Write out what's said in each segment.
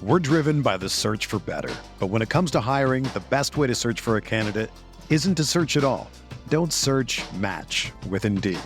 We're driven by the search for better. But when it comes to hiring, the best way to search for a candidate isn't to search at all. Don't search, match with Indeed.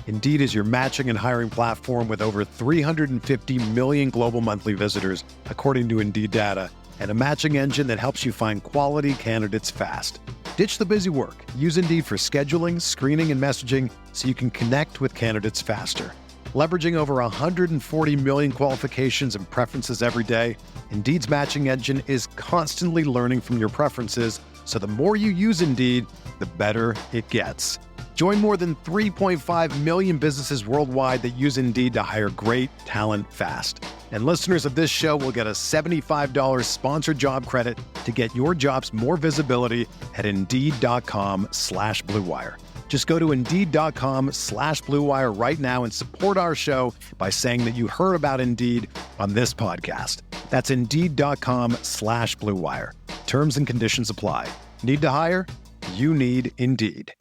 Indeed is your matching and hiring platform with over 350 million global monthly visitors, according to Indeed data, and a matching engine that helps you find quality candidates fast. Ditch the busy work. Use Indeed for scheduling, screening, and messaging so you can connect with candidates faster. Leveraging over 140 million qualifications and preferences every day, Indeed's matching engine is constantly learning from your preferences, so the more you use Indeed, the better it gets. Join more than 3.5 million businesses worldwide that use Indeed to hire great talent fast. And listeners of this show will get a $75 sponsored job credit to get your jobs more visibility at Indeed.com/Blue Wire. Just go to Indeed.com/Blue Wire right now and support our show by saying that you heard about Indeed on this podcast. That's Indeed.com/Blue Wire. Terms and conditions apply. Need to hire? You need Indeed.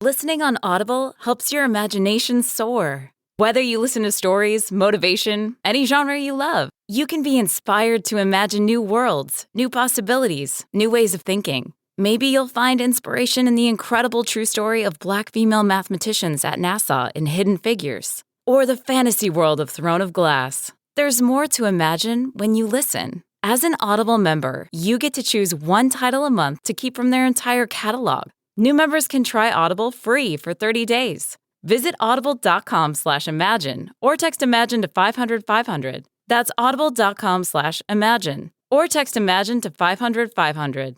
Listening on Audible helps your imagination soar. Whether you listen to stories, motivation, any genre you love, you can be inspired to imagine new worlds, new possibilities, new ways of thinking. Maybe you'll find inspiration in the incredible true story of Black female mathematicians at NASA in Hidden Figures, or the fantasy world of Throne of Glass. There's more to imagine when you listen. As an Audible member, you get to choose one title a month to keep from their entire catalog. New members can try Audible free for 30 days. Visit audible.com/imagine or text imagine to 500-500. That's audible.com/imagine or text imagine to 500-500.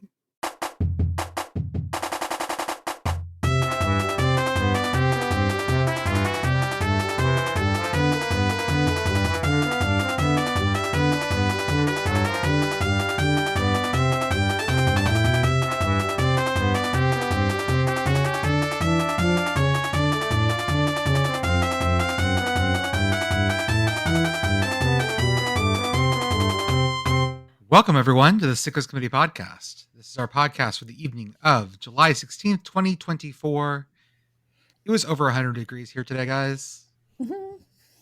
Welcome, everyone, to the Sickos Committee podcast. This is our podcast for the evening of July 16th, 2024. It was over 100 degrees here today, guys. Mm-hmm.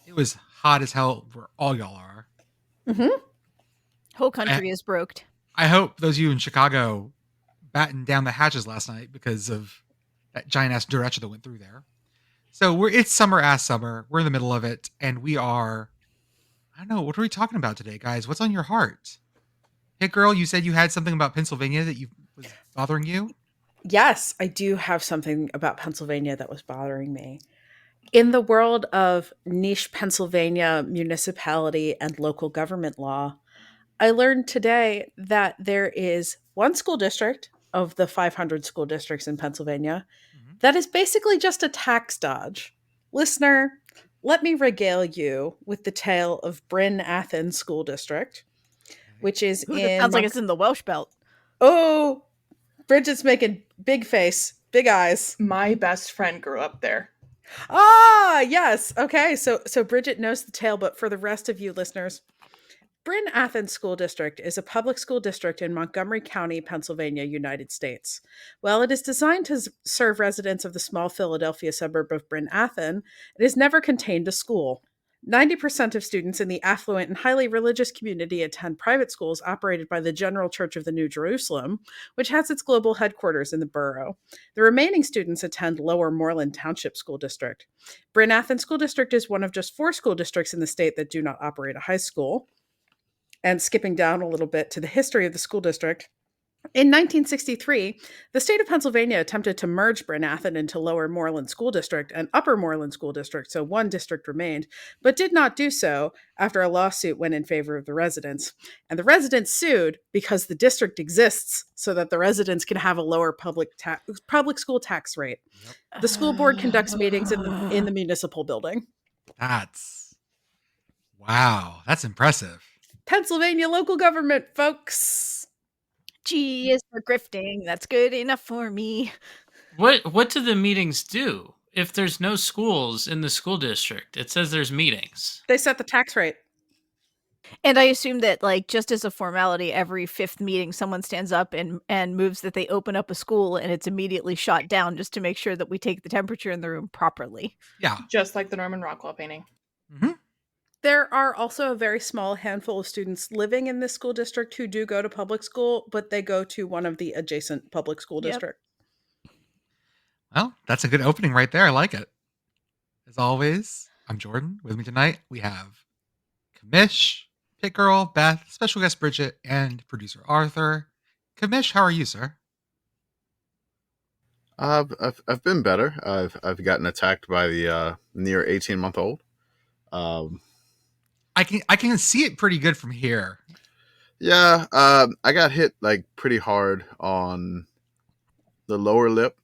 It was hot as hell where all y'all are. Mm-hmm. Whole country is broked. I hope those of you in Chicago battened down the hatches last night because of that giant-ass derecha that went through there. So it's summer-ass summer. We're in the middle of it, and we are... I don't know, what are we talking about today, guys? What's on your heart? Pitt Girl, you said you had something about Pennsylvania that was bothering you? Yes, I do have something about Pennsylvania that was bothering me. In the world of niche Pennsylvania municipality and local government law, I learned today that there is one school district of the 500 school districts in Pennsylvania that is basically just a tax dodge. Listener, let me regale you with the tale of Bryn Athyn School District, which is It sounds like it's in the Welsh Belt. Oh, Brigit's making big face, big eyes. My best friend grew up there. Ah, yes. Okay, so Brigit knows the tale, but for the rest of you listeners, Bryn Athyn School District is a public school district in Montgomery County, Pennsylvania, United States. While it is designed to serve residents of the small Philadelphia suburb of Bryn Athyn, it has never contained a school. 90% of students in the affluent and highly religious community attend private schools operated by the General Church of the New Jerusalem, which has its global headquarters in the borough. The remaining students attend Lower Moreland Township School District. Bryn Athyn School District is one of just 4 school districts in the state that do not operate a high school. And skipping down a little bit to the history of the school district, in 1963, the state of Pennsylvania attempted to merge Bryn Athyn into Lower Moreland School District and Upper Moreland School District, so one district remained, but did not do so after a lawsuit went in favor of the residents. And the residents sued because the district exists so that the residents can have a lower public school tax rate. Yep. The school board conducts meetings in the municipal building. Wow, that's impressive. Pennsylvania local government, folks. G is for grifting. That's good enough for me. What do the meetings do? If there's no schools in the school district, it says there's meetings. They set the tax rate. And I assume that, like, just as a formality, every 5th meeting, someone stands up and moves that they open up a school, and it's immediately shot down just to make sure that we take the temperature in the room properly. Yeah. Just like the Norman Rockwell painting. Mm-hmm. There are also a very small handful of students living in this school district who do go to public school, but they go to one of the adjacent public school Yep. districts. Well, that's a good opening right there. I like it. As always, I'm Jordan. With me tonight, we have Commish, Pitt Girl, Beth, special guest Brigit, and producer Arthur. Commish, how are you, sir? I've been better. I've gotten attacked by the near 18-month-old. I can see it pretty good from here. Yeah, I got hit like pretty hard on the lower lip,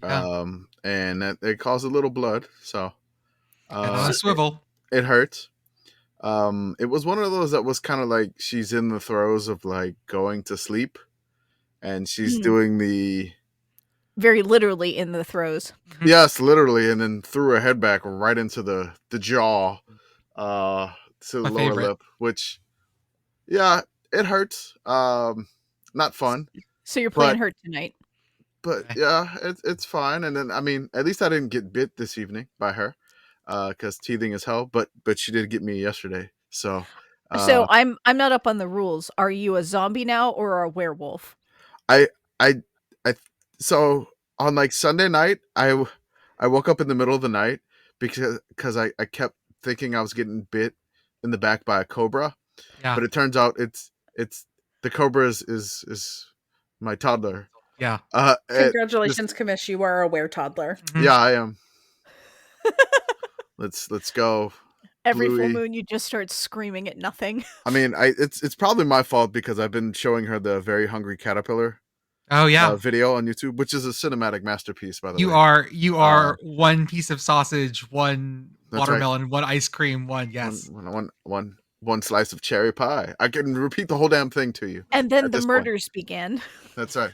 Yeah. and it caused a little blood. So And on a swivel. it hurts. It was one of those that was kind of like she's in the throes of like going to sleep, and she's doing the Very literally in the throes. yes, literally, and then threw her head back right into the jaw, to the My lower favorite. lip, which, yeah, it hurts. Not fun, So you're playing But- hurt tonight. but Okay. yeah, it's fine. And then, I mean, at least I didn't get bit this evening by her, because teething is hell. But she did get me yesterday. So, So I'm not up on the rules. Are you a zombie now or a werewolf? I so on like Sunday night, I woke up in the middle of the night because I kept thinking I was getting bit in the back by a cobra, Yeah. but it turns out it's the cobra is my toddler. Yeah. Congratulations, Commish. You are a were-toddler. Mhm. Yeah, I am. Let's go. Every full Bluey. moon, you just start screaming at nothing. I mean, it's probably my fault because I've been showing her the Very Hungry Caterpillar Oh yeah. video on YouTube, which is a cinematic masterpiece, by the You way. are one piece of sausage, one That's right. watermelon, one ice cream, one yes. One slice of cherry pie. I can repeat the whole damn thing to you. And then At the this point. murders began. That's right.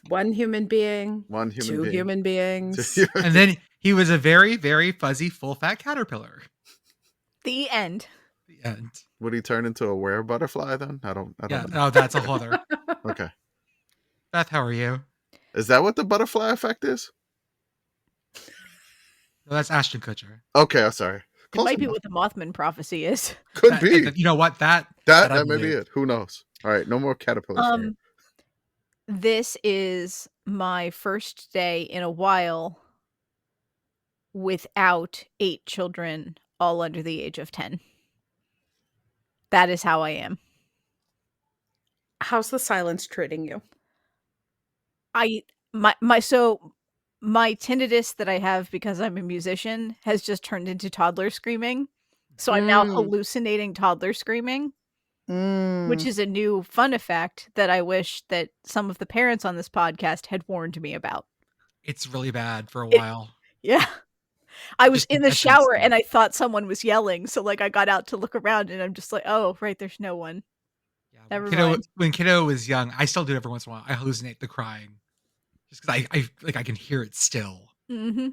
One human being, One human two being. human beings. And then he was a very, very fuzzy, full fat caterpillar. The end. The end. Would he turn into a were butterfly then? I don't Yeah. know. Oh, that's a whole other. Okay. Beth, how are you? Is that what the butterfly effect is? No, that's Ashton Kutcher. Okay, I'm sorry. It Close might be enough. what the Mothman prophecy is. Could That- be. You know what? That That I may be believe. it. Who knows? All right, no more caterpillars. for her. This is my first day in a while without 8 children, all under the age of 10. That is how I am. How's the silence treating you? My tinnitus that I have because I'm a musician has just turned into toddler screaming. So I'm now hallucinating toddler screaming, which is a new fun effect that I wish that some of the parents on this podcast had warned me about. It's really bad for a It- while. Yeah. I was Just in the imagine shower stuff. and I thought someone was yelling. So like I got out to look around and I'm just like, oh, right, there's no one. Yeah, Never when mind. When kiddo was young, I still do it every once in a while. I hallucinate the crying, just because I can hear it still. Mm-hmm.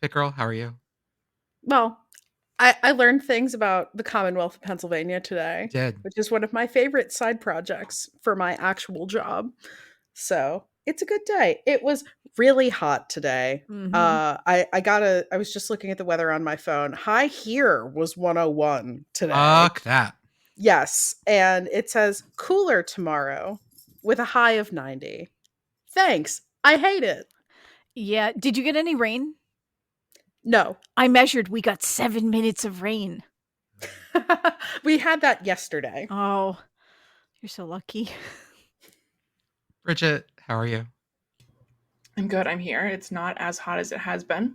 Pitt Girl, how are you? Well, I learned things about the Commonwealth of Pennsylvania today, Did. which is one of my favorite side projects for my actual job. So it's a good day. It was really hot today. Mhm. I was just looking at the weather on my phone. High here was 101 today. Fuck that. Yes, and it says cooler tomorrow with a high of 90. Thanks. I hate it. Yeah. Did you get any rain? No. I measured. We got 7 minutes of rain. We had that yesterday. Oh, you're so lucky. Brigit, how are you? I'm good. I'm here. It's not as hot as it has been.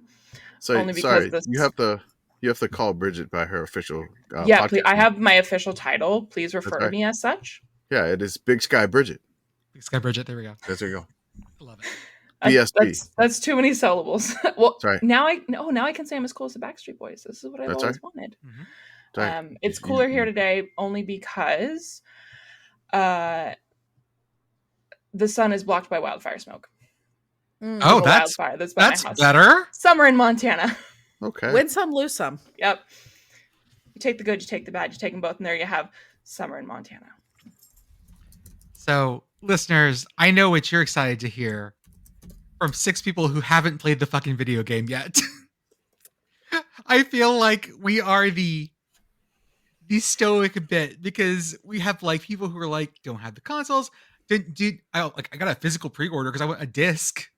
So Only because sorry, this- you have to call Brigit by her official. Yeah, podcast please, I name. have my official title. Please refer to right. me as such. Yeah, it is Big Sky Bridget. Big Sky Brigit, there we go. There you go. I love it. BSB. That's too many syllables. Well, That's right. now I can say I'm as cool as the Backstreet Boys. This is what I've That's always wanted. Mhm. Sorry. It's You- cooler you- here today only because the sun is blocked by wildfire smoke. Oh, There's a that's wildfire that's by my that's house. better. Summer in Montana. Okay. Win some, lose some. Yep. You take the good, you take the bad, you take them both, and there you have summer in Montana. So, listeners, I know what you're excited to hear from 6 people who haven't played the fucking video game yet. I feel like we are the stoic bit because we have like people who are like don't have the consoles. I got a physical pre-order because I want a disc,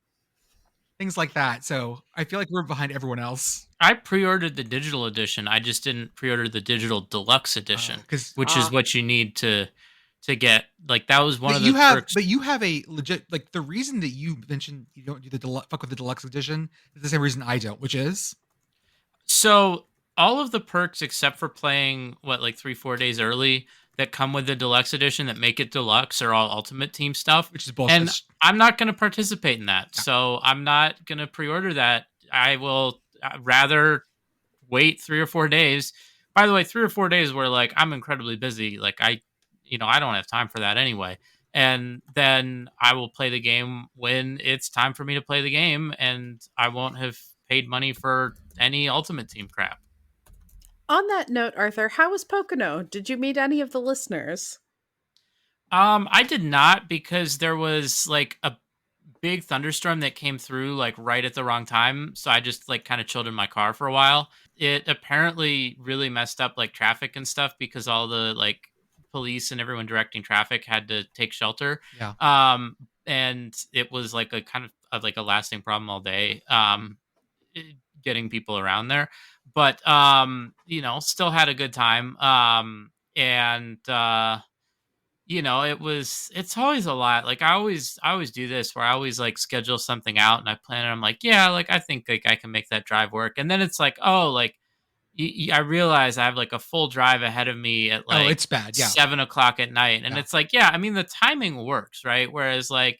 things like that. So I feel like we're behind everyone else. I pre-ordered the digital edition. I just didn't pre-order the digital deluxe edition, which is what you need to get. Like that was one of the perks. But you have a legit like the reason that you mentioned you don't do the fuck with the deluxe edition is the same reason I don't, which is so all of the perks except for playing 3-4 days early that come with the deluxe edition that make it deluxe are all Ultimate Team stuff, which is bullshit. And I'm not going to participate in that. No. So I'm not going to pre-order that. I will rather wait 3 or 4 days. By the way, 3 or 4 days where like I'm incredibly busy. Like I don't have time for that anyway. And then I will play the game when it's time for me to play the game, and I won't have paid money for any Ultimate Team crap. On that note, Arthur, how was Pocono? Did you meet any of the listeners? I did not, because there was like a big thunderstorm that came through like right at the wrong time. So I just like kind of chilled in my car for a while. It apparently really messed up like traffic and stuff because all the like police and everyone directing traffic had to take shelter. Yeah. And it was like a kind of like a lasting problem all day. Getting people around there, but still had a good time. It's always a lot. Like I always do this where I always like schedule something out and I plan it. I'm like, yeah, like I think like I can make that drive work. And then it's like, oh, like I realize I have like a full drive ahead of me at like it's bad. Yeah. 7:00 at night. And it's like, yeah, I mean, the timing works, right? Whereas like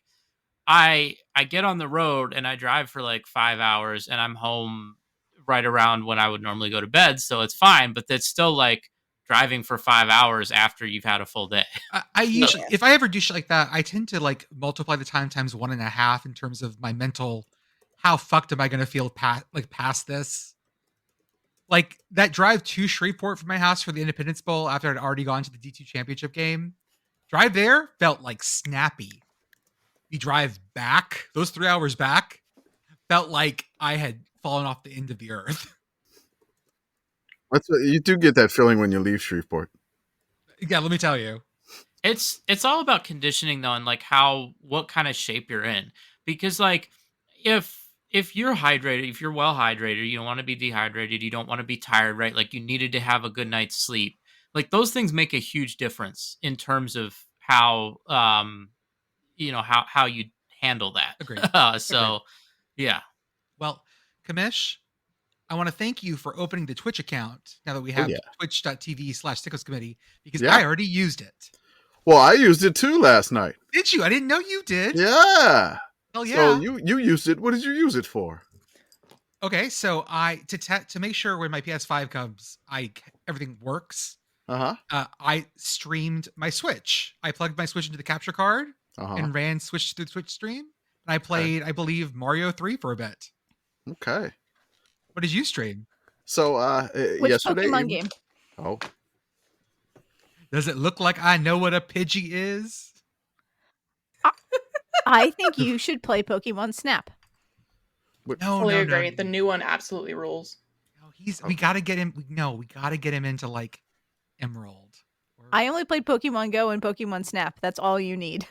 I get on the road and I drive for like 5 hours and I'm home right around when I would normally go to bed. So it's fine, but that's still like driving for 5 hours after you've had a full day. I usually, if I ever do shit like that, I tend to like multiply the time times 1.5 in terms of my mental, how fucked am I going to feel past this? Like that drive to Shreveport from my house for the Independence Bowl after I'd already gone to the D2 championship game, drive there felt like snappy. The drive back, those 3 hours back, felt like I had fallen off the end of the earth. You do get that feeling when you leave Shreveport. Yeah, let me tell you. It's all about conditioning though, and like what kind of shape you're in. Because like if you're hydrated, if you're well hydrated, you don't want to be dehydrated, you don't want to be tired, right? Like you needed to have a good night's sleep. Like those things make a huge difference in terms of how how you handle that. Agreed. Agreed. Yeah. Well, Commish, I want to thank you for opening the Twitch account now that we have twitch.tv/Sickos Committee because I already used it. Well, I used it too last night. Did you? I didn't know you did. Yeah. Oh yeah. So you used it. What did you use it for? Okay, so to make sure when my PS5 comes, everything works. I streamed my Switch. I plugged my Switch into the capture card and ran Switch through the Twitch stream. And I played, I believe, Mario 3 for a bit. Okay. What did you stream? So Which yesterday. Pokemon game? Oh. Does it look like I know what a Pidgey is? I think you should play Pokemon Snap. Fully agree. The new one absolutely rules. No, we gotta get him. We gotta get him into like Emerald. I only played Pokemon Go and Pokemon Snap. That's all you need.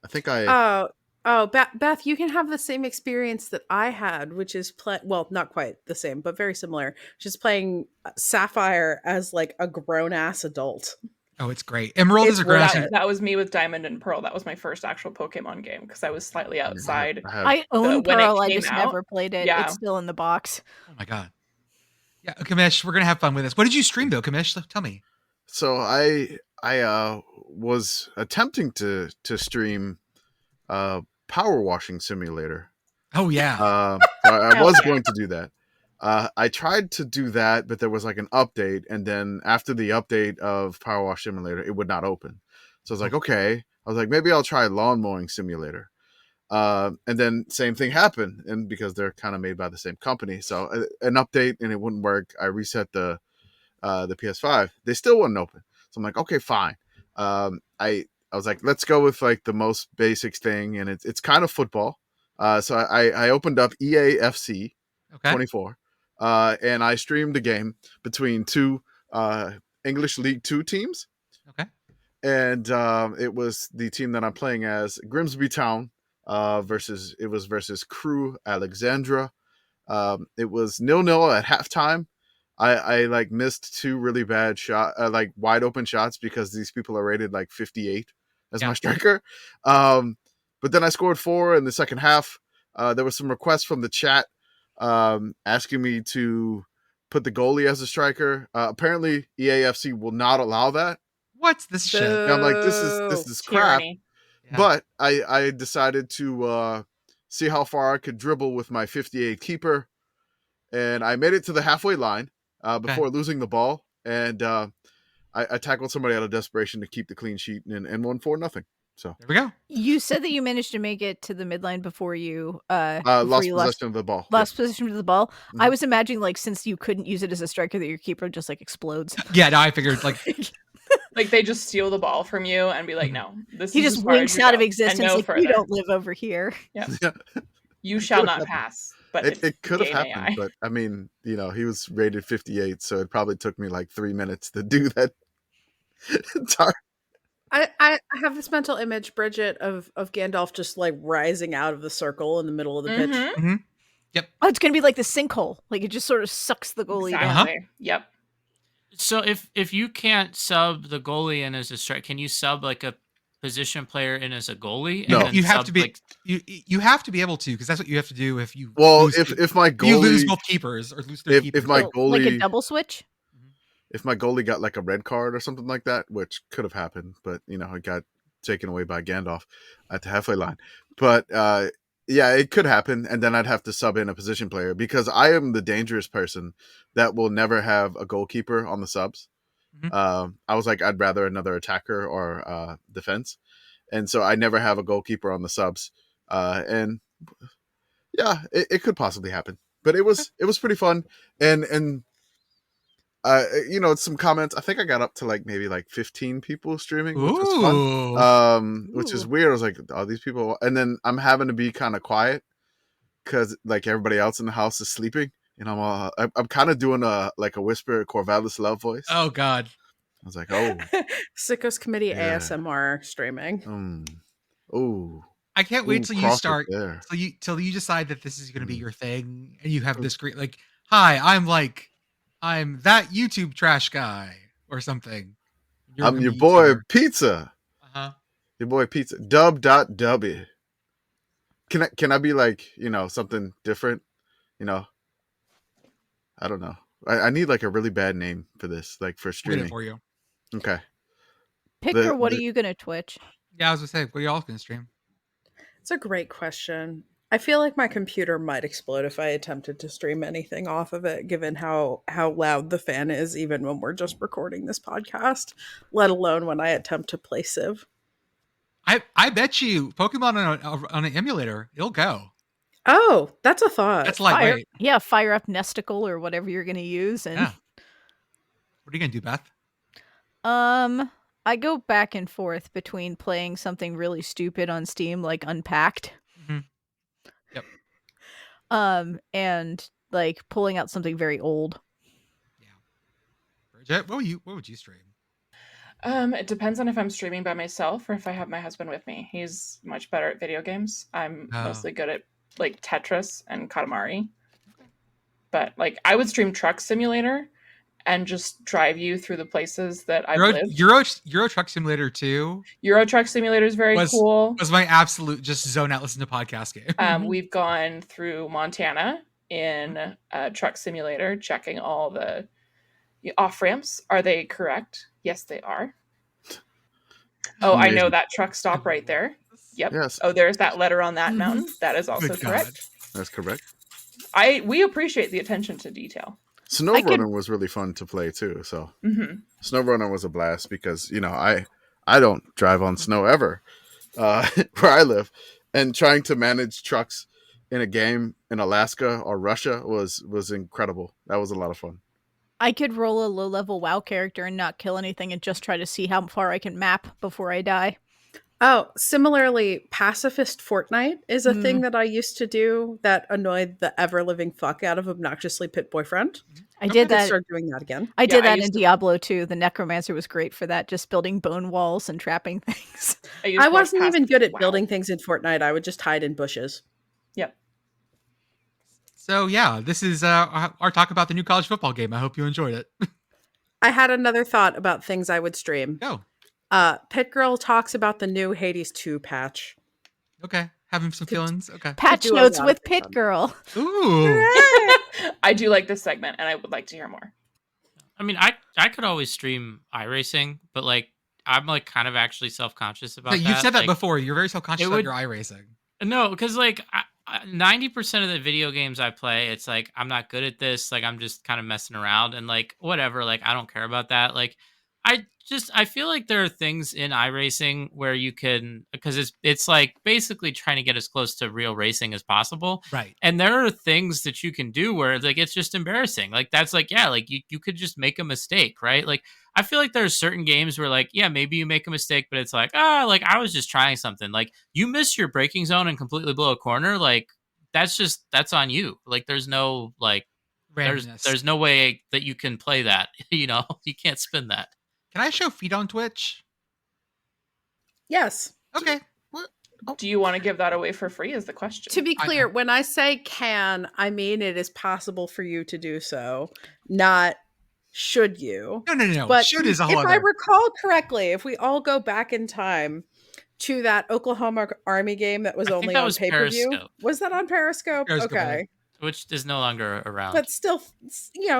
I think I. Beth, you can have the same experience that I had, which is well, not quite the same, but very similar. Just playing Sapphire as like a grown ass adult. Oh, it's great. Emerald is a grown ass. That was me with Diamond and Pearl. That was my first actual Pokemon game because I was slightly outside. I own Pearl. I just never played it. Yeah. It's still in the box. Oh my god. Yeah, Commish, we're gonna have fun with this. What did you stream though, Commish? Tell me. So I was attempting to stream Power Washing Simulator. Oh yeah. I was going to do that. I tried to do that, but there was like an update, and then after the update of Power Wash Simulator, it would not open. So I was like, okay. I was like, maybe I'll try Lawn Mowing Simulator. And then same thing happened, and because they're kind of made by the same company, so an update and it wouldn't work. I reset the PS5. They still wouldn't open. So I'm like, okay, fine. I was like, let's go with like the most basic thing, and it's kind of football. So I opened up EAFC 24, and I streamed a game between two English League Two teams. Okay. And it was the team that I'm playing as, Grimsby Town, versus Crew Alexandra. It was 0-0 at halftime. I like missed two really bad like wide open shots because these people are rated like 58 as my striker. But then I scored 4 in the second half. There was some requests from the chat asking me to put the goalie as a striker. Apparently EAFC will not allow that. What's this shit? And I'm like, this is crap. Tyranny. Yeah. But I decided to see how far I could dribble with my 58 keeper, and I made it to the halfway line before losing the ball, and I tackled somebody out of desperation to keep the clean sheet and won 4-0. So There we go. You said that you managed to make it to the midline before you lost possession of the ball. lost possession of the ball. Mhm. I was imagining, like, since you couldn't use it as a striker, that your keeper just like explodes. Yeah, no, I figured like Like they just steal the ball from you and be like, no, this He is just as far as winks you out go, of and existence, no like, further. you don't live over here. You shall not pass. But It could have game happened, AI. but I mean, he was rated 58, so it probably took me like 3 minutes to do that. I have this mental image, Brigit, of Gandalf just like rising out of the circle in the middle of the pitch. Mhm. Oh, it's gonna be like the sinkhole. Like it just sort of sucks the goalie down. Exactly. Yep. So if you can't sub the goalie in as a strike, can you sub like a position player in as a goalie? And No. then you have sub, to be like, you have to be able to, because that's what you have to do if you Well, lose, if my you lose goalie both keepers or lose their keepers. if my So, like a goalie double switch. if my goalie got like a red card or something like that, which could have happened, but it got taken away by Gandalf at the halfway line. But yeah, it could happen, and then I'd have to sub in a position player because I am the dangerous person that will never have a goalkeeper on the subs. I was like, I'd rather another attacker or defense, and so I never have a goalkeeper on the subs. And yeah, it could possibly happen, but it was pretty fun, and some comments. I think I got up to like maybe like 15 people streaming, which was fun. Which is weird. I was like, oh, these people, and then I'm having to be kind of quiet because like everybody else in the house is sleeping, and I'm kind of doing a whisper Corvallis love voice. Oh God. I was like, oh, Sickos Committee Yeah. ASMR streaming. oh, I can't wait till you cross it start there. till you decide that this is going to be your thing, and you have this great like, hi, I'm that YouTube trash guy or something. You're I'm gonna your be boy YouTuber. Pizza. Uh-huh. Your boy Pizza. Dub.W. Can I be like, something different? I don't know. I need like a really bad name for this, like for We'll get streaming. it for you. Okay. Pick The- her. What the- are you gonna Twitch? Yeah, I was gonna say, what are y'all gonna stream? It's a great question. I feel like my computer might explode if I attempted to stream anything off of it, given how loud the fan is, even when we're just recording this podcast, let alone when I attempt to play Civ. I bet you Pokemon on an emulator, it'll go. Oh, that's a thought. That's Fire, lightweight. yeah, fire up Nesticle or whatever you're gonna use, and Yeah. What are you gonna do, Beth? I go back and forth between playing something really stupid on Steam, like Unpacked, Mhm. Yep. and like pulling out something very old. Yeah. Brigit, what would you stream? It depends on if I'm streaming by myself or if I have my husband with me. He's much better at video games. I'm Oh. mostly good at like Tetris and Katamari. But like I would stream Truck Simulator and just drive you through the places that I've lived. Euro Truck Simulator 2 Euro Truck Simulator is very cool. was my absolute just zone out listen to podcast game. We've gone through Montana in Truck Simulator, checking all the off ramps. Are they correct? Yes, they are. Oh, I know Amazing. that truck stop right there. Yep. Yes, Oh, there's that letter on that mountain. That is also Good God. correct. that's correct. We appreciate the attention to detail. SnowRunner was really fun to play too. So Hmm. SnowRunner was a blast because I don't drive on snow ever where I live, and trying to manage trucks in a game in Alaska or Russia was incredible. That was a lot of fun. I could roll a low-level WoW character and not kill anything and just try to see how far I can map before I die. Oh, similarly, pacifist Fortnite is a thing that I used to do that annoyed the ever-living fuck out of obnoxiously pit boyfriend. I did I could that. start doing that again. I Yeah, did I that used in to- Diablo 2. The Necromancer was great for that, just building bone walls and trapping things. I wasn't even good at Wow. building things in Fortnite. I would just hide in bushes. Yep. So yeah, this is our talk about the new college football game. I hope you enjoyed it. I had another thought about things I would stream. Go. Pitt Girl talks about the new Hades 2 patch. Okay. Having some feelings. Okay. Patch do a notes lot of with it Pit fun. Girl. Ooh. I do like this segment, and I would like to hear more. I mean, I could always stream iRacing, but like I'm like kind of actually self-conscious about So that. you've said that Like, before. You're very self-conscious it about would- your iRacing. No, because like 90% of the video games I play, it's like I'm not good at this. Like I'm just kind of messing around and like whatever. Like I don't care about that. Like I feel like there are things in iRacing where you can, because it's like basically trying to get as close to real racing as possible. Right. And there are things that you can do where like it's just embarrassing. Like that's like, yeah, like you could just make a mistake, right? Like I feel like there's certain games where like, yeah, maybe you make a mistake, but it's like, like I was just trying something. Like you miss your braking zone and completely blow a corner, like that's on you. Like there's no like Randomness. there's no way that you can play that. You can't spin that. Can I show feet on Twitch? Yes. Okay. Do you want to give that away for free is the question. To be clear, when I say can, I mean it is possible for you to do so, not should you. No. But Should is a whole if other. I recall correctly, if we all go back in time to that Oklahoma Army game that was I think only that on was pay-per-view. Periscope. Was that on Periscope? Periscope, I Okay. think. Which is no longer around. But still,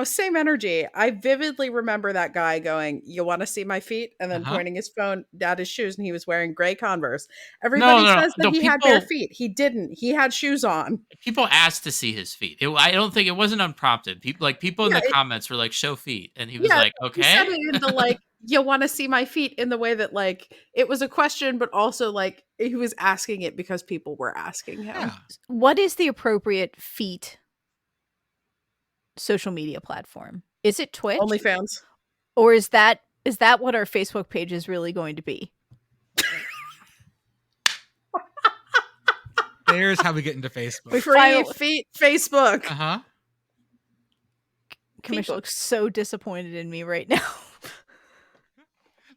same energy. I vividly remember that guy going, "You want to see my feet?" and then pointing his phone at his shoes, and he was wearing gray Converse. Everybody says that he had bare feet. He didn't. He had shoes on. People asked to see his feet. I don't think it wasn't unprompted. People in the comments were like, "Show feet," and he was like, "Okay." He said it in the like, "You want to see my feet?" in the way that like it was a question, but also like he was asking it because people were asking him. Yeah. What is the appropriate feet social media platform? Is it Twitch? OnlyFans. Or is that what our Facebook page is really going to be? There's how we get into Facebook. Free feet Facebook. Uh-huh. Commish looks so disappointed in me right now.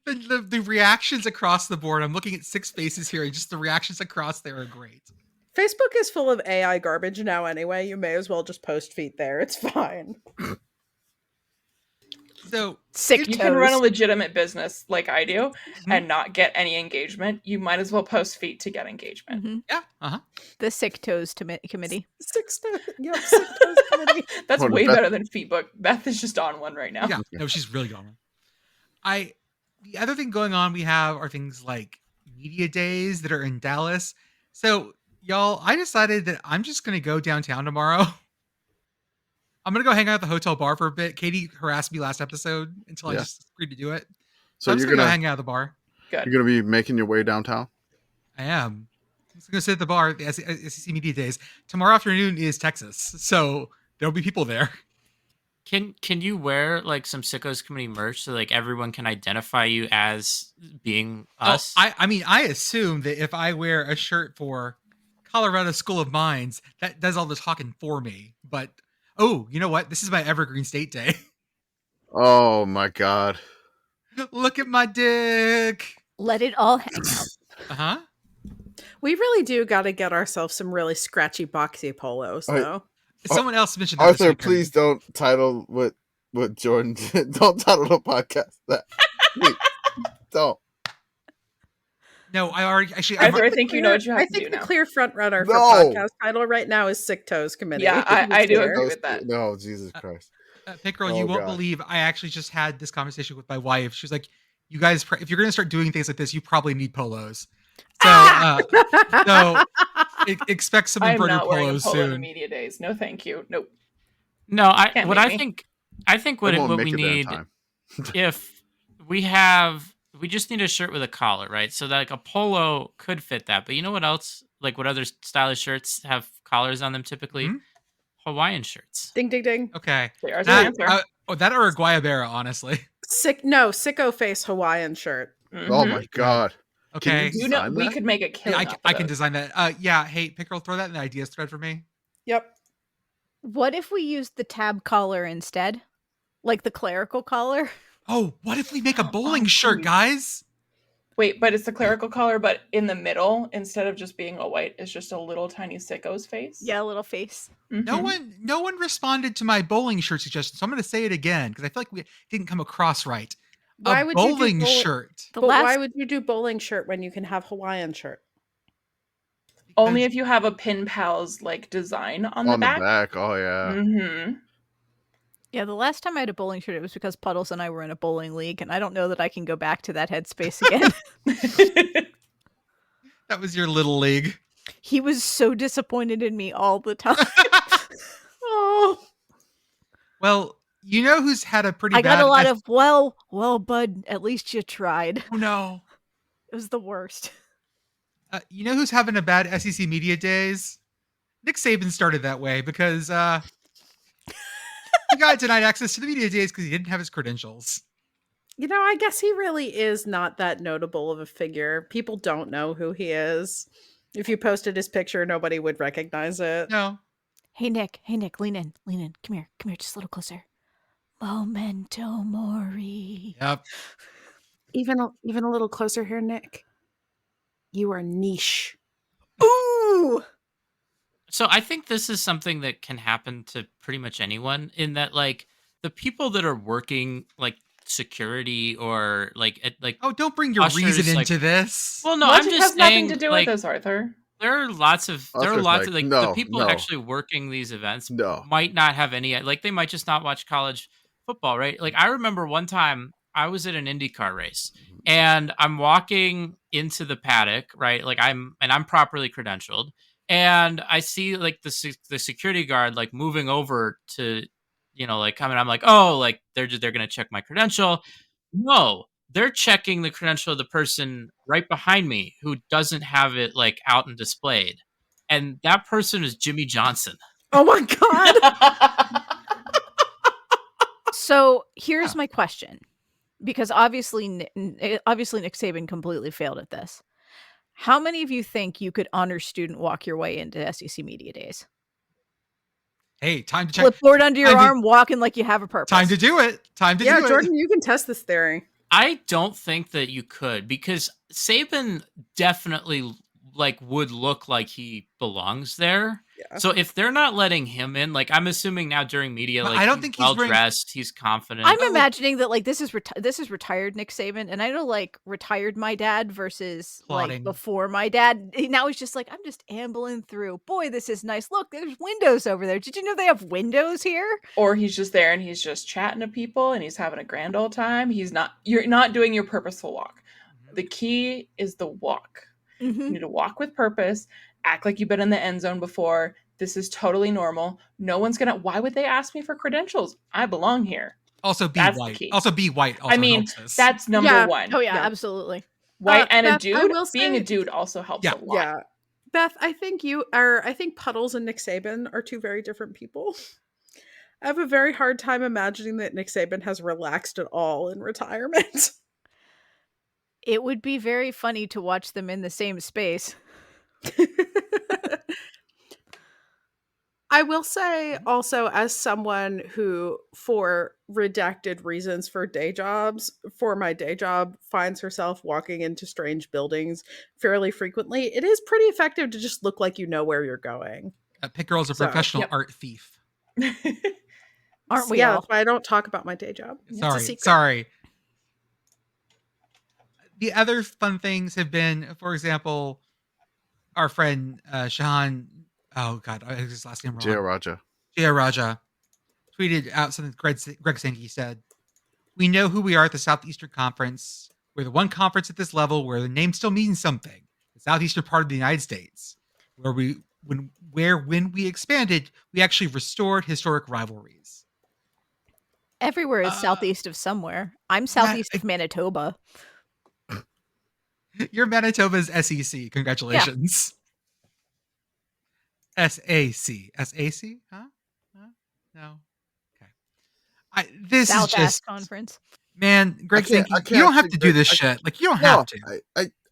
The reactions across the board. I'm looking at 6 faces here, and just the reactions across there are great. Facebook is full of AI garbage now anyway. You may as well just post feet there. It's fine. So Sick You can toes. run a legitimate business like I do and not get any engagement. You might as well post feet to get engagement. Mhm. yeah, uh-huh. The Sick Toes Committee. Sick toes committee. That's Hold on, way Beth- better than feet book. Beth is just on one right now. Yeah, no, she's really going. The other thing going on we have are things like media days that are in Dallas. So y'all, I decided that I'm just gonna go downtown tomorrow. I'm gonna go hang out at the hotel bar for a bit. Katie harassed me last episode until I Yeah. just agreed to do it. So I'm just you're gonna go gonna hang out at the bar. Good. you're gonna be making your way downtown. I am. I'm just gonna sit at the bar at the SEC Media Days. Tomorrow afternoon is Texas, so there'll be people there. Can you wear like some Sickos Committee merch so like everyone can identify you as being us? I mean, I assume that if I wear a shirt for Colorado School of Mines, that does all the talking for me. But you know what? This is my Evergreen State Day. Oh my god. Look at my dick. Let it all hang out. Uh-huh. We really do got to get ourselves some really scratchy, boxy polos, though. Someone else mentioned that this Arthur, weekend. please don't title what Jordan did. Don't title the podcast that. Please, don't. No, I already actually. Arthur, I think you know what you have I to think do the now. clear front runner for No. podcast title right now is Sick Toes Committee. Yeah, I do agree That was- with that. No, Jesus Christ. Pitt Girl, Oh, you won't God. believe I actually just had this conversation with my wife. She was like, "You guys, if you're going to start doing things like this, you probably need polos." So, expect some I am embroidered not wearing a polos polo in the soon. media days. No, thank you. Nope. No, Can't what make I me. think I won't what make we it there in need time. if we just need a shirt with a collar, right? So that like a polo could fit that. But you know what else? Like what other stylish shirts have collars on them typically? Mhm. Hawaiian shirts. Ding, ding, ding. Okay. There's the That, answer. that or a Guayabera, honestly. Sicko face Hawaiian shirt. Oh Mhm. my god. Okay. Can you design we that? could make a killer. I can design that. Hey, Pitt Girl, throw that in the ideas thread for me. Yep. What if we used the tab collar instead? Like the clerical collar? Oh, what if we make a bowling shirt, guys? Wait, but it's the clerical collar, but in the middle, instead of just being a white, it's just a little tiny Sicko's face. Yeah, a little face. Mhm. No one responded to my bowling shirt suggestion, so I'm going to say it again because I feel like we didn't come across right. Why A would you do bowling shirt. The But why last would you do bowling shirt when you can have Hawaiian shirt? Only if you have a Pin Pals like design on the back. Oh yeah. Mm-hmm. Yeah, the last time I had a bowling shirt, it was because Puddles and I were in a bowling league, and I don't know that I can go back to that headspace again. That was your little league. He was so disappointed in me all the time. Oh, Well, you know who's had a pretty I bad... got a lot of, well, bud, at least you tried. Oh, no. It was the worst. You know who's having a bad SEC media days? Nick Saban started that way because he got denied access to the media days because he didn't have his credentials. I guess he really is not that notable of a figure. People don't know who he is. If you posted his picture, nobody would recognize it. No. Hey, Nick, lean in. Come here, just a little closer. Memento mori. Yep. Even a little closer here, Nick. You are niche. Ooh! So I think this is something that can happen to pretty much anyone in that, like, the people that are working, like, security or, like... Oh, don't bring your ushers, reason like... into this. Well, no, Logic I'm just has saying, nothing to do like, with this, Arthur. there are lots of Like, the people actually working these events might not have any, like, they might just not watch college football, right? Like, I remember one time I was at an IndyCar race and I'm walking into the paddock, right? Like, I'm properly credentialed, and I see like the security guard like moving over to, like, coming. I'm like, oh, like they're gonna check my credential. No, they're checking the credential of the person right behind me who doesn't have it like out and displayed. And that person is Jimmy Johnson. Oh my God. So here's my question. Because obviously Nick Saban completely failed at this. How many of you think you could honor student walk your way into SEC Media Days? Hey, time to check. Clipboard under your arm, walking like you have a purpose. Time to do it. Yeah, Jordan, you can test this theory. I don't think that you could, because Saban definitely like would look like he belongs there. Yeah. So if they're not letting him in, like, I'm assuming now during media, like, I don't think he's well dressed, he's confident. I'm imagining that like this is retired Nick Saban, and I know like retired my dad versus like before my dad. Now he's just like, I'm just ambling through. Boy, this is nice. Look, there's windows over there. Did you know they have windows here? Or he's just there and he's just chatting to people and he's having a grand old time. You're not doing your purposeful walk. Mm-hmm. The key is the walk. Mm-hmm. You need to walk with purpose. Act like you've been in the end zone before. This is totally normal. No one's gonna. Why would they ask me for credentials? I belong here. Also, be white. Also, be white. I mean, that's number one. Oh yeah, absolutely. White and Beth, a dude. Being a dude also helps a lot. Yeah, Beth, I think Puddles and Nick Saban are two very different people. I have a very hard time imagining that Nick Saban has relaxed at all in retirement. It would be very funny to watch them in the same space. I will say also, as someone who, for redacted reasons for my day job, finds herself walking into strange buildings fairly frequently, it is pretty effective to just look like you know where you're going. Pitt Girl is a professional art thief. Aren't we? Yeah, all? that's why I don't talk about my day job. Sorry. The other fun things have been, for example, our friend Shahan. Oh God, I his last name wrong. Jaya Raja tweeted out something Greg Sankey said. We know who we are at the Southeastern Conference. We're the one conference at this level where the name still means something. The southeastern part of the United States, where when we expanded, we actually restored historic rivalries. Everywhere is southeast of somewhere. I'm southeast of Manitoba. You're Manitoba's SEC. Congratulations. Yeah. SAC. SAC? Huh? No. Okay. This South is just conference. Man, Greg, you don't have to do this shit. Like, you don't have to.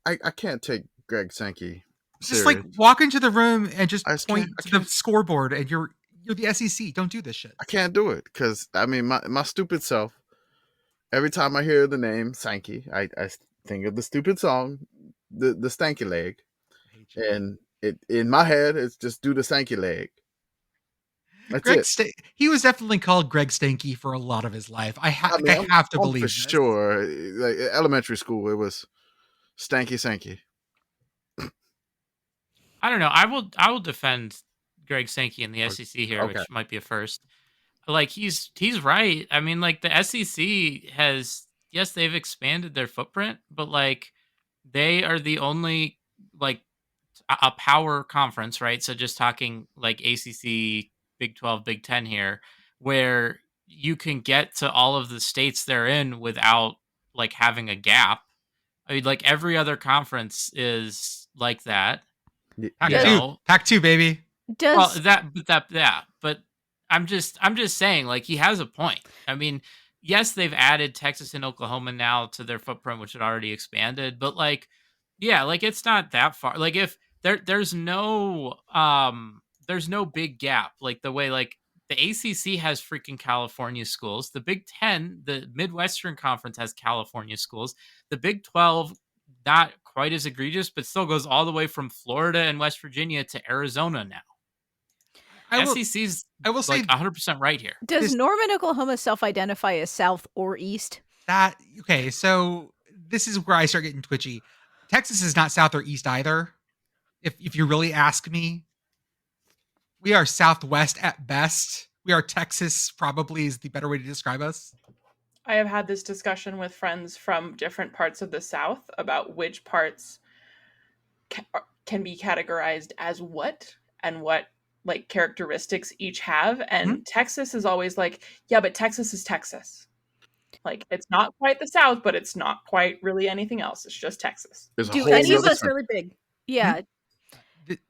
I can't take Greg Sankey Just serious. walk into the room and just I just point can't- I to the can't. scoreboard, and you're the SEC. Don't do this shit. I can't do it because my stupid self. Every time I hear the name Sankey, I think of the stupid song, the Stanky Leg, and it in my head it's just do the Stanky Leg. That's it. He was definitely called Greg Stanky for a lot of his life. I have to believe for this. sure. Like elementary school, it was Stanky Sankey. I don't know. I will defend Greg Sankey in the SEC here, Okay. which might be a first. Like he's right. I mean, like the SEC has, yes, they've expanded their footprint, but like they are the only like a power conference, right? So just talking like ACC, Big 12, Big 10 here, where you can get to all of the states they're in without like having a gap. I mean, like every other conference is like that. Pac-2, baby. But I'm just saying, like, he has a point. I mean, yes, they've added Texas and Oklahoma now to their footprint, which had already expanded, but like, yeah, like it's not that far. Like if there's no big gap, like the way like the ACC has freaking California schools, the Big 10, the Midwestern Conference has California schools, the Big 12 not quite as egregious, but still goes all the way from Florida and West Virginia to Arizona now. SEC's I will say 100% right here. Does Norman, Oklahoma self-identify as South or East? Okay, so this is where I start getting twitchy. Texas is not South or East either. If you really ask me, we are Southwest at best. We are Texas, probably is the better way to describe us. I have had this discussion with friends from different parts of the South about which parts can be categorized as what and what like characteristics each have. And Texas is always like, yeah, but Texas is Texas. Like it's not quite the South, but it's not quite really anything else. It's just Texas. Do any of us really big? Yeah.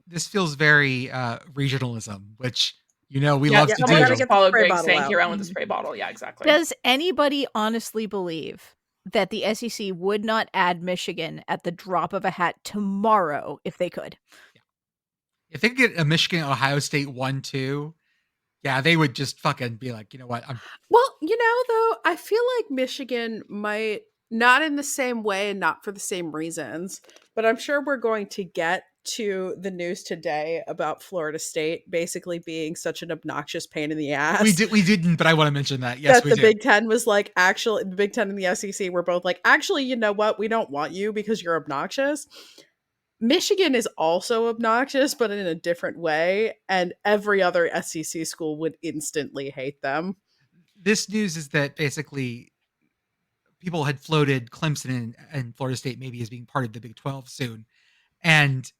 This feels very regionalism, which we love to do. Just follow Greg Sankey around with a spray bottle. Yeah, exactly. Does anybody honestly believe that the SEC would not add Michigan at the drop of a hat tomorrow if they could? Yeah. If they could get a Michigan, Ohio State 1-2, yeah, they would just fucking be like, you know what? Well, though, I feel like Michigan might, not in the same way and not for the same reasons, but I'm sure we're going to get to the news today about Florida State basically being such an obnoxious pain in the ass. We didn't, but I want to mention that. Yes, we did. The Big Ten was like, actually, the Big Ten and the SEC were both like, actually, you know what? We don't want you because you're obnoxious. Michigan is also obnoxious, but in a different way. And every other SEC school would instantly hate them. This news is that basically people had floated Clemson and Florida State maybe as being part of the Big 12 soon. And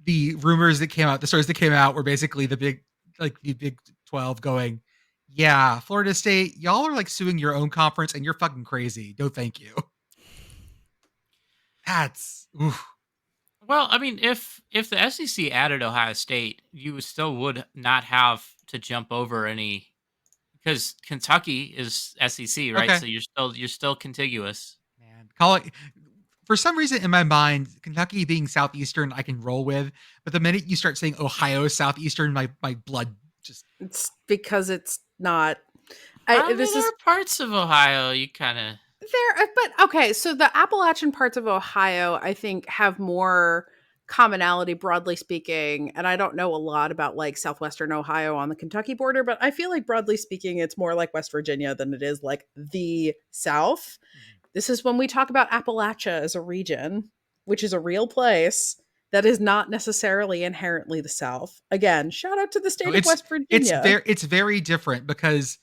the rumors that came out, the stories that came out were basically the Big 12 going, yeah, Florida State, y'all are like suing your own conference and you're fucking crazy. No, thank you. That's, oof. Well, I mean, if the SEC added Ohio State, you still would not have to jump over any, because Kentucky is SEC, right? Okay. So you're still contiguous. Man, call it. For some reason in my mind, Kentucky being Southeastern, I can roll with. But the minute you start saying Ohio Southeastern, my blood just... It's because it's not... There are parts of Ohio you kind of... But okay, so the Appalachian parts of Ohio, I think, have more commonality, broadly speaking. And I don't know a lot about like Southwestern Ohio on the Kentucky border, but I feel like broadly speaking, it's more like West Virginia than it is like the South. This is when we talk about Appalachia as a region, which is a real place that is not necessarily inherently the South. Again, shout out to the state of West Virginia. It's very different because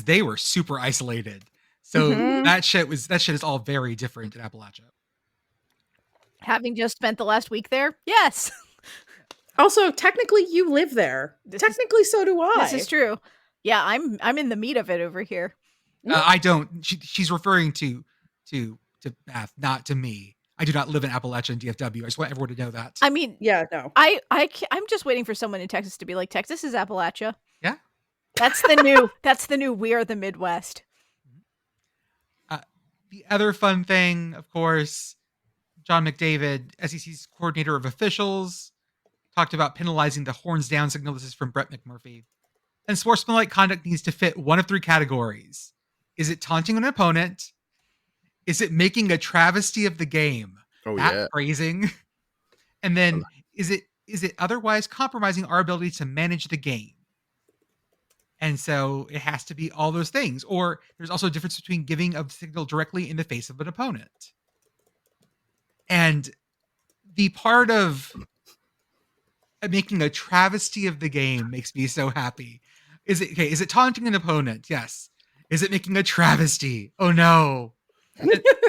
they were super isolated. So that shit is all very different in Appalachia. Having just spent the last week there, yes. Also, technically, you live there. So do I. This is true. Yeah, I'm in the meat of it over here. I don't. She's referring to Beth, not to me. I do not live in Appalachia and DFW. I just want everyone to know that. I mean, yeah, no. I'm just waiting for someone in Texas to be like, Texas is Appalachia. Yeah, that's the new. We are the Midwest. The other fun thing, of course, John McDavid, SEC's coordinator of officials, talked about penalizing the horns down signal. This is from Brett McMurphy. And sportsmanlike conduct needs to fit one of three categories. Is it taunting an opponent? Is it making a travesty of the game? Oh, that yeah. phrasing. And then is it otherwise compromising our ability to manage the game? And so it has to be all those things. Or there's also a difference between giving a signal directly in the face of an opponent. And the part of making a travesty of the game makes me so happy. Is it taunting an opponent? Yes. Is it making a travesty? Oh no.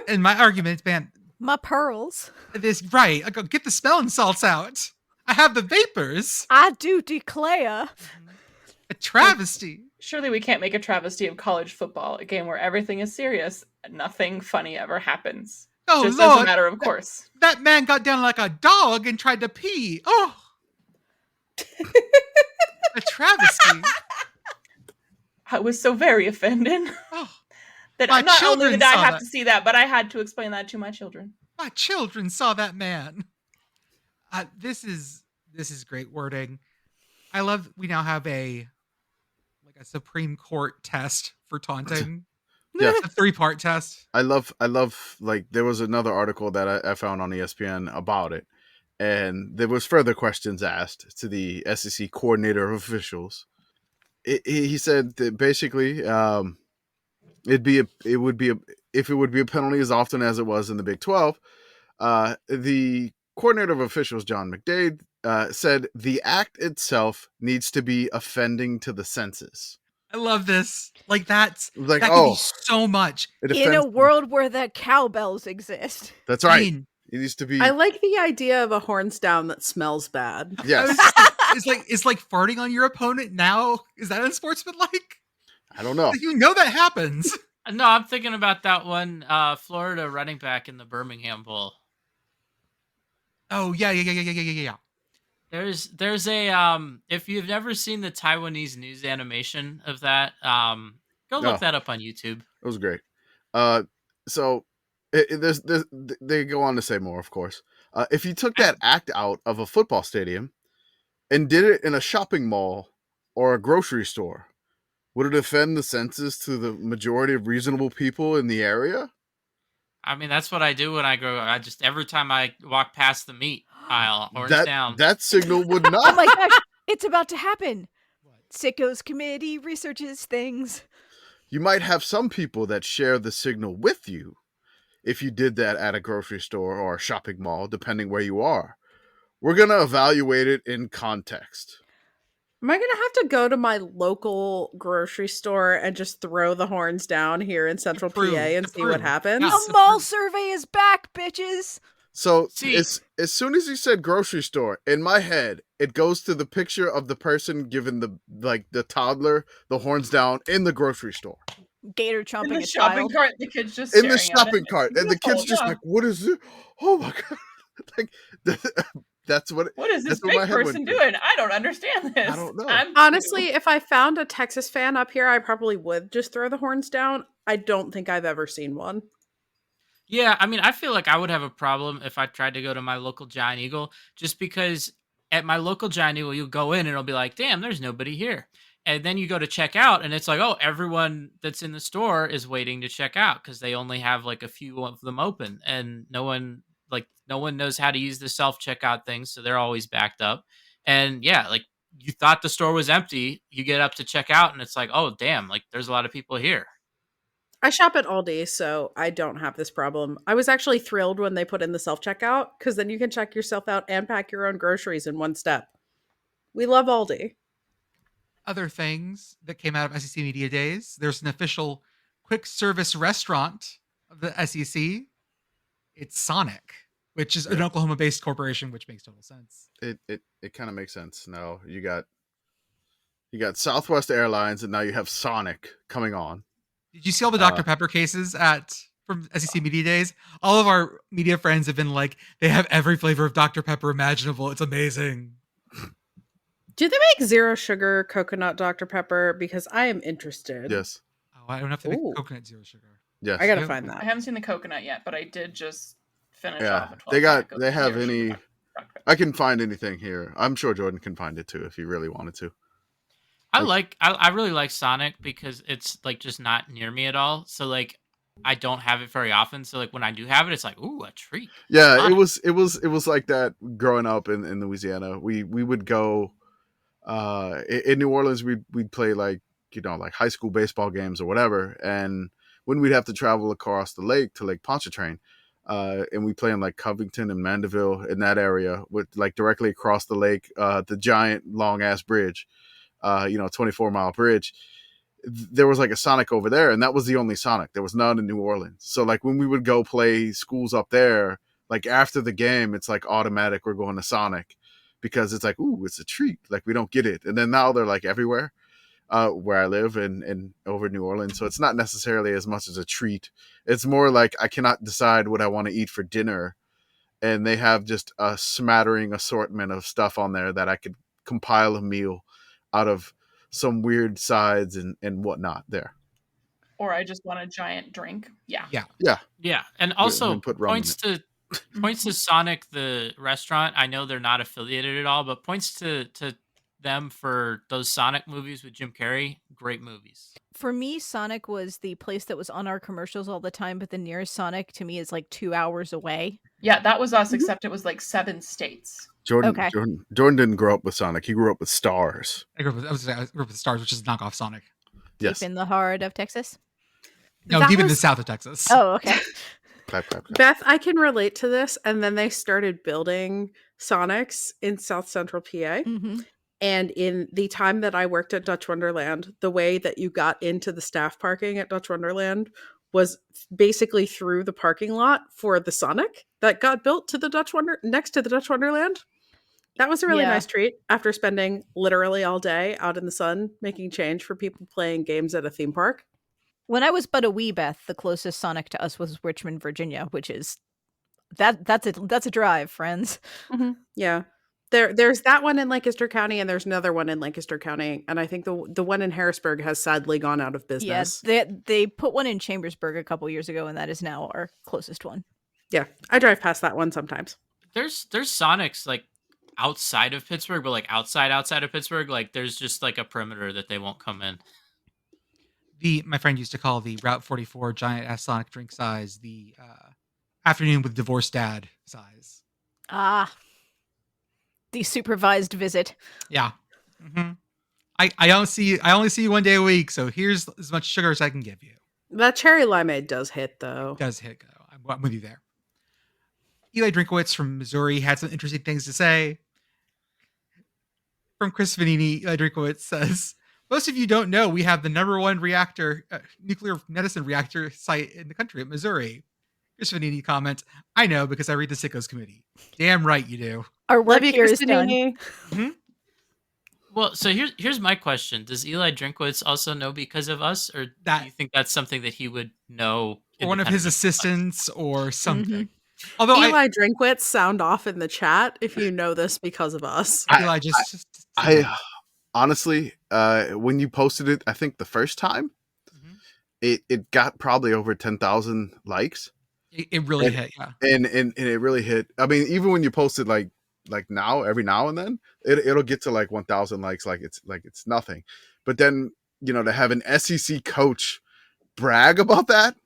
And my argument, man. My pearls. This right. I go get the smelling salts out. I have the vapors. I do declare. A travesty. Surely we can't make a travesty of college football, a game where everything is serious and nothing funny ever happens. Oh, just Lord, as a matter of course. That man got down like a dog and tried to pee. Oh. A travesty. I was so very offended. Oh, that my not only children did I saw have that. to see that, but I had to explain that to my children. My children saw that man. This is great wording. I love we now have a Supreme Court test for taunting. Yeah. A 3-part test. I love like there was another article that I found on ESPN about it, and there was further questions asked to the SEC coordinator of officials. He said that basically it would be a penalty as often as it was in the Big 12. The coordinator of officials, John McDavid, said the act itself needs to be offending to the senses. I love this. Like that could oh, be so much. In a world where the cowbells exist. That's right. I mean, it needs to be. I like the idea of a horns down that smells bad. Yes. It's like farting on your opponent now. Is that unsportsmanlike? I don't know. You know that happens. No, I'm thinking about that one Florida running back in the Birmingham Bowl. Oh yeah. There's a if you've never seen the Taiwanese news animation of that, go look that up on YouTube. It was great. So they go on to say more, of course. If you took that act out of a football stadium and did it in a shopping mall or a grocery store, would it offend the senses to the majority of reasonable people in the area? I mean, that's what I do when I go. I just every time I walk past the meat aisle, horns down. That signal would not. Oh my gosh, it's about to happen. Sickos Committee researches things. You might have some people that share the signal with you if you did that at a grocery store or a shopping mall, depending where you are. We're going to evaluate it in context. Am I going to have to go to my local grocery store and just throw the horns down here in Central PA and see what happens? A mall survey is back, bitches. So as soon as you said grocery store, in my head, it goes to the picture of the person giving the toddler the horns down in the grocery store. Gator chomping in the a shopping child. cart, the kid's just in the staring at shopping it. cart, and the kid's just like, "What is it? Oh my god!" Like that's what. What is this that's what my big head person went to. doing? I don't understand this. I don't know. Honestly, if I found a Texas fan up here, I probably would just throw the horns down. I don't think I've ever seen one. Yeah, I mean, I feel like I would have a problem if I tried to go to my local Giant Eagle, just because at my local Giant Eagle, you go in and it'll be like, damn, there's nobody here. And then you go to check out and it's like, oh, everyone that's in the store is waiting to check out because they only have like a few of them open and no one knows how to use the self-checkout thing. So they're always backed up. And yeah, like you thought the store was empty. You get up to check out and it's like, oh, damn, like there's a lot of people here. I shop at Aldi, so I don't have this problem. I was actually thrilled when they put in the self-checkout because then you can check yourself out and pack your own groceries in one step. We love Aldi. Other things that came out of SEC Media Days. There's an official quick service restaurant of the SEC. It's Sonic, which is an Oklahoma-based corporation, which makes total sense. It kind of makes sense. Now you got Southwest Airlines, and now you have Sonic coming on. Did you see all the Dr. Pepper cases from SEC Media Days? All of our media friends have been like, they have every flavor of Dr. Pepper imaginable. It's amazing. Do they make zero sugar coconut Dr. Pepper? Because I am interested. Yes. Oh, I don't have to make coconut zero sugar. Yes. I gotta find that. I haven't seen the coconut yet, but I did just finish Yeah, off a 12-pack of they have Irish any. Whip chocolate. I can find anything here. I'm sure Jordan can find it too if he really wanted to. I really like Sonic because it's like just not near me at all. So like I don't have it very often. So like when I do have it, it's like, ooh, a treat. Yeah, Sonic. it was like that growing up in Louisiana. We would go in New Orleans. We'd play like like high school baseball games or whatever, and when we'd have to travel across the lake to Lake Pontchartrain, and we play in like Covington and Mandeville in that area with like directly across the lake, the giant long ass bridge, 24-mile bridge. There was like a Sonic over there, and that was the only Sonic. There was none in New Orleans. So like when we would go play schools up there, like after the game, it's like automatic we're going to Sonic because it's like, ooh, it's a treat. Like we don't get it. And then now they're like everywhere where I live and over New Orleans. So it's not necessarily as much as a treat. It's more like I cannot decide what I want to eat for dinner. And they have just a smattering assortment of stuff on there that I could compile a meal out of some weird sides and whatnot there. Or I just want a giant drink. Yeah. Yeah, and also put rum in points to Sonic the restaurant. I know they're not affiliated at all, but points to them for those Sonic movies with Jim Carrey. Great movies. For me, Sonic was the place that was on our commercials all the time, but the nearest Sonic to me is like 2 hours away. Yeah, that was us, except it was like 7 states. Jordan didn't grow up with Sonic. He grew up with Stars. I grew up with Stars, which is knockoff Sonic. Yes. Deep in the heart of Texas? No, deep in the south of Texas. Oh, okay. Clap, clap, clap. Beth, I can relate to this. And then they started building Sonics in South Central PA. Mm-hmm. And in the time that I worked at Dutch Wonderland, the way that you got into the staff parking at Dutch Wonderland was basically through the parking lot for the Sonic that got built to the next to the Dutch Wonderland. That was a really nice treat after spending literally all day out in the sun making change for people playing games at a theme park. When I was but a wee Beth, the closest Sonic to us was Richmond, Virginia, which is that's a drive, friends. Mm-hmm. Yeah. There's that one in Lancaster County, and there's another one in Lancaster County, and I think the one in Harrisburg has sadly gone out of business. Yeah, they put one in Chambersburg a couple years ago, and that is now our closest one. Yeah, I drive past that one sometimes. There's Sonics like outside of Pittsburgh, but like outside of Pittsburgh, like there's just like a perimeter that they won't come in. My friend used to call the Route 44 giant ass Sonic drink size the afternoon with divorced dad size. Ah. The supervised visit. Yeah. Mm-hmm. I only see you 1 day a week, so here's as much sugar as I can give you. That cherry limeade does hit, though. It does hit, though. I'm with you there. Eli Drinkwitz from Missouri had some interesting things to say. From Chris Vanini, Eli Drinkwitz says, most of you don't know we have the #1 nuclear medicine reactor site in the country at Missouri. Chris Vanini comments, I know because I read the Sickos Committee. Damn right you do. Our work here is done. Mm-hmm. Well, so here's my question. Does Eli Drinkwitz also know because of us, or do you think that's something that he would know? Or one of his assistants or something. Mm-hmm. Although Eli Drinkwitz, sound off in the chat if you know this because of us. Eli, I honestly, when you posted it, I think the first time, it got probably over 10,000 likes. It really hit, yeah. And it really hit. I mean, even when you post it like now, every now and then, it'll get to like 1,000 likes, like it's nothing. But then, to have an SEC coach brag about that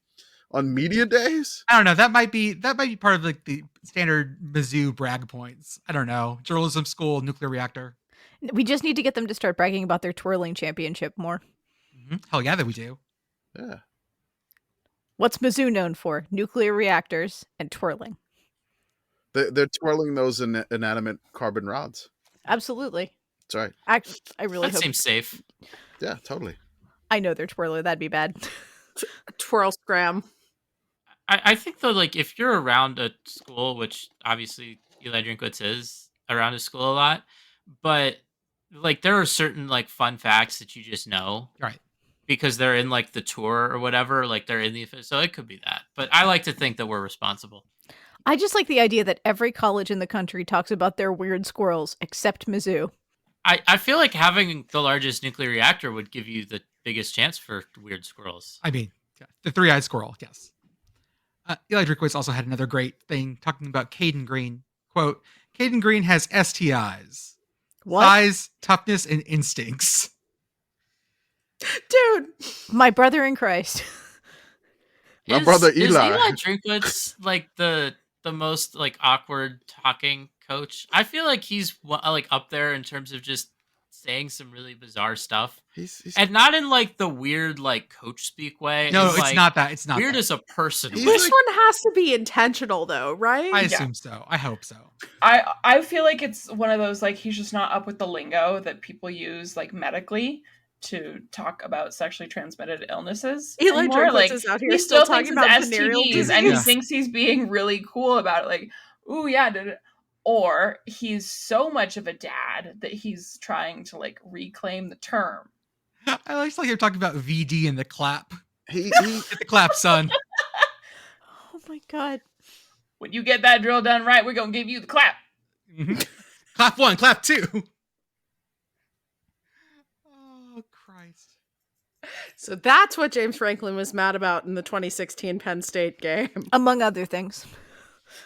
on media days, I don't know. That might be part of like the standard Mizzou brag points. I don't know. Journalism school, nuclear reactor. We just need to get them to start bragging about their twirling championship more. Mm-hmm. Hell yeah, that we do. Yeah. What's Mizzou known for? Nuclear reactors and twirling. They're twirling those inanimate carbon rods. Absolutely. That's right. I really hope. Seems safe. Yeah, totally. I know they're twirler. That'd be bad. Twirl scram. I think though, like if you're around a school, which obviously Eli Drinkwitz is around a school a lot, but like there are certain like fun facts that you just know. Right. Because they're in like the tour or whatever, like they're in so it could be that. But I like to think that we're responsible. I just like the idea that every college in the country talks about their weird squirrels, except Mizzou. I feel like having the largest nuclear reactor would give you the biggest chance for weird squirrels. I mean, the three-eyed squirrel, yes. Eli Drinkwitz also had another great thing talking about Caden Green. Quote, Caden Green has STIs. What? Size, toughness, and instincts. Dude. My brother in Christ. My brother Is Eli. Eli Drinkwitz like the most like awkward talking coach? I feel like he's like up there in terms of just saying some really bizarre stuff, He's and not in like the weird like coach speak way. No, It's it's like, not that. It's not weird that. as a person. He's way. This like- one has to be intentional, though, right? I assume so. I hope so. I feel like it's one of those, like, he's just not up with the lingo that people use, like, medically to talk about sexually transmitted illnesses. Eli anymore. Drinkwitz like, is out here he still still thinks talking it's about venereal STDs, and he disease. thinks he's being really cool about it. Like, ooh, yeah, or he's so much of a dad that he's trying to, like, reclaim the term. I just like you're talking about VD and the clap. he Get the clap, son. Oh my god. When you get that drill done right, we're gonna give you the clap. Mhm. Clap 1, clap 2. Oh, Christ. So that's what James Franklin was mad about in the 2016 Penn State game. Among other things.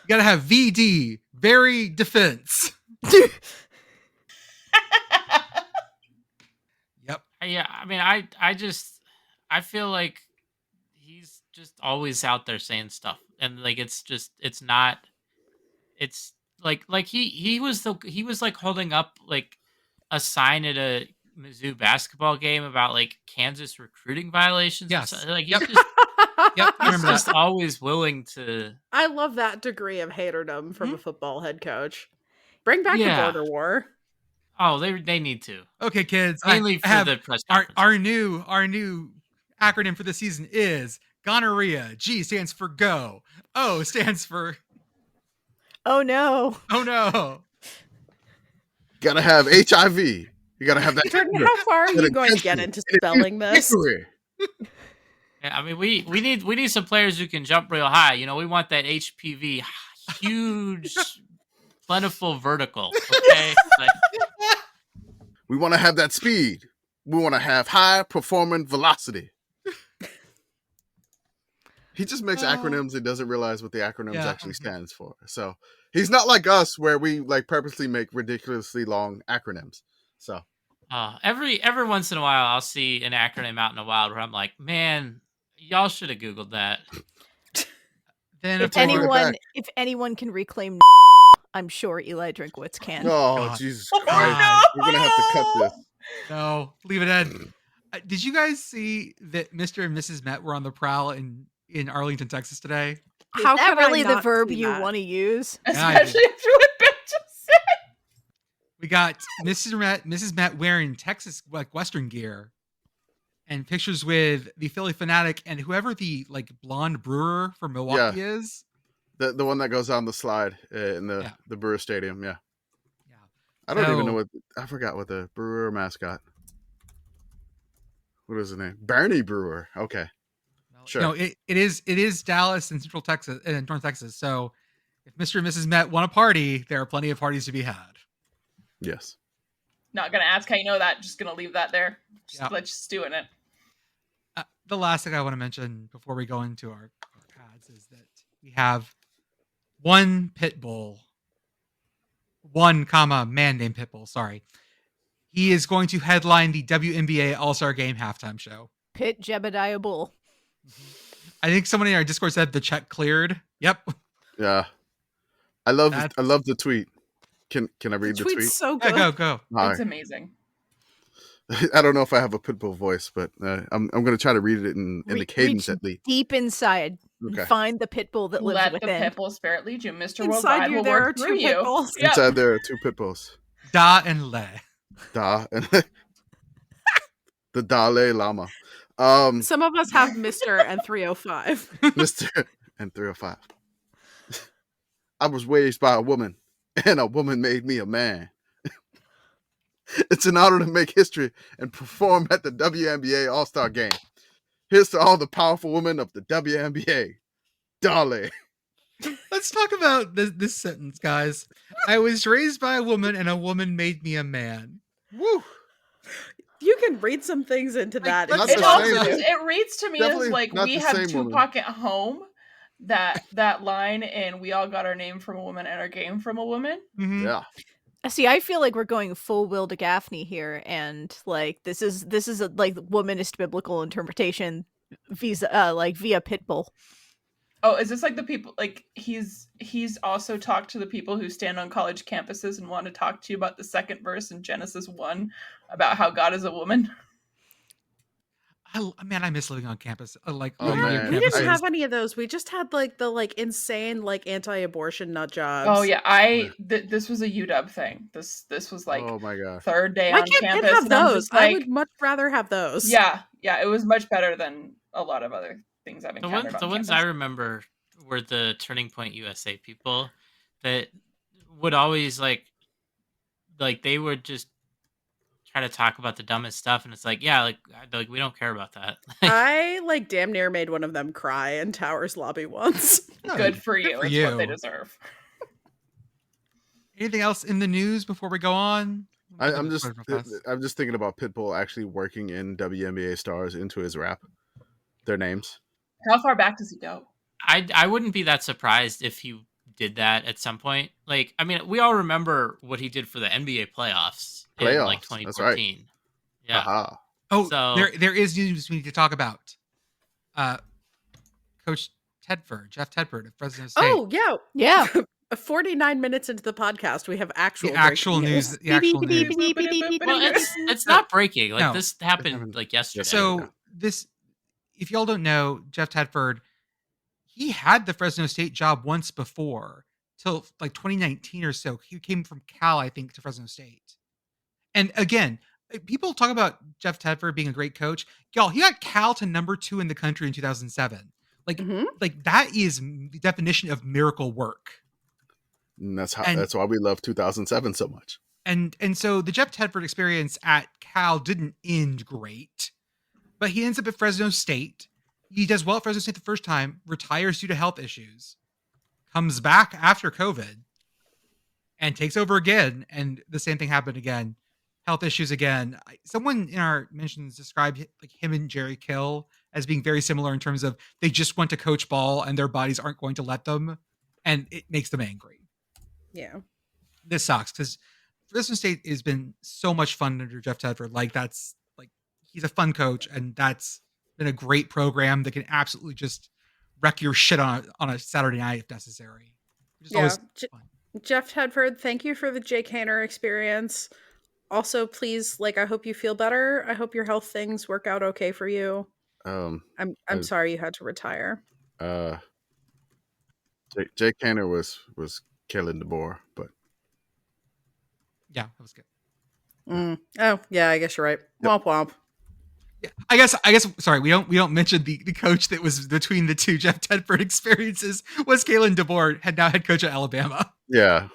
You gotta have VD, very defense. Yep. Yeah, I mean, I feel like he's just always out there saying stuff, and like it's like he was like holding up like a sign at a Mizzou basketball game about like Kansas recruiting violations. Yes. Or something. Like Yep. he's just, Yep. I he's remember just that. always willing to. I love that degree of haterdom from a football head coach. Bring back Yeah. the border war. Oh, they need to, Okay, kids. mainly I for have the press our conference. new acronym for the season is gonorrhea. G stands for go. O stands for Oh no. oh no. gotta have HIV. You gotta have that. Jordan, how far are you going to get into spelling this? Yeah, I mean, we need some players who can jump real high. You know, we want that HPV huge, plentiful vertical. Okay, like, We want to have that speed. We want to have high performing velocity. He just makes acronyms and doesn't realize what the acronyms Yeah. actually stands for. So he's not like us where we like purposely make ridiculously long acronyms. So every once in a while, I'll see an acronym out in the wild where I'm like, man, y'all should have Googled that. Then If taking it anyone back. if anyone can reclaim I'm sure Eli Drinkwitz can. oh God. Jesus Oh, Christ, no! we're gonna have to cut this. No, leave it in. Did you guys see that Mr. and Mrs. Met were on the prowl in Arlington, Texas today? Is How that could I really the not verb see you that? want to use? I Especially after what Ben just said. We got Mrs. Met wearing Texas like Western gear, and pictures with the Philly Fanatic and whoever the like blonde brewer from Milwaukee is. The one that goes on the slide in the Brewer Stadium. Yeah, Yeah. I don't even So- know I forgot what the Brewer mascot. What is his name? Barney Brewer. Okay. Sure. No, it is Dallas and Central Texas and North Texas. So if Mr. and Mrs. Met want a party, there are plenty of parties to be had. Yes. Not gonna ask how you know that. Just gonna leave that there. Just Yeah. let's just do it. The last thing I want to mention before we go into our ads is that we have one Pitbull, man named Pitbull. Sorry. He is going to headline the WNBA All Star Game halftime show. Pitt Jebediah Bull. I think someone in our Discord said the check cleared. Yep. Yeah. I love That's- the tweet. Can I read the tweet? Tweet's so Yeah, good. go. All It's right. amazing. I don't know if I have a Pitbull voice, but I'm going to try to read it in the cadence Reach at least. deep inside and Okay. find the pit bull that lives Let the within. Pitbull spirit lead you. Mr. Inside Worldwide you, will there are work two through you. Pitbulls. Yep. Inside there are two Pitbulls. Da and Le. Da and the Dalai Lama. Some of us have Mr. and 305. Mr. and 305. I was raised by a woman, and a woman made me a man. It's an honor to make history and perform at the WNBA All Star Game. Here's to all the powerful women of the WNBA. Dolly. Let's talk about this sentence, guys. I was raised by a woman and a woman made me a man. Woo. You can read some things into that. Not Not It the also same. just, it reads to me Definitely as like not we the have same woman. Tupac at home, that line in "We all got our name from a woman and our game from a woman." Mhm. Yeah. See, I feel like we're going full Will to Gaffney here, and like this is a like womanist biblical interpretation via Pitbull. Oh, is this like the people, like he's also talked to the people who stand on college campuses and want to talk to you about the second verse in Genesis 1 about how God is a woman? I miss living on campus. Like, Oh, man. We didn't I- have any of those. We just had like the insane anti-abortion nut jobs. Oh yeah, this was a UW thing. This was like oh my god. third day Why on can't men campus. have And I'm those? just like, I would much rather have those. yeah, it was much better than a lot of other things I've encountered. The ones I remember were the Turning Point USA people that would always like they would just try to talk about the dumbest stuff, and it's like, yeah, like we don't care about that. I damn near made one of them cry in Towers lobby once. Good for you. for It's what they you. deserve. Anything else in the news before we go on? I'm just thinking about Pitbull actually working in WNBA stars into his rap, their names. How far back does he go? I wouldn't be that surprised if he did that at some point. Like, I mean, we all remember what he did for the NBA playoffs in like 2014. That's right. Yeah. Aha. Oh, So- there is news we need to talk about. Coach Tedford, Jeff Tedford of Fresno State. Oh yeah, Yeah. 49 minutes into the podcast, we have actual the actual breaking news. The actual news. Well, it's not breaking. Like No. this happened like yesterday. So this, if y'all don't know, Jeff Tedford, he had the Fresno State job once before, till like 2019 or so. He came from Cal, I think, to Fresno State. And again, people talk about Jeff Tedford being a great coach. Y'all, he got Cal to number 2 in the country in 2007. Like, Mhm. like that is the definition of miracle work. And that's And- that's why we love 2007 so much. And so the Jeff Tedford experience at Cal didn't end great, but he ends up at Fresno State. He does well at Fresno State the first time, retires due to health issues, comes back after COVID, and takes over again. And the same thing happened again. Health issues again. Someone in our mentions described like him and Jerry Kill as being very similar in terms of they just want to coach ball and their bodies aren't going to let them, and it makes them angry. Yeah. This sucks because Fresno State has been so much fun under Jeff Tedford. Like that's like he's a fun coach, and that's been a great program that can absolutely just wreck your shit on a Saturday night if necessary. Which is Yeah. always fun. Jeff Tedford, thank you for the Jake Hanner experience. Also, please, I hope you feel better. I hope your health things work out okay for you. I'm sorry you had to retire. Jake Hanner was killing DeBoer, but Yeah, that was good. Oh, yeah, I guess you're right. Womp womp. Yeah, I guess. Sorry, we don't mention the coach that was between the two Jeff Tedford experiences was Kalen DeBoer, now head coach at Alabama. yeah.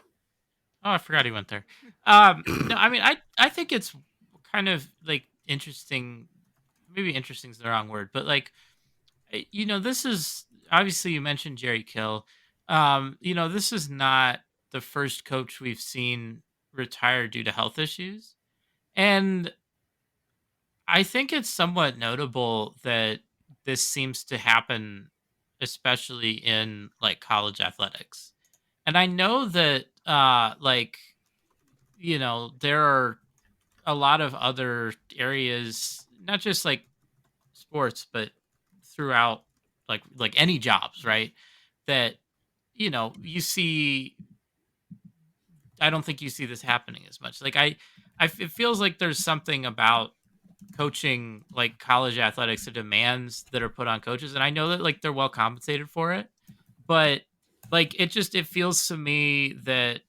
Oh, I forgot he went there. No, I mean, I think it's kind of like interesting. Maybe interesting is the wrong word, but this is obviously you mentioned Jerry Kill. This is not the first coach we've seen retire due to health issues, and I think it's somewhat notable that this seems to happen, especially in college athletics. And I know that there are a lot of other areas, not just sports, but throughout like any jobs, right? That, you see, I don't think you see this happening as much. It feels like there's something about coaching college athletics, the demands that are put on coaches. And I know that they're well compensated for it, but it feels to me that,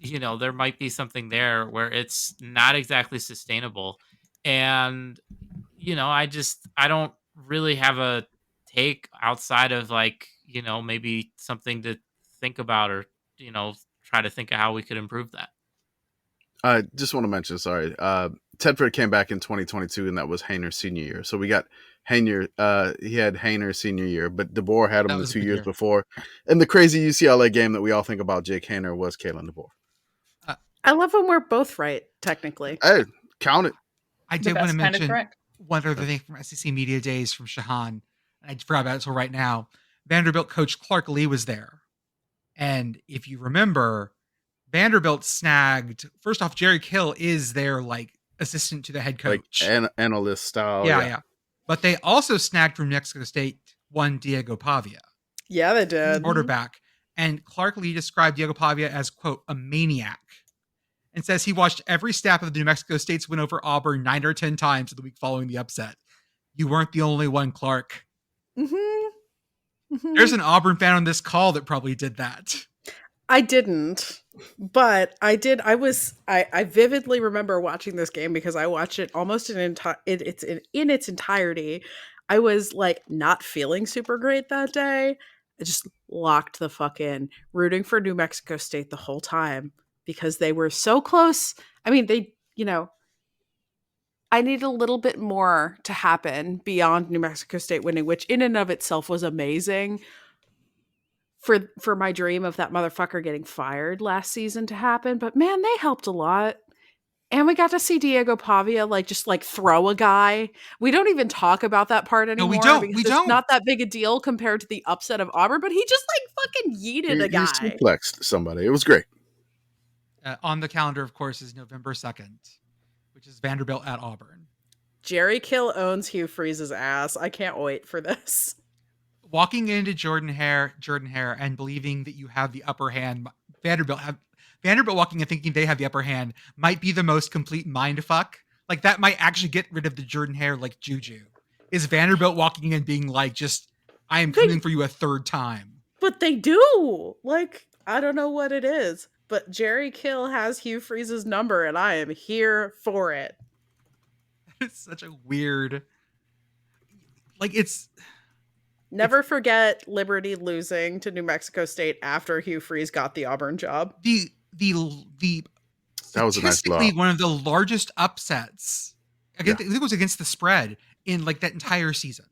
there might be something there where it's not exactly sustainable. And, I don't really have a take outside of maybe something to think about or, try to think of how we could improve that. I just want to mention, sorry, Tedford came back in 2022, and that was Hayner's senior year. So we got Hayner. He had Hayner's senior year, but DeBoer had him the 2 years before. And the crazy UCLA game that we all think about Jake Hayner was Kalen DeBoer. I love when we're both right, technically. Hey, count it. I did want to mention one other thing from SEC Media Days from Shahan. I forgot about it until right now. Vanderbilt coach Clark Lee was there. And if you remember, Vanderbilt snagged, first off, Jerry Kill is their like assistant to the head coach. Like analyst style. Yeah. But they also snagged from New Mexico State one Diego Pavia. Yeah, they did. Quarterback. And Clark Lee described Diego Pavia as, quote, a maniac. And says he watched every snap of the New Mexico State's win over Auburn 9 or 10 times the week following the upset. You weren't the only one, Clark. There's an Auburn fan on this call that probably did that. I didn't, but I did. I vividly remember watching this game because I watched it almost in its entirety. I was like not feeling super great that day. I just locked the fuck in, rooting for New Mexico State the whole time because they were so close. I mean, I need a little bit more to happen beyond New Mexico State winning, which in and of itself was amazing for my dream of that motherfucker getting fired last season to happen. But man, they helped a lot. And we got to see Diego Pavia just throw a guy. We don't even talk about that part anymore. No, we don't. Because it's not that big a deal compared to the upset of Auburn, but he just fucking yeeted a guy. He suplexed somebody. It was great. On the calendar, of course, is November 2nd, which is Vanderbilt at Auburn. Jerry Kill owns Hugh Freeze's ass. I can't wait for this. Walking into Jordan Hare and believing that you have the upper hand, Vanderbilt walking and thinking they have the upper hand might be the most complete mind fuck. Like that might actually get rid of the Jordan Hare juju. Is Vanderbilt walking in being I am coming for you a third time. But they do. I don't know what it is, but Jerry Kill has Hugh Freeze's number and I am here for it. It's such a weird, it's. Never forget Liberty losing to New Mexico State after Hugh Freeze got the Auburn job. The that was a nice blow. One of the largest upsets. I think it was against the spread in that entire season.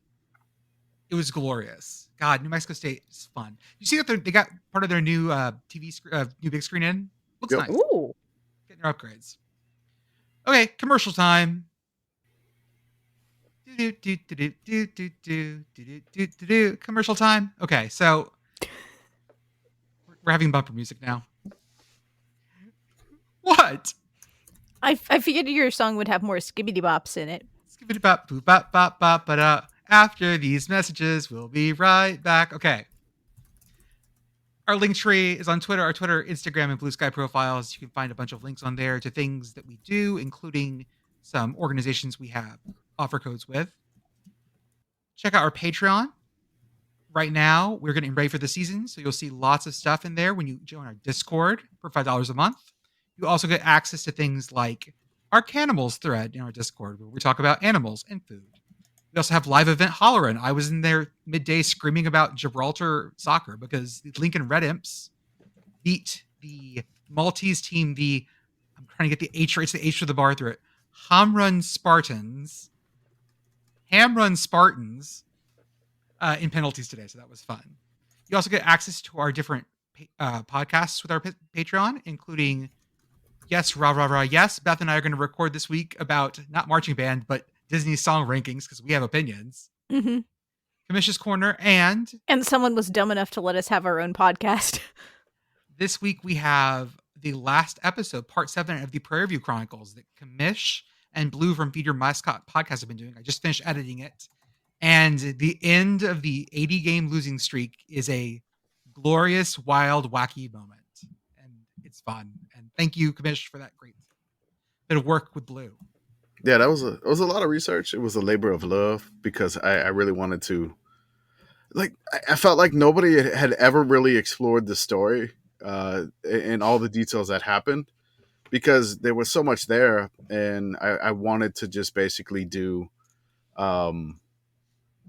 It was glorious. God, New Mexico State is fun. You see that they got part of their new TV new big screen in? Looks nice. Ooh. Getting their upgrades. Okay, commercial time. Commercial time. Okay, so we're having bumper music now. What? I figured your song would have more skibbity bops in it. Skibbity bop boop bop bop bop ba. After these messages, we'll be right back. Okay. Our link tree is on Twitter, our Twitter, Instagram, and Blue Sky profiles. You can find a bunch of links on there to things that we do, including some organizations we have offer codes with. Check out our Patreon. Right now, we're getting ready for the season, so you'll see lots of stuff in there when you join our Discord for $5 a month. You also get access to things like our Canimals thread in our Discord, where we talk about animals and food. We also have live event Hollerin'. I was in there midday screaming about Gibraltar soccer because the Lincoln Red Imps beat the Maltese team, I'm trying to get the H right, it's the H for the bar through it, Hamrun Spartans in penalties today, so that was fun. You also get access to our different podcasts with our Patreon, including Yes, Rah Rah Rah Yes. Beth and I are going to record this week about not marching band, but Disney song rankings because we have opinions. Mm-hmm. Commish's Corner and someone was dumb enough to let us have our own podcast. This week we have the last episode, part 7 of the Prairie View Chronicles that Commish and Blue from Feed Your Mascot podcast have been doing. I just finished editing it. And the end of the 80-game losing streak is a glorious, wild, wacky moment. And it's fun. And thank you, Commish, for that great bit of work with Blue. Yeah, it was a lot of research. It was a labor of love because I really wanted to, I felt like nobody had ever really explored the story and all the details that happened because there was so much there. And I wanted to just basically do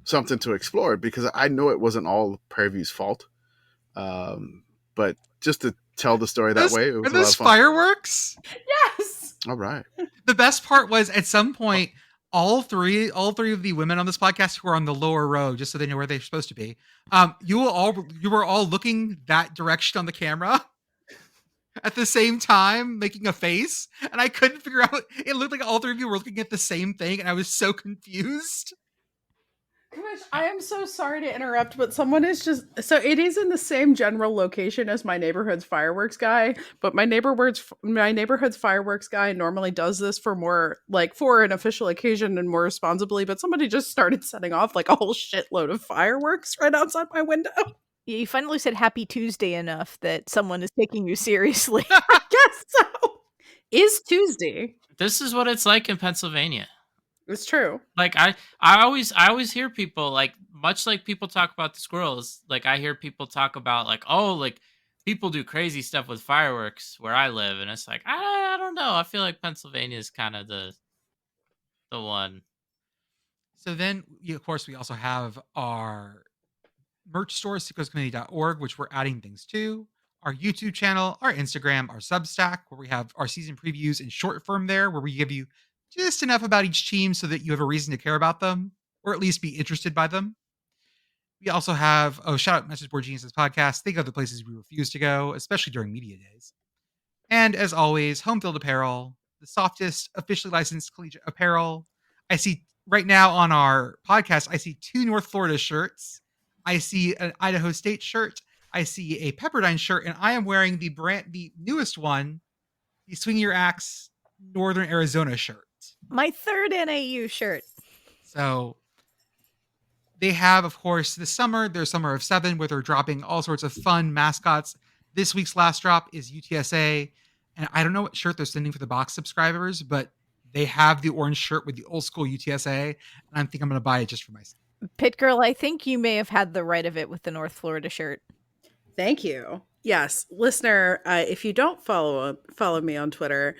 something to explore because I know it wasn't all Prairie View's fault. But just to tell the story that way, it was a lot of fun. Fireworks? Yes. All right. The best part was at some point, all three of the women on this podcast who are on the lower row, just so they know where they're supposed to be. You were all looking that direction on the camera at the same time, making a face, and I couldn't figure out. It looked like all three of you were looking at the same thing, and I was so confused. Commish, I am so sorry to interrupt, but someone is just so it is in the same general location as my neighborhood's fireworks guy, but my neighborhood's fireworks guy normally does this for more like for an official occasion and more responsibly, but somebody just started setting off like a whole shitload of fireworks right outside my window. You finally said Happy Tuesday enough that someone is taking you seriously. I guess so. Is Tuesday. This is what it's like in Pennsylvania. It's true. Like I always hear people like much like people talk about the squirrels. Like I hear people talk about like, oh, like people do crazy stuff with fireworks where I live, and it's like I don't know. I feel like Pennsylvania is kind of the one. So then, of course, we also have our merch store, sickoscommittee.org, which we're adding things to. Our YouTube channel, our Instagram, our Substack, where we have our season previews in short form there, where we give you just enough about each team so that you have a reason to care about them, or at least be interested by them. We also have, shout out Message Board Geniuses podcast. They go the places we refuse to go, especially during media days. And as always, Home Field Apparel, the softest officially licensed collegiate apparel. I see right now on our podcast, I see 2 North Florida shirts. I see an Idaho State shirt. I see a Pepperdine shirt, and I am wearing the newest one, the Swing Your Axe Northern Arizona shirt. My 3rd NAU shirt. So they have, of course, their Summer of 7, where they're dropping all sorts of fun mascots. This week's last drop is UTSA. And I don't know what shirt they're sending for the box subscribers, but they have the orange shirt with the old school UTSA. And I think I'm going to buy it just for myself. Pitt Girl, I think you may have had the right of it with the North Florida shirt. Thank you. Yes, listener, if you don't follow me on Twitter,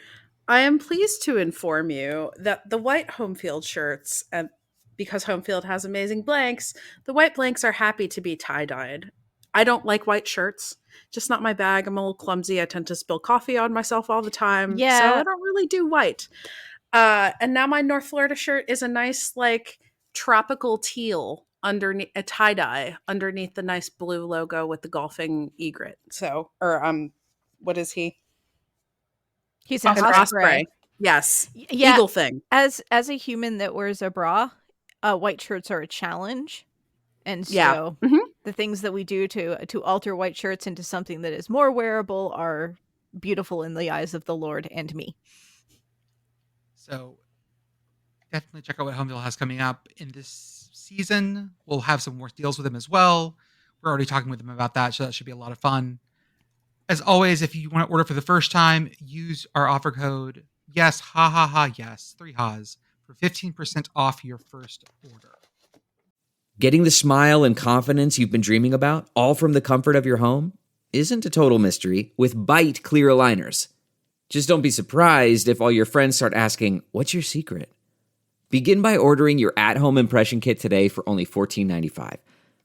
I am pleased to inform you that the white home field shirts, and because home field has amazing blanks, the white blanks are happy to be tie-dyed. I don't like white shirts. Just not my bag. I'm a little clumsy. I tend to spill coffee on myself all the time. Yeah. So I don't really do white. And now my North Florida shirt is a nice, like, tropical teal underneath a tie-dye underneath the nice blue logo with the golfing egret. So, what is he? He's an osprey. Yes. Yeah. Eagle thing. As a human that wears a bra, white shirts are a challenge. And so the things that we do to alter white shirts into something that is more wearable are beautiful in the eyes of the Lord and me. So definitely check out what Homeville has coming up in this season. We'll have some more deals with them as well. We're already talking with them about that, so that should be a lot of fun. As always, if you want to order for the first time, use our offer code yes, yes, 3 ha's for 15% off your first order. Getting the smile and confidence you've been dreaming about, all from the comfort of your home, isn't a total mystery with Bite Clear Aligners. Just don't be surprised if all your friends start asking, "What's your secret?" Begin by ordering your at-home impression kit today for only $14.95.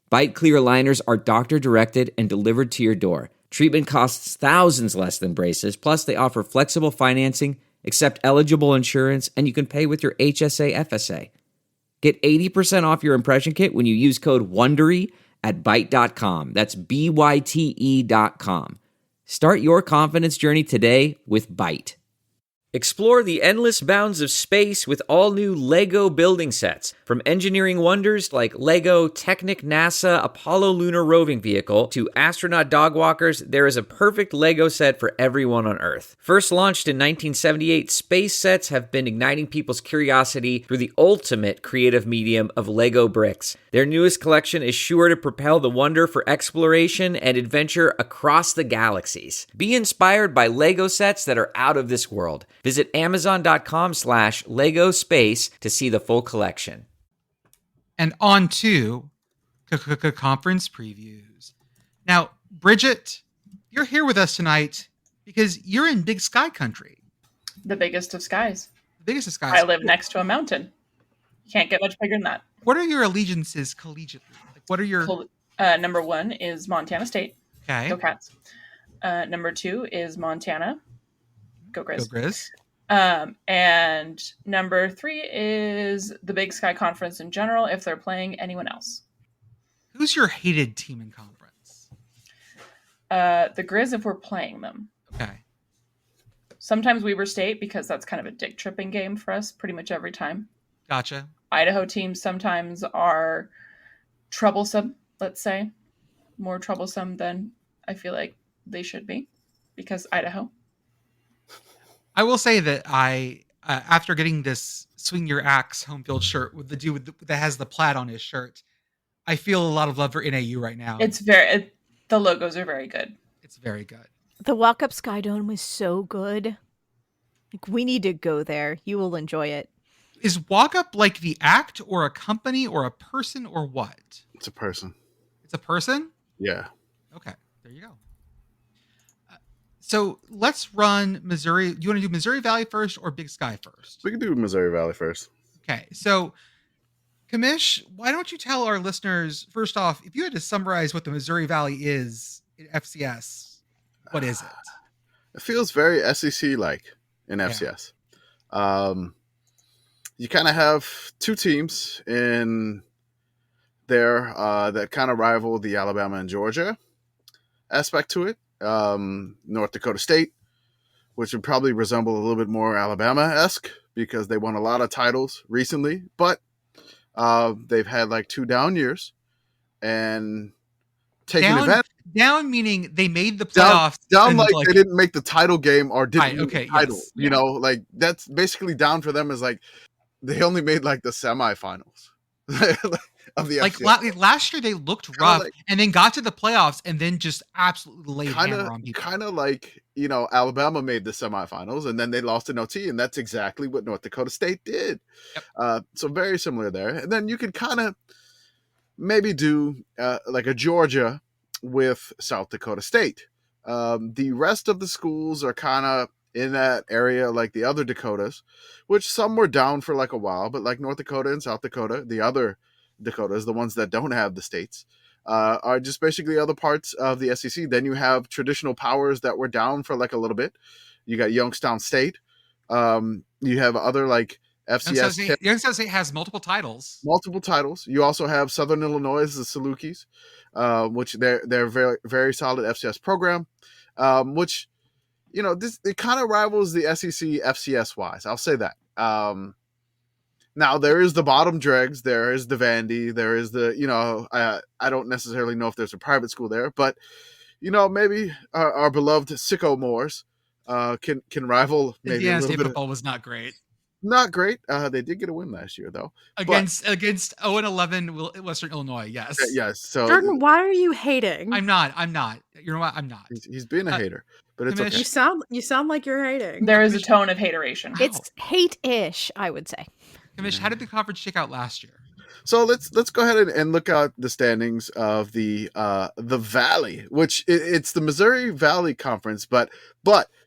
Bite Clear Aligners are doctor-directed and delivered to your door. Treatment costs thousands less than braces, plus they offer flexible financing, accept eligible insurance, and you can pay with your HSA FSA. Get 80% off your impression kit when you use code WONDERY at Byte.com. That's BYTE.com. Start your confidence journey today with Byte. Explore the endless bounds of space with all-new LEGO building sets. From engineering wonders like LEGO Technic NASA Apollo Lunar Roving Vehicle to astronaut dog walkers, there is a perfect LEGO set for everyone on Earth. First launched in 1978, space sets have been igniting people's curiosity through the ultimate creative medium of LEGO bricks. Their newest collection is sure to propel the wonder for exploration and adventure across the galaxies. Be inspired by LEGO sets that are out of this world. Visit Amazon.com/LEGO Space to see the full collection. And on to conference previews. Now, Brigit, you're here with us tonight because you're in Big Sky Country. The biggest of skies. The biggest of skies. I live next to a mountain. You can't get much bigger than that. What are your allegiances collegiately? Like, what are your... Number 1 is Montana State. Okay. Go Cats. Number 2 is Montana. Go Grizz. Go Grizz. And number 3 is the Big Sky Conference in general, if they're playing anyone else. Who's your hated team in conference? The Grizz, if we're playing them. Okay. Sometimes Weber State, because that's kind of a dick tripping game for us pretty much every time. Gotcha. Idaho teams sometimes are troublesome, let's say, more troublesome than I feel like they should be because Idaho. I will say that after getting this Swing Your Axe home field shirt with the dude that has the plaid on his shirt, I feel a lot of love for NAU right now. The logos are very good. It's very good. The walk-up Sky Dome was so good. Like, we need to go there. You will enjoy it. Is Walk Up like the act or a company or a person or what? It's a person. It's a person? Yeah. Okay, there you go. So let's run Missouri. You want to do Missouri Valley first or Big Sky first? We can do Missouri Valley first. Okay, so Commish, why don't you tell our listeners, first off, if you had to summarize what the Missouri Valley is in FCS, what is it? It feels very SEC-like in FCS. You kind of have two teams in there that kind of rival the Alabama and Georgia aspect to it. North Dakota State, which would probably resemble a little bit more Alabama-esque because they won a lot of titles recently, but they've had like 2 down years and taking advantage. Down meaning they made the playoffs. Down like they didn't make the title game or didn't win the title. Yes, you know, like that's basically down for them is like they only made like the semifinals of the FCS. Last year they looked rough and then got to the playoffs and then just absolutely laid hammer on people. Kind of like, you know, Alabama made the semifinals and then they lost in OT, and that's exactly what North Dakota State did. Yep. So very similar there. And then you could kind of maybe do like a Georgia with South Dakota State. The rest of the schools are kind of in that area like the other Dakotas, which some were down for like a while, but like North Dakota and South Dakota, the other Dakotas, the ones that don't have the states, are just basically other parts of the SEC. Then you have traditional powers that were down for like a little bit. You got Youngstown State. You have other like FCS. Youngstown State has multiple titles. You also have Southern Illinois, the Salukis, which they're very, very solid FCS program, which, you know, it kind of rivals the SEC FCS wise. I'll say that. Now there is the bottom dregs, there is the Vandy, there is the, you know, I don't necessarily know if there's a private school there, but, you know, maybe our beloved Sicko Moors can rival maybe Indiana a little State bit. Football was not great. Not great. They did get a win last year though. Against 0-11 Western Illinois, yes. Yes. So Jordan, why are you hating? I'm not. You know what? I'm not. He's being a hater, but it's Commish, okay. You sound like you're hating. There is a tone of hateration. It's hate-ish, I would say. Commish, how did the conference shake out last year? So let's go ahead and look at the standings of the Valley, which it's the Missouri Valley Conference, but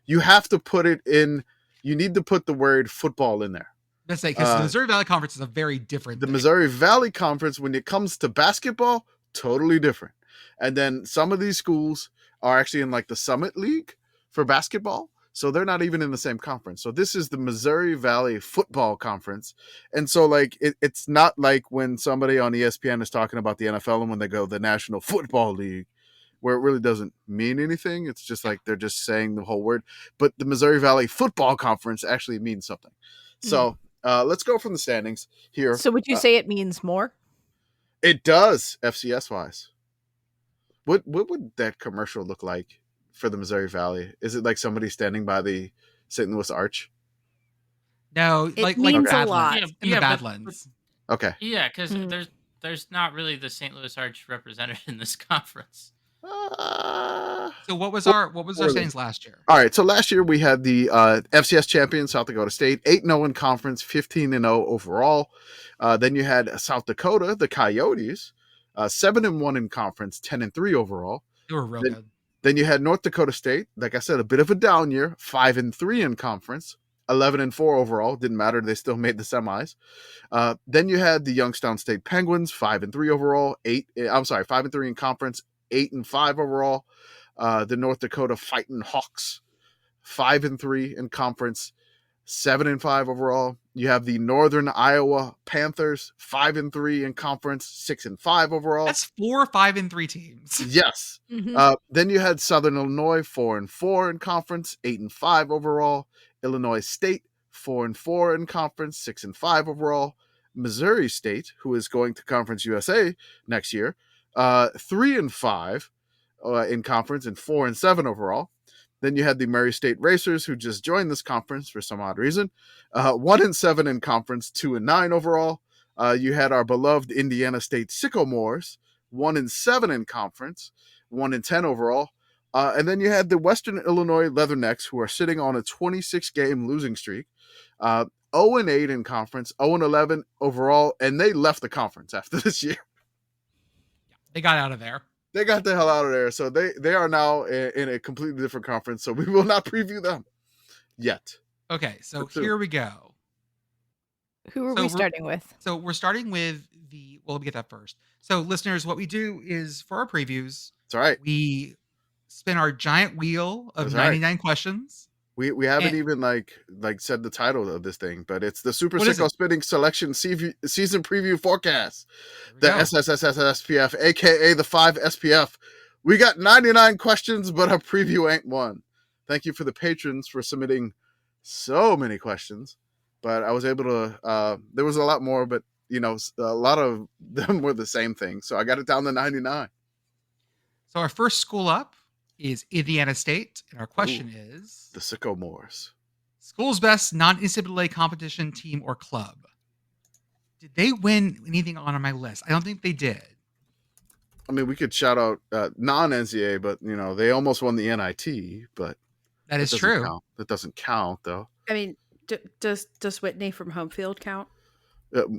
you have to put it in. You need to put the word football in there. Let's say because the Missouri Valley Conference is a very different. The thing. Missouri Valley Conference, when it comes to basketball, totally different. And then some of these schools are actually in like the Summit League for basketball. So they're not even in the same conference. So this is the Missouri Valley Football Conference. And so like it's not like when somebody on ESPN is talking about the NFL and when they go the National Football League, where it really doesn't mean anything. It's just like they're just saying the whole word. But the Missouri Valley Football Conference actually means something. So let's go from the standings here. So would you say it means more? It does, FCS wise. What would that commercial look like for the Missouri Valley? Is it like somebody standing by the St. Louis Arch? No, It like means Badlands. a lot. In the Badlands. Okay. Yeah, because there's not really the St. Louis Arch represented in this conference. So what was our standings last year? All right, so last year we had the FCS champion South Dakota State, 8-0 in conference, 15-0 overall. Then you had South Dakota, the Coyotes, 7-1 in conference, 10-3 overall. They were real good. Then you had North Dakota State, like I said, a bit of a down year, 5-3 in conference, 11-4 overall. Didn't matter; they still made the semis. Then you had the Youngstown State Penguins, 5-3 overall, 5-3 in conference, 8-5 overall. The North Dakota Fighting Hawks, 5-3 in conference, 7-5 overall. You have the Northern Iowa Panthers, 5-3 in conference, 6-5 overall. That's 4 5-3 teams. Yes. Then you had Southern Illinois, 4-4 in conference, 8-5 overall. Illinois State, 4-4 in conference, 6-5 overall. Missouri State, who is going to Conference USA next year, 3-5 in conference and 4-7 overall. Then you had the Murray State Racers, who just joined this conference for some odd reason, 1-7 in conference, 2-9 overall. You had our beloved Indiana State Sycamores, 1-7 in conference, 1-10 overall. And then you had the Western Illinois Leathernecks, who are sitting on a 26-game losing streak, 0-8 in conference, 0-11 overall, and they left the conference after this year. They got out of there. They got the hell out of there. So they are now in a completely different conference. So we will not preview them yet. Okay, so here we go. Who are we starting with? So we're starting with let me get that first. So listeners, what we do is for our previews, it's all right. We spin our giant wheel of 99 questions. We haven't even like said the title of this thing, but it's the Super Sicko Spinning Selection Season Preview Forecast. The SSSSSPF, aka the 5 SPF. We got 99 questions, but our preview ain't one. Thank you for the patrons for submitting so many questions. But I was able to there was a lot more, but a lot of them were the same thing. So I got it down to 99. So our first school up is Indiana State, and our question is the Sycamores. School's best non-NCAA competition team or club. Did they win anything on my list? I don't think they did. I mean, we could shout out non-NCAA, but they almost won the NIT. But that is true. Count. That doesn't count, though. I mean, does Whitney from Homefield count?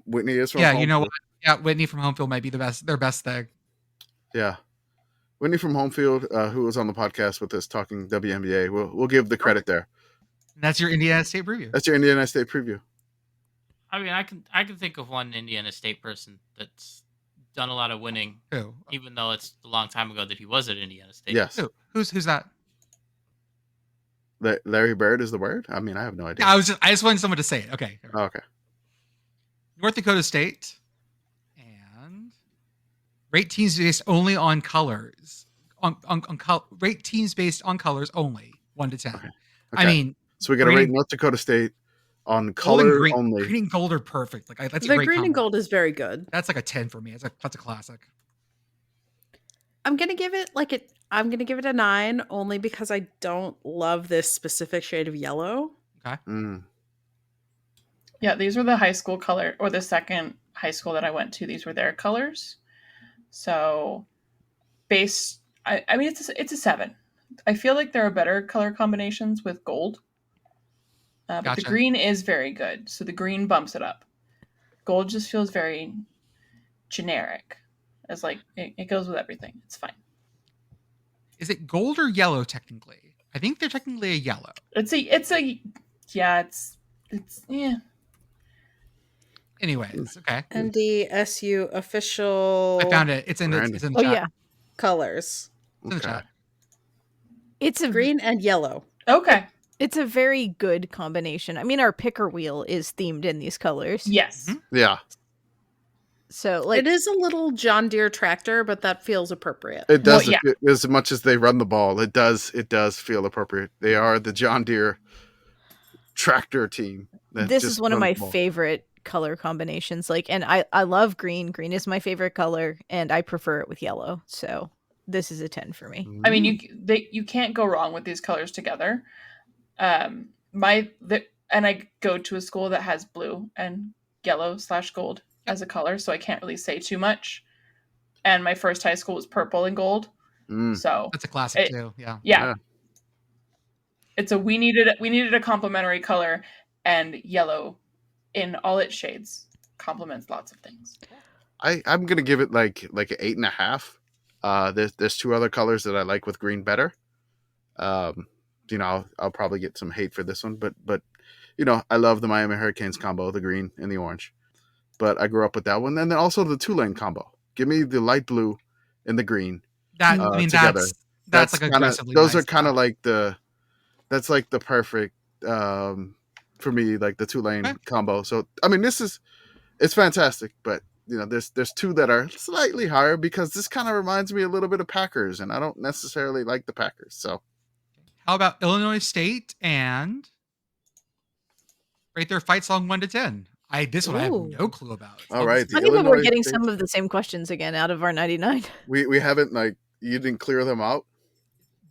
Whitney is from. Yeah, you know what? Yeah, Whitney from Homefield might be their best thing. Yeah. Whitney from Homefield, who was on the podcast with us talking WNBA, we'll give the credit there. And that's your Indiana State preview. That's your Indiana State preview. I mean, I can think of one Indiana State person that's done a lot of winning. Who? Even though it's a long time ago that he was at Indiana State. Yes. Who's that? Larry Bird is the word? I mean, I have no idea. Yeah, I just wanted someone to say it. Okay. Oh, okay. North Dakota State. Rate teams based only on colors. Rate teams based on colors only, 1 to 10. Okay. I mean, so we got to rate North Dakota State on color only. Green and gold are perfect. Like that's the a great green combo. And gold is very good. That's like a 10 for me. That's a classic. I'm gonna give it a 9 only because I don't love this specific shade of yellow. Okay. Yeah, these were the high school color, or the second high school that I went to. These were their colors. So, I mean, it's a 7. I feel like there are better color combinations with gold. But the green is very good. So the green bumps it up. Gold just feels very generic. As like, it goes with everything. It's fine. Is it gold or yellow technically? I think they're technically a yellow. Yeah. Anyways, okay. And the SU official. I found it. It's in the chat. Yeah. Colors. It's in the chat. It's a green and yellow. Okay. It's a very good combination. I mean, our picker wheel is themed in these colors. Yes. Mm-hmm. Yeah. So it is a little John Deere tractor, but that feels appropriate. It does. Well, yeah. As much as they run the ball, it does feel appropriate. They are the John Deere tractor team. This is one of my favorite color combinations. And I love green. Green is my favorite color, and I prefer it with yellow. So this is a 10 for me. I mean, you can't go wrong with these colors together. And I go to a school that has blue and yellow/gold as a color, so I can't really say too much. And my first high school was purple and gold. So that's a classic too. Yeah. It's we needed a complementary color, and yellow in all its shades complements lots of things. I'm gonna give it like an 8.5. There's 2 other colors that I like with green better. I'll probably get some hate for this one, but I love the Miami Hurricanes combo, the green and the orange. But I grew up with that one, and then also the Tulane combo. Give me the light blue and the green. Together. That's like aggressively. Those are kind of like that's like the perfect for me, like the Tulane combo. So I mean, it's fantastic, but there's 2 that are slightly higher because this kind of reminds me a little bit of Packers, and I don't necessarily like the Packers. So how about Illinois State and right there, fight song 1 to 10? This one I have Ooh. no clue about. All right, Funny that we're getting some of the same questions again out of our 99. We haven't you didn't clear them out,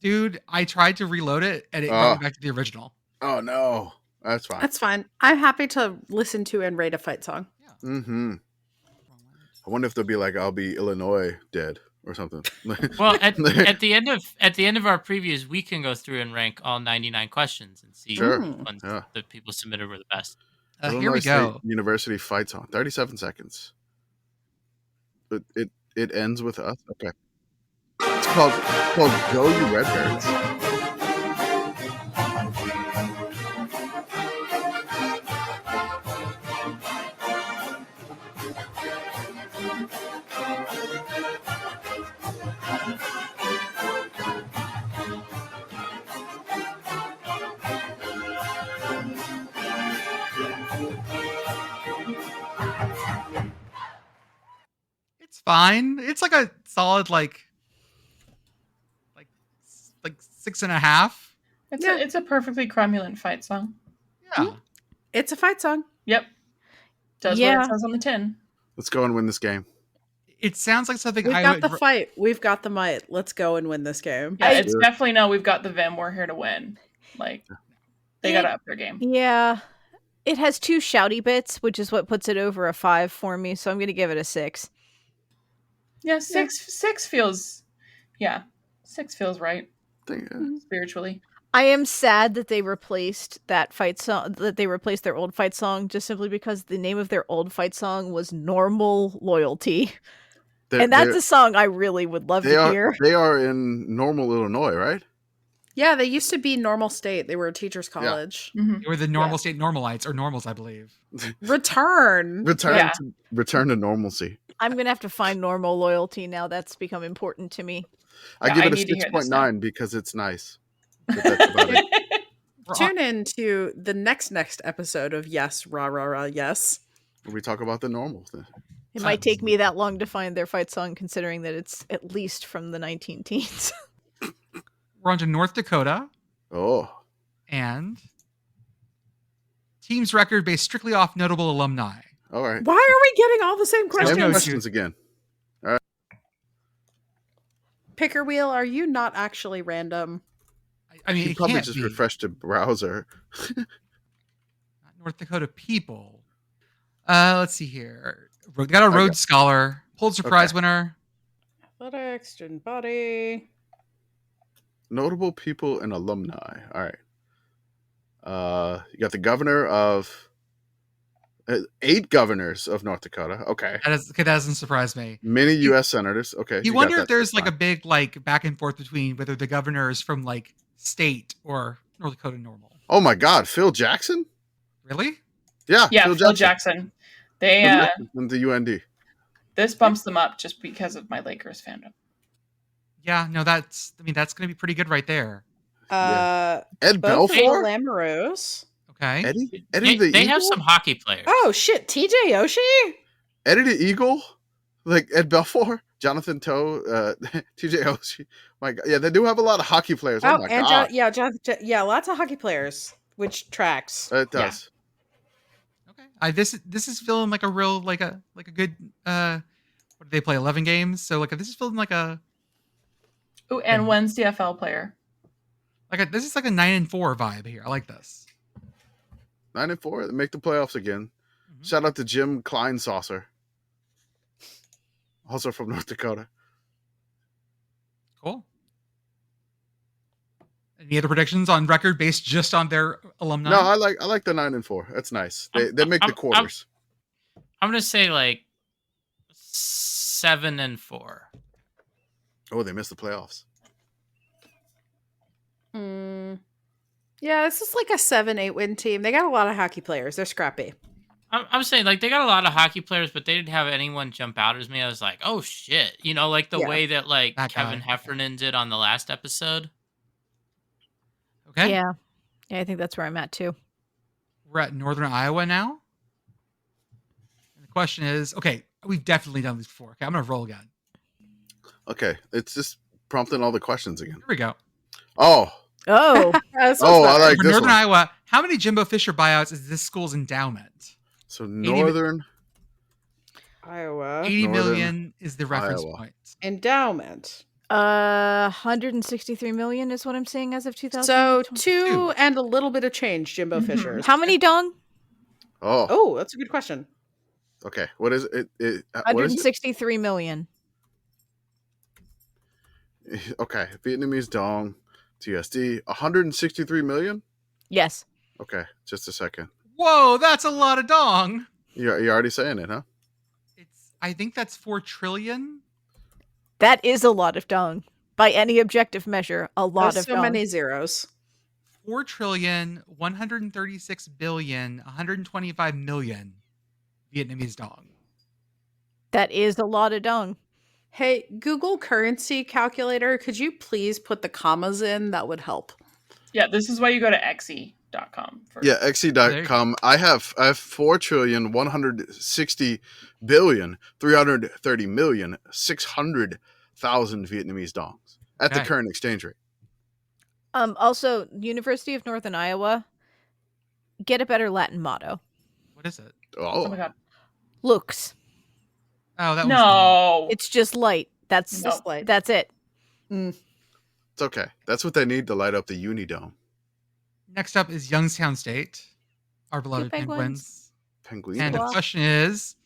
dude. I tried to reload it and it brought me back to the original. Oh no, that's fine. That's fine. I'm happy to listen to and rate a fight song. Yeah. Mm-hmm. I wonder if they'll be like, "I'll be Illinois dead" or something. Well, at the end of our previews, we can go through and rank all 99 questions and see which ones the people submitted were the best. Here we go. State University fight song, 37 seconds. But it ends with us. Okay. It's called "Go You Redbirds." It's fine. It's like a solid like 6.5. It's a perfectly cromulent fight song. Yeah. It's a fight song. Yep. Does what it says on the tin. Let's go and win this game. It sounds like something We've got the fight. We've got the might. Let's go and win this game. Yeah, it's definitely no. We've got the Vim. We're here to win. Like they got to up their game. Yeah. It has 2 shouty bits, which is what puts it over a 5 for me. So I'm going to give it a 6. Yeah, six feels. Yeah, 6 feels right. Spiritually. I am sad that they replaced that fight song. That they replaced their old fight song just simply because the name of their old fight song was "Normal Loyalty," and that's a song I really would love to hear. They are in Normal, Illinois, right? Yeah, they used to be Normal State. They were a teacher's college. Yeah. They were the Normal State Normalites or Normals, I believe. Return to normalcy. I'm gonna have to find Normal Loyalty now. That's become important to me. I give it a 6.9 because it's nice. But that's about it. Tune in to the next episode of Yes, Rah, Rah, Rah, Yes. Where we talk about the normal thing. It might take me that long to find their fight song, considering that it's at least from the 19 teens. We're on to North Dakota. Oh. And team's record based strictly off notable alumni. All right. Why are we getting all the same questions? Same questions again. All right. Picker Wheel, are you not actually random? I mean, he probably just refreshed a browser. North Dakota people. Let's see here. We got a Rhodes Scholar, Pulitzer Prize winner. Athletics, student body. Notable people and alumni. All right. You got the governor of 8 governors of North Dakota. Okay. That doesn't surprise me. Many U.S. senators. Okay. You wonder if there's like a big back and forth between whether the governor is from state or North Dakota normal. Oh my God, Phil Jackson? Really? Yeah. Yeah, Phil Jackson. They the UND. This bumps them up just because of my Lakers fandom. Yeah, no, that's going to be pretty good right there. Ed Belfour, Lamoureux. Okay. Eddie the they Eagle? have some hockey players. Oh shit, TJ Oshie? Eddie the Eagle? Like Ed Belfour? Jonathan Toe? TJ Oshie? My God. Yeah, they do have a lot of hockey players. Oh my God. Lots of hockey players, which tracks. It does. Yeah. Okay. This is feeling like a real like a good what did they play 11 games? So this is feeling like a and one CFL player. This is like a 9-4 vibe here. I like this. 9-4. They make the playoffs again. Mm-hmm. Shout out to Jim Kleinsaucer, also from North Dakota. Cool. Any other predictions on record based just on their alumni? No, I like the 9-4. That's nice. They make the quarters. I'm gonna say 7-4. Oh, they missed the playoffs. Yeah, this is like a 7-8 win team. They got a lot of hockey players. They're scrappy. I'm saying they got a lot of hockey players, but they didn't have anyone jump out as me. I was like, oh shit, the way that Kevin Heffernan did on the last episode. Okay. Yeah, I think that's where I'm at too. We're at Northern Iowa now. And the question is, okay, we've definitely done this before. Okay, I'm gonna roll again. Okay, it's just prompting all the questions again. Here we go. Oh, I like for this Northern one. Iowa. How many Jimbo Fisher buyouts is this school's endowment? So northern Iowa. 80 Northern million is the reference Iowa. point. Endowment. 163 million is what I'm seeing as of 2000. So 2 and a little bit of change, Jimbo Fishers. How many dong? Oh, that's a good question. Okay. What is it? What is it? 163 million. Okay. Vietnamese dong to USD. 163 million? Yes. Okay. Just a second. Whoa, that's a lot of dong. You're already saying it, huh? I think that's 4 trillion. That is a lot of dong. By any objective measure, a lot That's of dong. so many zeros. 4 trillion, 136 billion, 125 million Vietnamese dong. That is a lot of dong. Hey, Google currency calculator, could you please put the commas in? That would help. Yeah, this is why you go to xe.com. Yeah, xe.com. I have 4 trillion 160 billion 330 million 600,000 Vietnamese dongs at the current exchange rate. Also, University of Northern Iowa, get a better Latin motto. What is it? Oh my god. Lux. Oh, that no. It's just light. That's Just light. That's it. It's okay. That's what they need to light up the Unidome. Next up is Youngstown State, our beloved Penguins. Penguins. And the question is,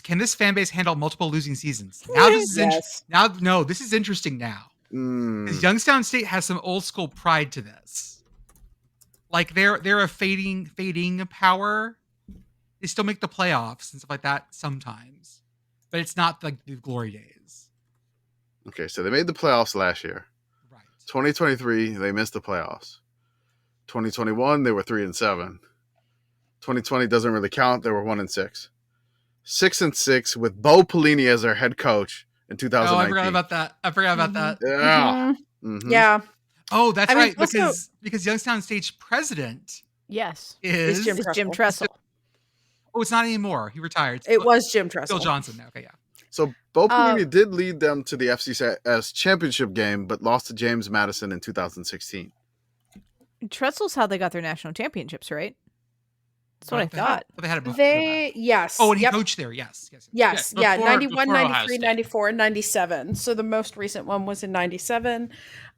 can this fan base handle multiple losing seasons? Now this is this is interesting now. Because Youngstown State has some old school pride to this. Like they're a fading power. They still make the playoffs and stuff like that sometimes, but it's not like the glory days. Okay, so they made the playoffs last year. Right. 2023, they missed the playoffs. 2021, they were 3-7. 2020 doesn't really count. They were 1-6. 6-6 with Bo Pelini as their head coach in 2019. Oh, I forgot about that. Yeah. Yeah. Oh, that's right. Also, because Youngstown State's president is Jim Tressel. Oh, it's not anymore. He retired. It was Jim Tressel. Phil Johnson now. Okay, yeah. So Bo Pelini did lead them to the FCS championship game, but lost to James Madison in 2016. Tressel's how they got their national championships, right? That's what I thought. But they had a yes. Oh, and he coached there. Yes. Yeah, Before 91, Ohio 93, State. 94, and 97. So the most recent one was in 97.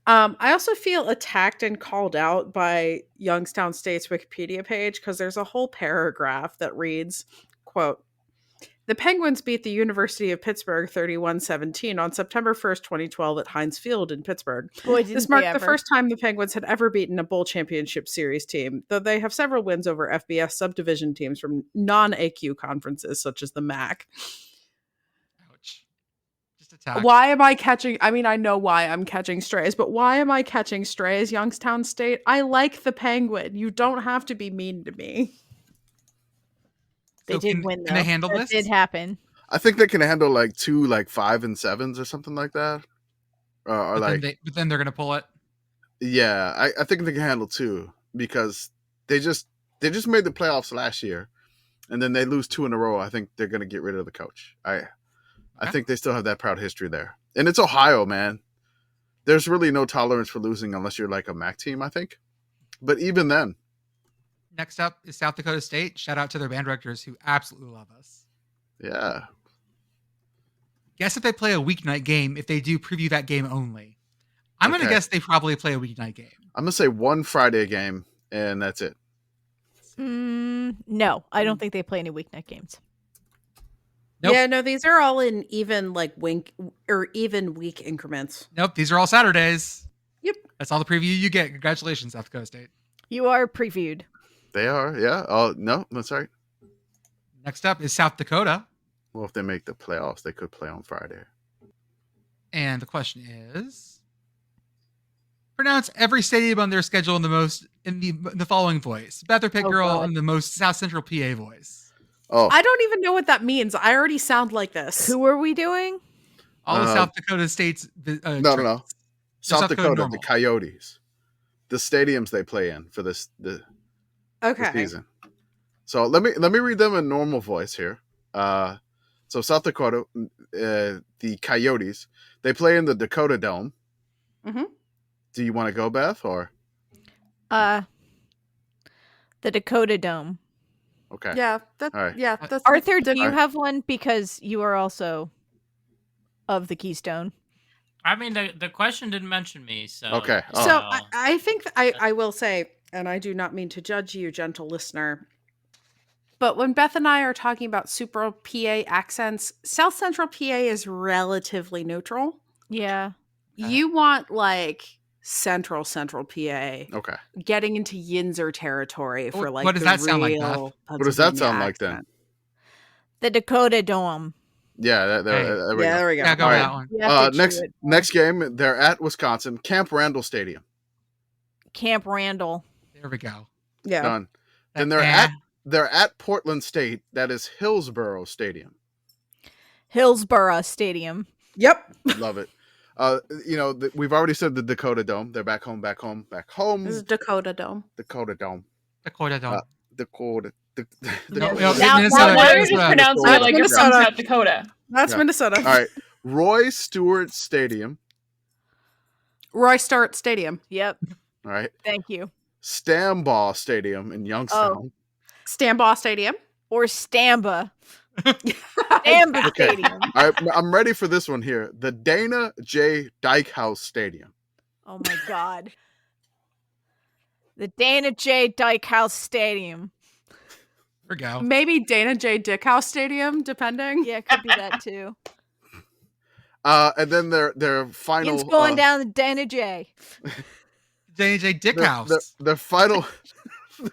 I also feel attacked and called out by Youngstown State's Wikipedia page because there's a whole paragraph that reads, quote, "The Penguins beat the University of Pittsburgh 31-17 on September 1st, 2012 at Heinz Field in Pittsburgh. This marked the first time the Penguins had ever beaten a bowl championship series team, though they have several wins over FBS subdivision teams from non-AQ conferences such as the MAC." Ouch. Just attack. Why am I catching? I mean, I know why I'm catching strays, but why am I catching strays, Youngstown State? I like the Penguin. You don't have to be mean to me. They did win, though. Can they handle That this? did happen. I think they can handle like 2 5-7s or something like that. Or but then they're gonna pull it. Yeah, I think they can handle 2 because they just made the playoffs last year, and then they lose 2 in a row. I think they're gonna get rid of the coach. I think they still have that proud history there, and it's Ohio, man. There's really no tolerance for losing unless you're like a MAC team, I think. But even then. Next up is South Dakota State. Shout out to their band directors who absolutely love us. Yeah. Guess if they play a weeknight game, if they do preview that game only. I'm going to guess they probably play a weeknight game. I'm going to say one Friday game, and that's it. No, I don't think they play any weeknight games. Nope. Yeah, no, these are all in even week increments. Nope, these are all Saturdays. Yep. That's all the preview you get. Congratulations, South Dakota State. You are previewed. They are, yeah. Oh, no, that's right. Next up is South Dakota. Well, if they make the playoffs, they could play on Friday. And the question is, pronounce every stadium on their schedule in the following voice. Beth or Pitt Girl in the most South Central PA voice. Oh, I don't even know what that means. I already sound like this. Who are we doing? All of South Dakota State's no. South Dakota, normal. the Coyotes. The stadiums they play in for the season. So let me read them in normal voice here. So South Dakota, the Coyotes, they play in the Dakota Dome. Mm-hmm. Do you want to go, Beth, or? The Dakota Dome. Okay. Yeah, All right. that's Arthur, do you Alright. have one because you are also of the Keystone? I mean, the question didn't mention me, so Okay. you Oh. So know, I think I will say, and I do not mean to judge you, gentle listener, but when Beth and I are talking about super PA accents, South Central PA is relatively neutral. Yeah. You want like central PA, Okay. getting into Yinzer territory for like What does the that sound like, Beth? real What does that Pennsylvania sound like then? accent. The Dakota Dome. Yeah. There we Yeah, go. there we go. Yeah, go All with right. that one. You have to chew it. Next game, they're at Wisconsin, Camp Randall Stadium. Camp Randall. There we go. Yeah. Done. Then Eh. they're at Portland State. That is Hillsborough Stadium. Hillsborough Stadium. Yep. Love it. We've already said the Dakota Dome. They're back home. This is Dakota Dome. Dakota Dome. Dakota Dome. Dakota. No, Now- Minnesota, now- Minnesota, Why don't you Minnesota. just pronounce That's it like you're from Minnesota. South Dakota? That's Yeah. Minnesota. All right. Roy Stewart Stadium. Roy Stewart Stadium. Yep. All right. Thank you. Stambaugh Stadium in Youngstown. Stambaugh Stadium. Or Stamba. Stamba Okay. Stadium. All right. I'm ready for this one here. The Dana J. Dykehouse Stadium. Oh my God. The Dana J. Dykehouse Stadium. There we go. Maybe Dana J. Dickhouse Stadium, depending. Yeah, it could be that too. And then their final. It's going down the Dana J. JJ Dickhouse. Their final.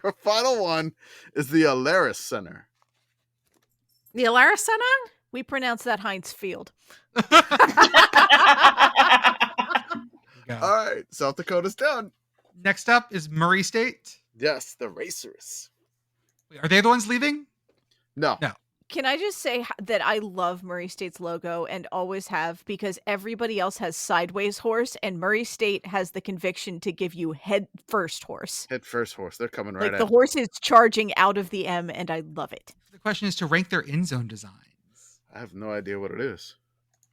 Their final one is the Alaris Center. The Alaris Center? We pronounce that Heinz Field. There we go. All right. South Dakota's done. Next up is Murray State. Yes, the Racers. Are they the ones leaving? No. No. Can I just say that I love Murray State's logo and always have, because everybody else has sideways horse and Murray State has the conviction to give you head first horse. Head first horse. They're coming right Like at the horse is charging out of the M and I love it. The question is to rank their end zone designs. I have no idea what it is.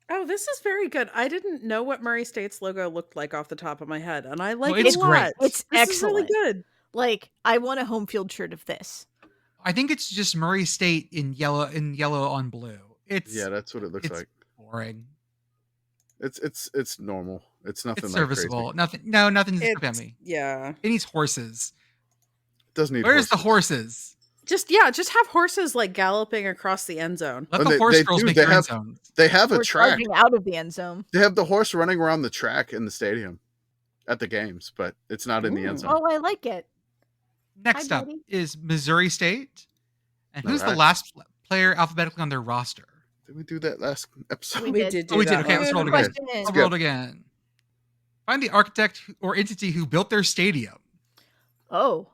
Oh, this is very good. I didn't know what Murray State's logo looked like off the top of my head, and I like Well, it it's a great. lot. It's This is really excellent. good. Like, I want a home field shirt of this. I think it's just Murray State in yellow on blue. It's Yeah, that's what it looks it's like. boring. It's normal. It's nothing It's like serviceable. crazy. Nothing to It's, prevent me. yeah. It needs horses. It doesn't need Where's the horses. horses? Just have horses like galloping across the end zone. Let And the horse they girls do, make they their end have- zones. They have a Or track. charging out of the end zone. They have the horse running around the track in the stadium at the games, but it's not in the end zone. Oh, I like it. Next Hi, up buddy. is Missouri State. And who's the Alright. last player alphabetically on their roster? Did we do that last episode? We We did. did do Oh, we did. that Okay, one. let's roll Good it again. question. I'll roll it again. Find the architect or entity who built their stadium. Oh.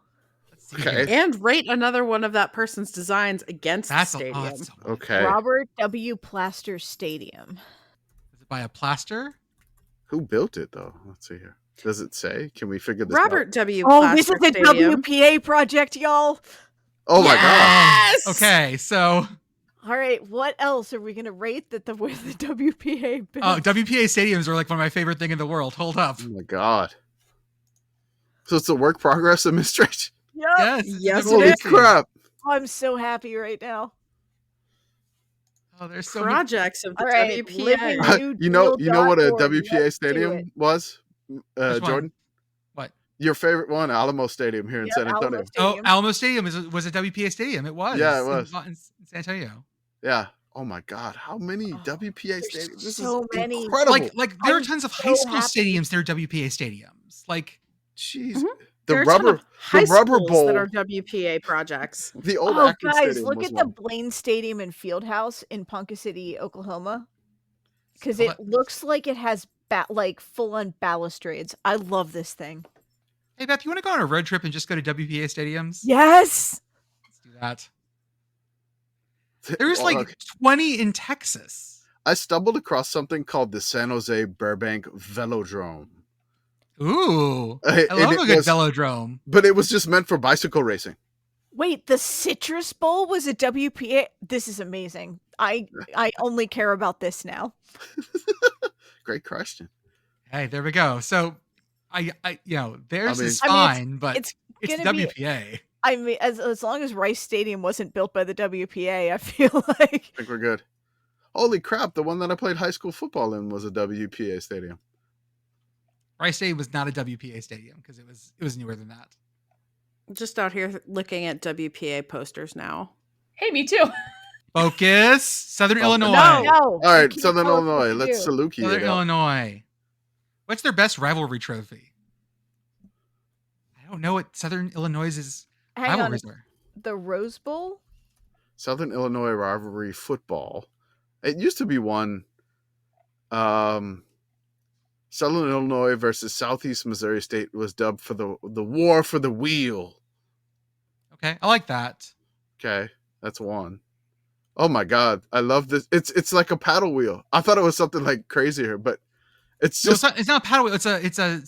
Let's see Okay. here. And rate another one of that person's designs against That's the stadium. that's a- Okay. Robert W. Plaster Stadium. Is it by a plaster? Who built it though? Let's see here. Does it say? Can we figure this Robert out? W. Oh, this is Plaster a Stadium. WPA project, y'all. Oh my god. Yes! Okay, so All right, what else are we going to rate that the WPA built? WPA stadiums are like one of my favorite thing in the world. Hold up. Oh my god. So it's a work progress administration. Yep. Yes. Yes, it Holy is. crap. I'm so happy right now. Oh, there's so many. Projects of the All right, WPA. living- You know what a New.org. WPA Let's do stadium it. was? Which one? Jordan? What? Your favorite one, Alamo Stadium here in Yep, San Alamo Antonio. Stadium. Oh, Alamo Stadium was a WPA stadium. It was. Yeah, it was. in San Antonio. Yeah. Oh my god, how many Oh, WPA there's stadiums? This so is many. incredible. Like there are I'm tons of so high school happy. stadiums that are WPA stadiums. Like Jeez. Mhm. The There are a ton rubber of high rubber schools bowl. that are WPA projects. the old Oh, Atkins guys, Stadium look was at the one. Blaine Stadium and Fieldhouse in Ponca City, Oklahoma. Because Oh, it looks like it has like full-on balustrades. I love this thing. hey Beth, you want to go on a road trip and just go to WPA stadiums? Yes. Let's do that. There's Oh, like okay. 20 in Texas. I stumbled across something called the San Jose Burbank Velodrome. Ooh. And I love it a good was- velodrome. But it was just meant for bicycle racing. Wait, the Citrus Bowl was a WPA. This is amazing. I only care about this now. Great question. Hey, there we go. So I theirs I mean- is I mean, fine, but it's it's gonna be- WPA. I mean, as long as Rice Stadium wasn't built by the WPA, I feel like I think we're good. Holy crap! The one that I played high school football in was a WPA stadium. Rice Stadium was not a WPA stadium because it was newer than that. Just out here looking at WPA posters now. Hey, me too. Focus, Southern Illinois. no. All right, You Southern can't tell us what Illinois. to Let's do. Saluki Southern it up. Illinois. What's their best rivalry trophy? I don't know what Southern Illinois' Hang on, rivalries are. the Rose Bowl. Southern Illinois rivalry football. It used to be one. Southern Illinois versus Southeast Missouri State was dubbed for the War for the Wheel. Okay, I like that. Okay, that's one. Oh my God, I love this. It's like a paddle wheel. I thought it was something like crazier, but it's No, just it's not a paddle wheel. It's a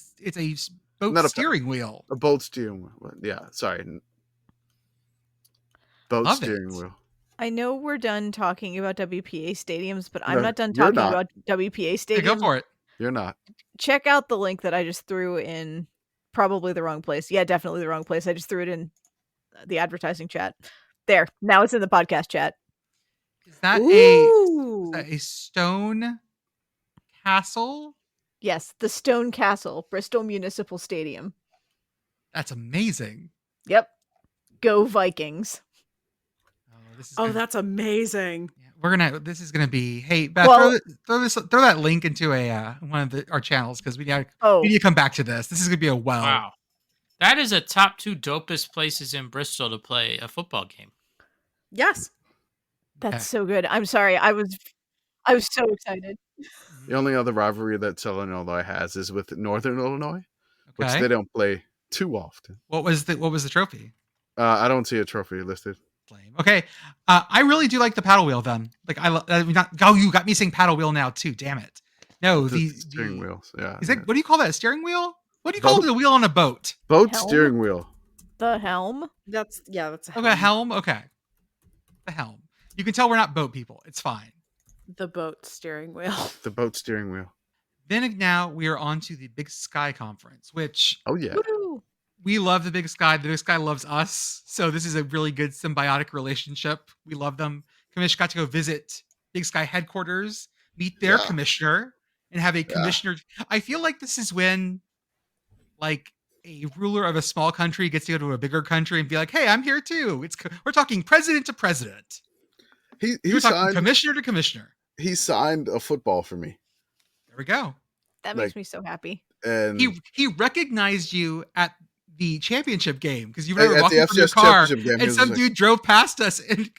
boat Not a steering wheel. a boat steering wheel. Yeah, sorry. Boat Love steering it. wheel. I know we're done talking about WPA stadiums, but I'm No, not done you're talking not. about WPA Yeah, stadiums. go for it. You're not. Check out the link that I just threw in probably the wrong place. Yeah, definitely the wrong place. I just threw it in the advertising chat. There. Now it's in the podcast chat. Is that Ooh. a stone castle? Yes, the Stone Castle, Bristol Municipal Stadium. That's amazing. Yep. Go Vikings. This is Oh, gonna- that's amazing. yeah, this is gonna be. Hey, Beth, Well- throw that link into one of our channels because we need Oh, to come back to this. This is gonna be a well. Wow. That is a top 2 dopest places in Bristol to play a football game. Yes. that's Okay. so good. I'm sorry. I was so excited. The only other rivalry that Southern Illinois has is with Northern Illinois, which Okay. they don't play too often. What was the trophy? I don't see a trophy listed. Lame. Okay. I really do like the paddle wheel then. Like you got me saying paddle wheel now too. Damn it. No, The the steering wheels. Yeah. Is yeah. it what do you call that? A steering wheel? What do you call Boat. the wheel on a boat? Boat Helm? steering wheel? The helm. That's a Okay, helm. helm. Okay. The helm. You can tell we're not boat people. It's fine. The boat steering wheel. The boat steering wheel. Then now we are on to the Big Sky Conference, which Oh yeah. Woo! we love the Big Sky. The Big Sky loves us. So this is a really good symbiotic relationship. We love them. Commish got to go visit Big Sky headquarters, meet their Yeah. commissioner, and have a commissioner. I feel like this is when, like, a ruler of a small country gets to go to a bigger country and be like, "Hey, I'm here too." We're talking president to president. He We're talking signed. commissioner to commissioner. He signed a football for me, There we go. That Like- makes me so happy. and He recognized you at the championship game because you At- were at walking the from your FCS car championship game, he and was some like- dude drove past us and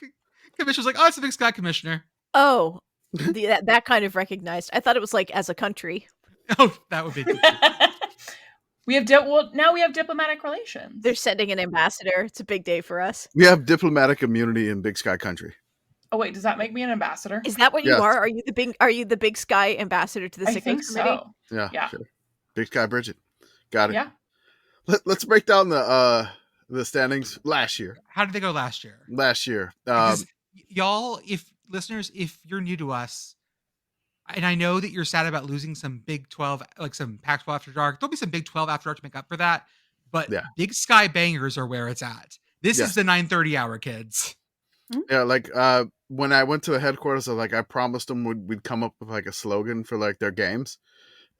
commissioner was like, "Oh, it's the Big Sky commissioner." Oh, that kind of recognized. I thought it was like as a country. Oh, that would be good. Now we have diplomatic relations. They're sending an ambassador. It's a big day for us. we have diplomatic immunity in Big Sky Country. Oh wait, does that make me an ambassador? Is that what Yes. you are? Are you the Big Sky ambassador to the I Sickos think Committee? so. Yeah. Yeah. Sure. Big Sky Brigit. Got it. Yeah. Let's break down the standings last year. How did they go last year? Last year. Because y'all, if listeners, if you're new to us, and I know that you're sad about losing some Big 12, like some Pac-12 After Dark, there'll be some Big 12 After Dark to make up for that. But Yeah. Big Sky bangers are where it's at. This Yes. is the 9:30 hour, kids. Yeah, like when I went to the headquarters, I promised them we'd come up with like a slogan for like their games,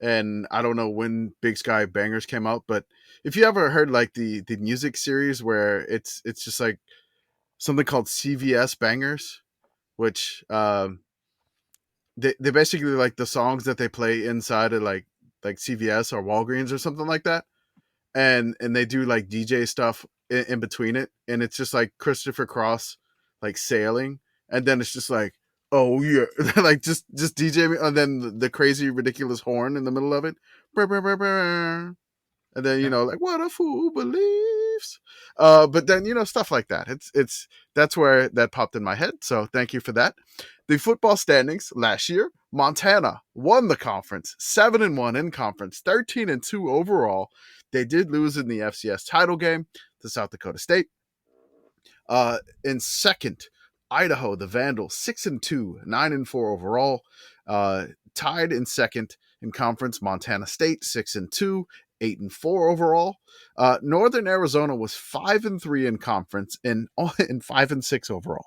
and I don't know when Big Sky Bangers came out, but if you ever heard like the music series where it's just like something called CVS Bangers, which they basically like the songs that they play inside of like CVS or Walgreens or something like that, and they do like DJ stuff in between it, and it's just like Christopher Cross like sailing, and then it's just like, oh yeah, like just DJ me, and then the crazy ridiculous horn in the middle of it, brr, brr, brr, brr. And then like what a fool believes, but then stuff like that. It's that's where that popped in my head. So thank you for that. The football standings last year: Montana won the conference, 7-1 in conference, 13-2 overall. They did lose in the FCS title game to South Dakota State. In second, Idaho, the Vandals, 6-2, 9-4 overall. Tied in second in conference, Montana State, 6-2, 8-4 overall. Northern Arizona was 5-3 in conference and 5-6 overall.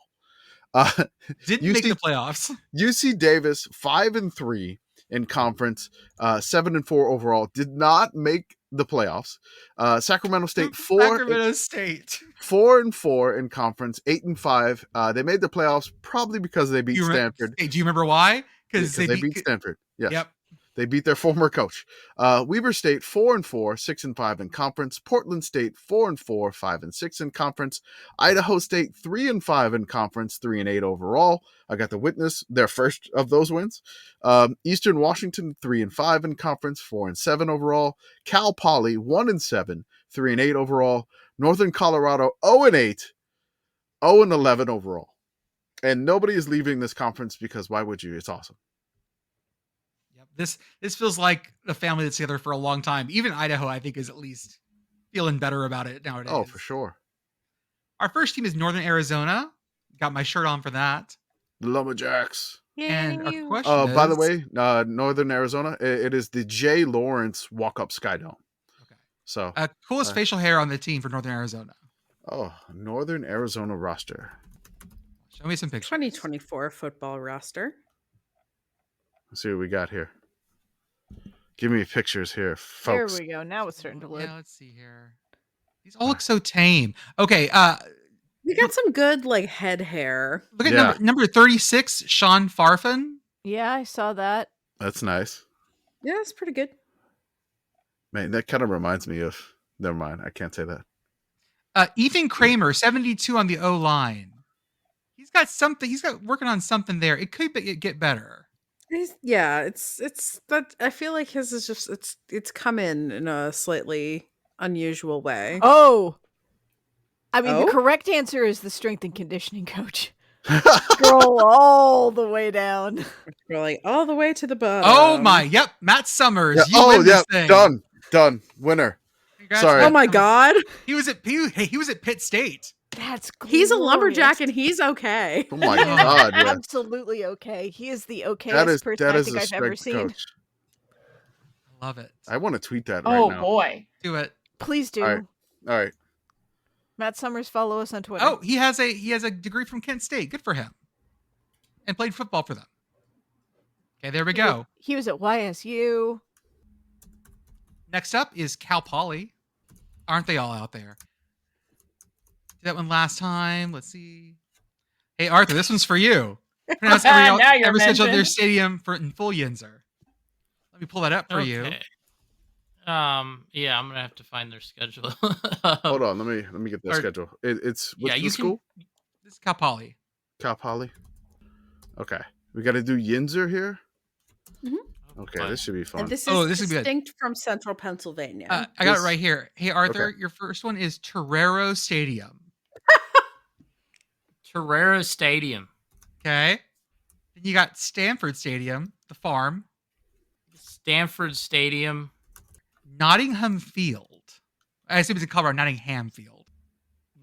Didn't make the playoffs. UC Davis 5-3 in conference, 7-4 overall. Did not make the playoffs. Sacramento State 4-4 in conference, 8-5. They made the playoffs probably because they beat Stanford. Hey, do you remember why? Because they beat Stanford. Yes. Yep. They beat their former coach. Weber State 4-4, 6-5 in conference. Portland State 4-4, 5-6 in conference. Idaho State 3-5 in conference, 3-8 overall. I got to witness their first of those wins. Eastern Washington 3-5 in conference, 4-7 overall. Cal Poly 1-7, 3-8 overall. Northern Colorado 0-8, 0-11 overall. And nobody is leaving this conference because why would you? It's awesome. This feels like a family that's together for a long time. Even Idaho, I think, is at least feeling better about it nowadays. Oh, for sure. Our first team is Northern Arizona. Got my shirt on for that. The Lumberjacks. And our question is... by the way, Northern Arizona, it is the Jay Lawrence Walk-Up Sky Dome. Okay. So, coolest facial hair on the team for Northern Arizona. Oh, Northern Arizona roster. Show me some pictures. 2024 football roster. Let's see what we got here. Give me pictures here, folks. There we go. Now it's starting to look. Yeah, let's see here. These all look so tame. Okay, we got some good head hair. Look at number 36, Sean Farfan. Yeah, I saw that. That's nice. Yeah, it's pretty good. Man, that kind of reminds me of. Never mind, I can't say that. Ethan Kramer, 72 on the O line. He's got something. He's got working on something there. It could get better. It's that I feel like his is just it's come in a slightly unusual way. Oh, I mean the correct answer is the strength and conditioning coach. Scroll all the way down. Scrolling all the way to the bottom. Oh my! Yep, Matt Summers. Yeah. You win this thing. Done. Winner. Congrats, Sorry. Oh my God. He was at Pitt State. That's glorious. He's a lumberjack and he's okay. Oh my God! Yeah. Absolutely okay. He is the okayest person I think I've ever seen. Coach. I love it. I want to tweet that right now. Oh boy, do it. Please do. All right. Matt Summers, follow us on Twitter. Oh, he has a degree from Kent State. Good for him. And played football for them. Okay, there we go. He was at YSU. Next up is Cal Poly. Aren't they all out there? Did that one last time. Let's see. Hey, Arthur, this one's for you. Pronounce every schedule of their stadium in full Yinzer. Let me pull that up for you. Yeah, I'm gonna have to find their schedule. Hold on, let me get their schedule. It's what's the school? This is Cal Poly. Cal Poly. Okay, we got to do Yinzer here. Mm-hmm. Okay, this should be fun. And this is this distinct from Central Pennsylvania. I got it right here. Hey, Arthur, your first one is Torero Stadium. Torero Stadium. Okay. Then you got Stanford Stadium, the farm. Stanford Stadium. Nottingham Field. I assume it's in Colorado. Nottingham Field.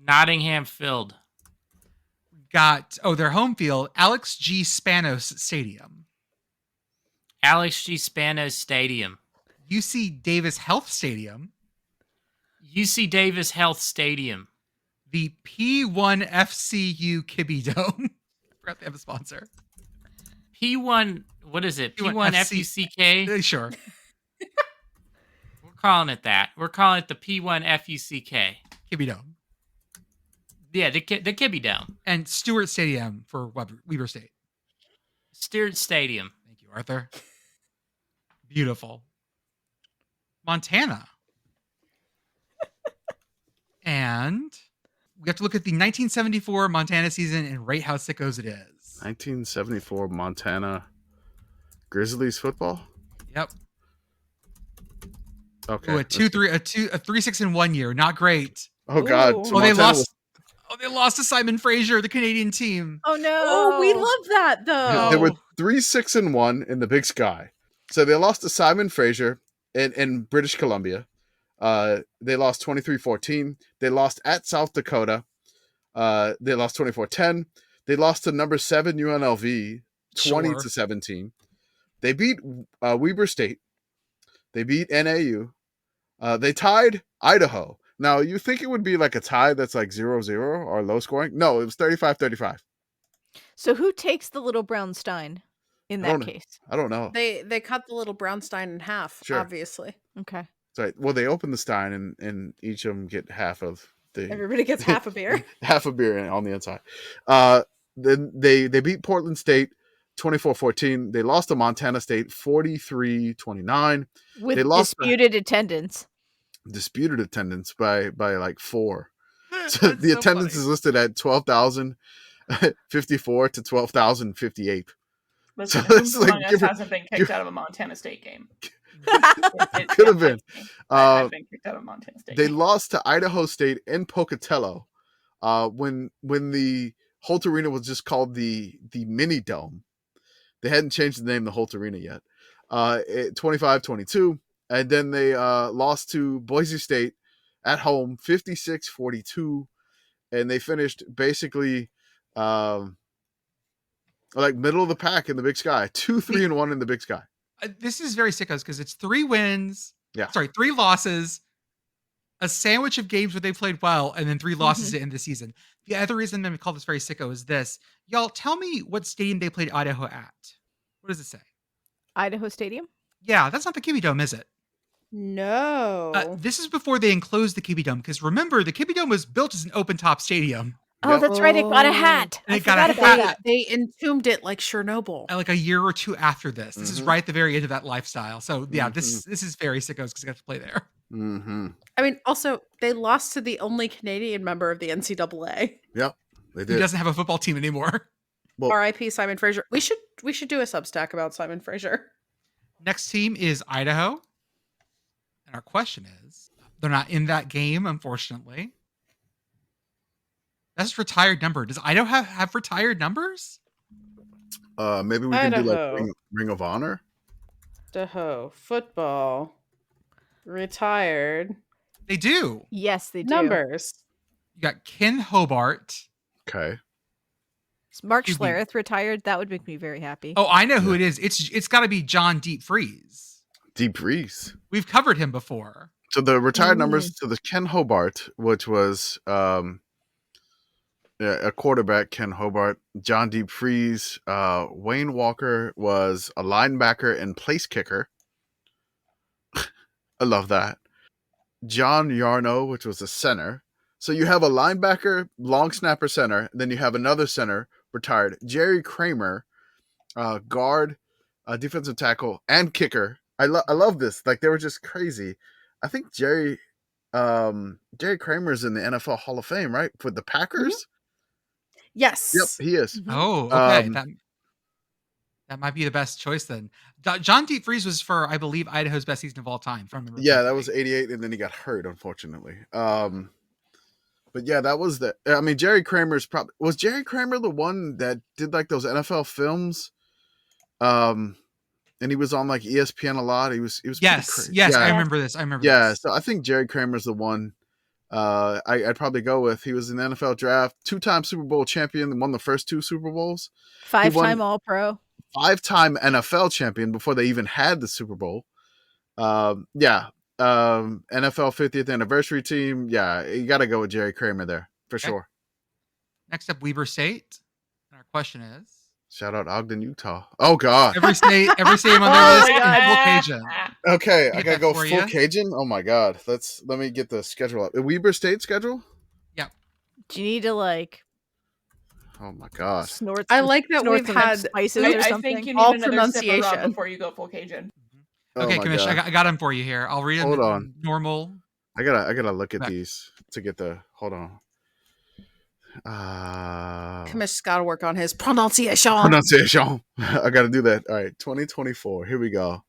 Nottingham Field. Got their home field, Alex G. Spanos Stadium. Alex G. Spanos Stadium. UC Davis Health Stadium. UC Davis Health Stadium. The P1 FCU Kibby Dome. Forgot they have a sponsor. P1, what is it? P1 FUCK? Sure. We're calling it that. We're calling it the P1 FUCK. Kibby Dome. Yeah, the Kibby Dome. And Stewart Stadium for Weber State. Stewart Stadium. Thank you, Arthur. Beautiful. Montana. And we have to look at the 1974 Montana season and rate how sickos it is. 1974 Montana Grizzlies football? Yep. Okay. Ooh, a 3-6 in 1 year. Not great. Oh God. So they lost to Simon Fraser, the Canadian team. Oh no. Oh, we love that though. They were 3-6-1 in the Big Sky. So they lost to Simon Fraser in British Columbia. They lost 23-14. They lost at South Dakota. They lost 24-10. They lost to number 7 UNLV 20-17. They beat Weber State. They beat NAU. They tied Idaho. Now, you think it would be like a tie that's like 0-0 or low scoring? No, it was 35-35. So who takes the little brown stein in that case? I don't know. They cut the little brown stein in half, Sure. obviously. Okay. That's right. Well, they open the stein and each of them get half of the Everybody gets half a beer. half a beer on the inside. Then they beat Portland State 24-14. They lost to Montana State 43-29. With They lost disputed attendance. Disputed attendance by like 4. So the attendance is listed at 12,054 to 12,058. Listen, So who it's like among us hasn't been kicked out of a Montana State game? Could have been. I've been kicked out of a Montana State They game. lost to Idaho State in Pocatello when the Holt Arena was just called the Mini Dome. They hadn't changed the name to Holt Arena yet. 25-22. And then they lost to Boise State at home 56-42. And they finished basically like middle of the pack in the Big Sky. 2-3-1 in the Big Sky. This is very sickos because it's 3 wins. Yeah. Sorry, 3 losses, a sandwich of games where they played well, and then 3 losses to end the season. The other reason that we call this very sicko is this. Y'all, tell me what stadium they played Idaho at. What does it say? Idaho Stadium? Yeah, that's not the Kiwi Dome, is it? No. This is before they enclosed the Kiwi Dome, because remember, the Kiwi Dome was built as an open top stadium. Oh, Yep. that's right. It got a hat. And I it got a forgot about hat. that. They entombed it like Chernobyl. Like a year or 2 after this. This is right at the very end of that lifestyle. So yeah, this is very sickos because I got to play there. Mm-hmm. I mean, also, they lost to the only Canadian member of the NCAA. Yep, they He did. doesn't have a football team anymore. Well, R.I.P. Simon Fraser. We should do a Substack about Simon Fraser. Next team is Idaho. And our question is, they're not in that game, unfortunately. That's retired number. Does Idaho have retired numbers? maybe we can do Idaho. like Ring of Honor. Idaho football retired They do. Yes, they do. numbers. You got Ken Hobart. Okay. Is Mark Excuse me. Schlereth retired? That would make me very happy. Oh, I know who it is. It's got to be John Deep Freeze. Deep Freeze. We've covered him before. So the retired numbers to the Ken Hobart, which was a quarterback, Ken Hobart, John Deep Freeze, Wayne Walker was a linebacker and place kicker. I love that. John Yarno, which was a center. So you have a linebacker, long snapper, center. Then you have another center retired. Jerry Kramer, guard, defensive tackle, and kicker. I love this. Like, they were just crazy. I think Jerry Kramer's in the NFL Hall of Fame, right? For the Packers? Yes. Yep, he is. Oh, okay. Um, That might be the best choice then. John Deep Freeze was for, I believe, Idaho's best season of all time. If I remember Yeah, that correctly. was 88, and then he got hurt, unfortunately. But yeah, that was the. I mean, Jerry Kramer's probably was Jerry Kramer the one that did like those NFL films, and he was on like ESPN a lot. He was pretty Yes, crazy. yes, Yeah, I remember this. I remember yeah. this. So I think Jerry Kramer's the one. I'd probably go with. He was in the NFL draft, 2-time Super Bowl champion, won the first 2 Super Bowls, 5-time All-Pro. 5-time NFL champion before they even had the Super Bowl. NFL 50th anniversary team. Yeah, you got to go with Jerry Kramer there for Okay. sure. Next up, Weber State. And our question is: Shout out Ogden, Utah. Oh God. every stadium on their list Oh, is God. full Cajun. Okay, Get I gotta that go for full ya. Cajun. Oh my God. Let me get the schedule up. The Weber State schedule. Do you need to like Oh my God. snort? I some- like that snort we've some had- spices I or something. think you need All another sip of rum pronunciation. before you go full Cajun. Oh Okay, my Commish, God. I got them for you here. I'll read them Hold in on. normal. I gotta look at Back. these to get the. Hold on. Commish got to work on his pronunciation. Pronunciation. I gotta do that. All right, 2024. Here we go.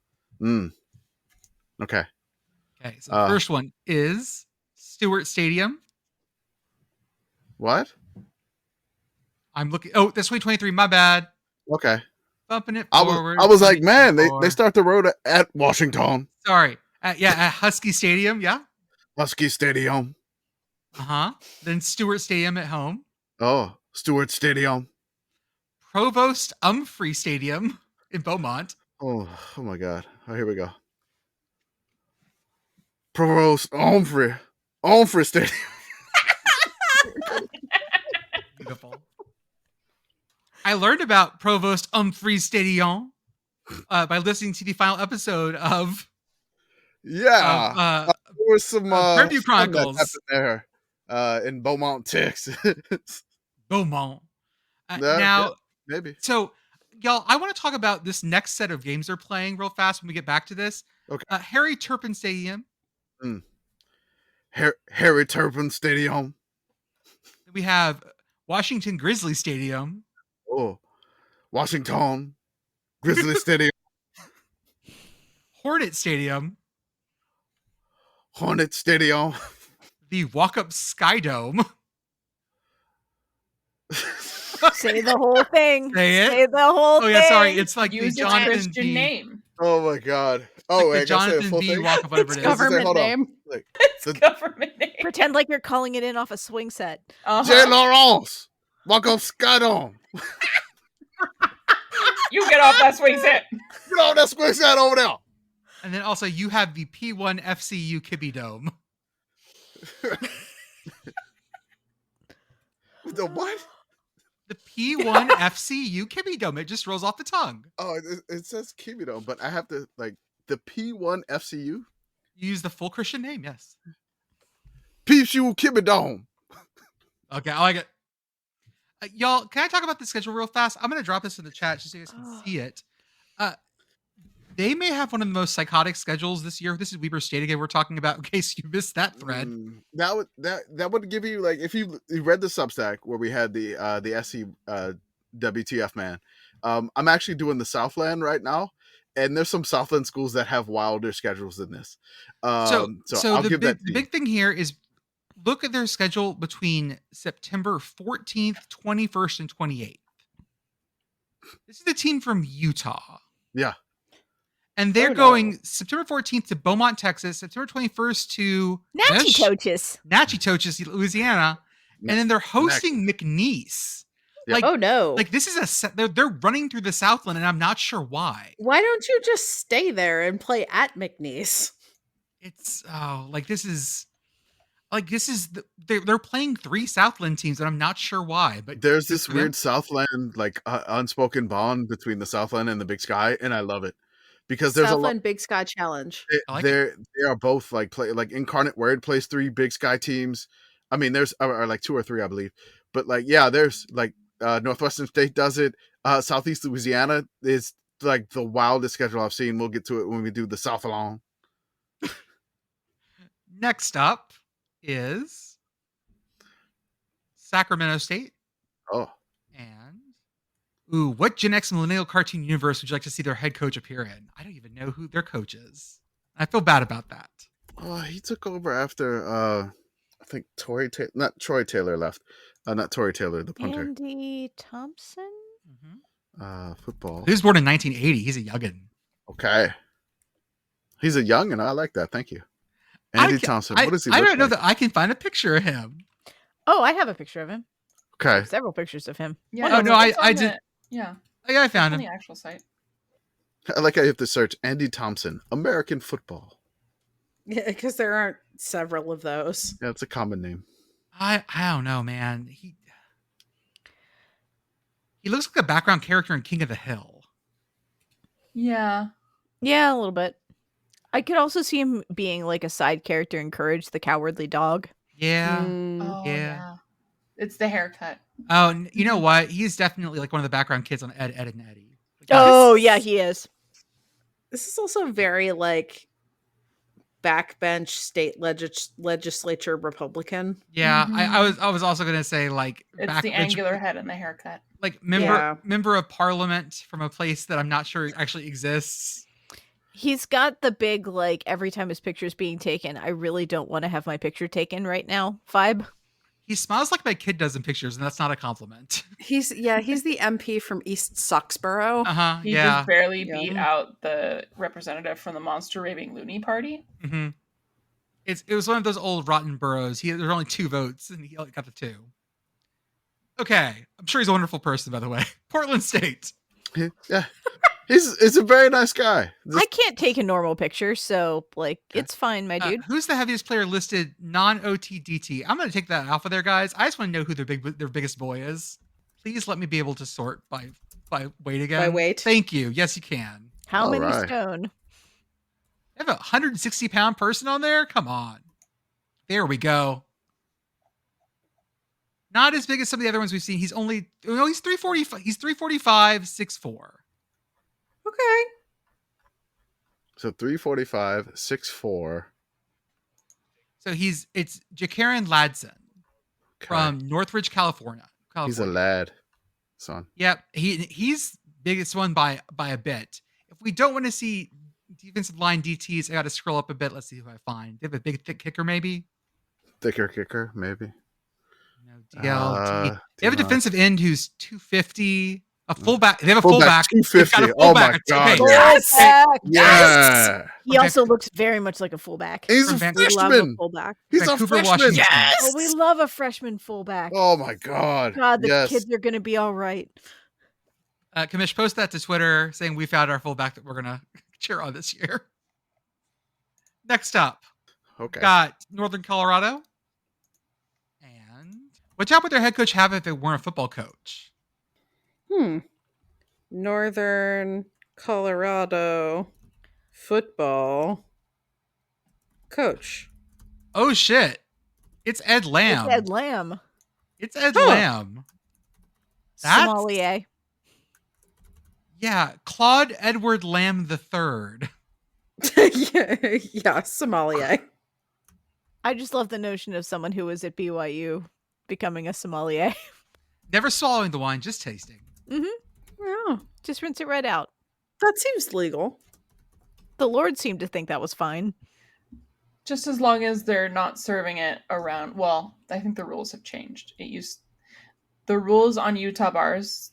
Okay. Okay, so the first one is Stewart Stadium. What? I'm looking. Oh, that's 2023. My bad. Okay. Bumping it I forward. was like, man, they 2024. start the road at Washington Sorry. At Husky Stadium. Yeah. Husky Stadium. Then Stewart Stadium at home. Oh, Stewart Stadium. Provost Umphrey Stadium in Beaumont. Oh my God. Oh, here we go. Provost Humphrey Stadium. Beautiful. I learned about Provost Humphrey Stadium by listening to the final episode of There was some Fairview fun that Chronicles. happened there in Beaumont, Texas. Beaumont. Yeah, maybe. So, y'all, I want to talk about this next set of games they're playing real fast when we get back to this. Okay. Harry Turpin Stadium. Harry Turpin Stadium. We have Washington Grizzly Stadium. Oh, Washington Grizzly Stadium. Hornet Stadium. Hornet Stadium. The Walk-Up Sky Dome. Say the whole thing. Say it. Say the whole thing. Oh, yeah, sorry. It's like Use the its Jonathan Christian B. name. Oh my God. Like Oh, the I gotta say the Jonathan full B. thing. Walk-Up, whatever it is. government Hold on. name. Like, It's government name. Pretend like you're calling it in off a swing set. J. Lawrence. Walk-Up Sky Dome. You get off that swing set. Get on that square side over there. And then also you have the P1 FCU Kibby Dome. The what? The P1 FCU Kibby Dome. It just rolls off the tongue. Oh, it says Kiwi Dome, but I have to the P1 FCU. You use the full Christian name, yes. PSU Kiwi Dome. Okay, I like it. Y'all, can I talk about the schedule real fast? I'm going to drop this in the chat just so you guys can see it. They may have one of the most psychotic schedules this year. This is Weber State again we're talking about, in case you missed that thread. That would give you, like, if you read the Substack where we had the SC WTF man. I'm actually doing the Southland right now, and there's some Southland schools that have wilder schedules than this. So I'll give that to you. The big thing here is look at their schedule between September 14th, 21st, and 28th. This is the team from Utah. Yeah. And they're going September 14th to Beaumont, Texas, September 21st to Natchitoches, Louisiana, and then they're hosting McNeese. Yep. Like this is a set. They're running through the Southland, and I'm not sure why. Why don't you just stay there and play at McNeese? It's they're playing 3 Southland teams, and I'm not sure why. But there's this weird Southland unspoken bond between the Southland and the Big Sky, and I love it. Because there's Southland Big Sky Challenge. They are both Incarnate Word plays 3 Big Sky teams. I mean, there's or 2 or 3, I believe. But there's Northwestern State does it. Southeast Louisiana is the wildest schedule I've seen. We'll get to it when we do the South Along. Next up is Sacramento State. Oh. What Gen X Millennial Cartoon Universe would you like to see their head coach appear in? I don't even know who their coach is. I feel bad about that. He took over after, I think not Troy Taylor left. Not Tory Taylor, the punter. Andy Thompson? Football. He was born in 1980. He's a youngin. Okay. He's a youngin. I like that. Thank you. Andy Thompson. What does he look I don't know like? that I can find a picture of him. Oh, I have a picture of him. Okay. Several pictures of him. Yeah. Oh, no, I did. Yeah. I found on him. the actual site. I like how you have to search Andy Thompson, American football. Yeah, because there aren't several of those. Yeah, it's a common name. I don't know, man. He looks like a background character in King of the Hill. Yeah. Yeah, a little bit. I could also see him being like a side character in Courage the Cowardly Dog. Yeah. Oh, yeah. It's the haircut. Oh, you know what? He's definitely one of the background kids on Ed, and Eddie. Yeah, he is. This is also very backbench state legislature Republican. Yeah, Mm-hmm. I was also gonna say it's the angular head and the haircut. Member of Parliament from a place that I'm not sure actually exists. He's got the big every time his picture's being taken, I really don't want to have my picture taken right now vibe. He smiles like my kid does in pictures, and that's not a compliment. He's the MP from East Soxborough. He just barely beat out the representative from the Monster Raving Loony Party. Mm-hmm. It was one of those old rotten boroughs. There were only 2 votes, and he got the 2. Okay, I'm sure he's a wonderful person, by the way. Portland State. Yeah, He's a very nice guy. I can't take a normal picture, so like it's fine, my dude. Who's the heaviest player listed non-OTDT? I'm going to take that off of there, guys. I just want to know who their biggest boy is. Please let me be able to sort by weight again. By weight? Thank you. Yes, you can. How All many right. stone? I have a 160-pound person on there? Come on. There we go. Not as big as some of the other ones we've seen. He's 345. He's 345, 6'4". Okay. So 345, 6'4". So it's Jakaran Ladson from Northridge, California. He's a lad, son. Yep. He's biggest one by a bit. If we don't want to see defensive line DTs, I got to scroll up a bit. Let's see who I find. They have a big, thick kicker, maybe? Thicker kicker, maybe. No, DL. They have a defensive end who's 250. A fullback. They have a Fullback, fullback. They've got a 250. Oh my fullback. God. Okay. Yes! Yeah. He also looks very much like a fullback. He's a From We love a freshman. fullback. He's Vancouver, a freshman. Washington. Oh, we love a freshman fullback. Oh my God. God, the yes. kids are gonna be all right. Commish, post that to Twitter saying we found our fullback that we're gonna cheer on this year. Next up, Okay. got Northern Colorado. And what job would their head coach have if they weren't a football coach? Northern Colorado football coach. Oh shit! It's Ed Lamb. It's Ed Lamb. It's Ed Huh. Sommelier. Yeah, Claude Edward Lamb III. yeah, sommelier. I just love the notion of someone who was at BYU becoming a sommelier. Never swallowing the wine, just tasting. Yeah, Just rinse it right out. that seems legal. The Lord seemed to think that was fine. Just as long as they're not serving it around. Well, I think the rules have changed. The rules on Utah bars,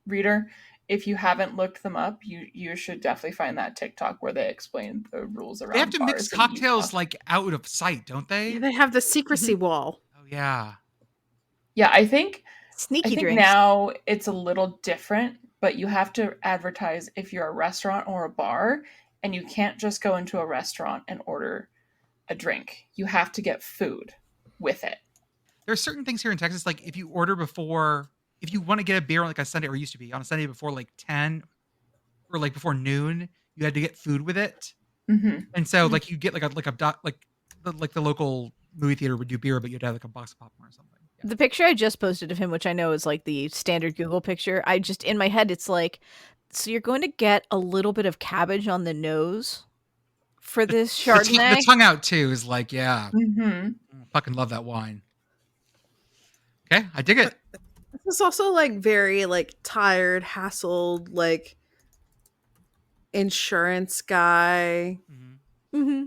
reader. If you haven't looked them up, you should definitely find that TikTok where they explain the rules around. They have to mix bars in cocktails Utah. like out of sight, don't they? Yeah, they have the secrecy wall. Oh yeah. Yeah, I think Sneaky drinks. now it's a little different, but you have to advertise if you're a restaurant or a bar, and you can't just go into a restaurant and order a drink. You have to get food with it. There are certain things here in Texas, like if you order before, if you want to get a beer on like a Sunday, or used to be on a Sunday before like 10 or like before noon, you had to get food with it. Mm-hmm. And so like you get like the local movie theater would do beer, but you'd have like a box of popcorn or something. Yeah. The picture I just posted of him, which I know is like the standard Google picture, I just, in my head, it's like, so you're going to get a little bit of cabbage on the nose for this Chardonnay? The tongue out too is like, yeah, Mm-hmm. fucking love that wine. Okay, I dig it. This is also like very like tired, hassled, like insurance guy. Mm-hmm.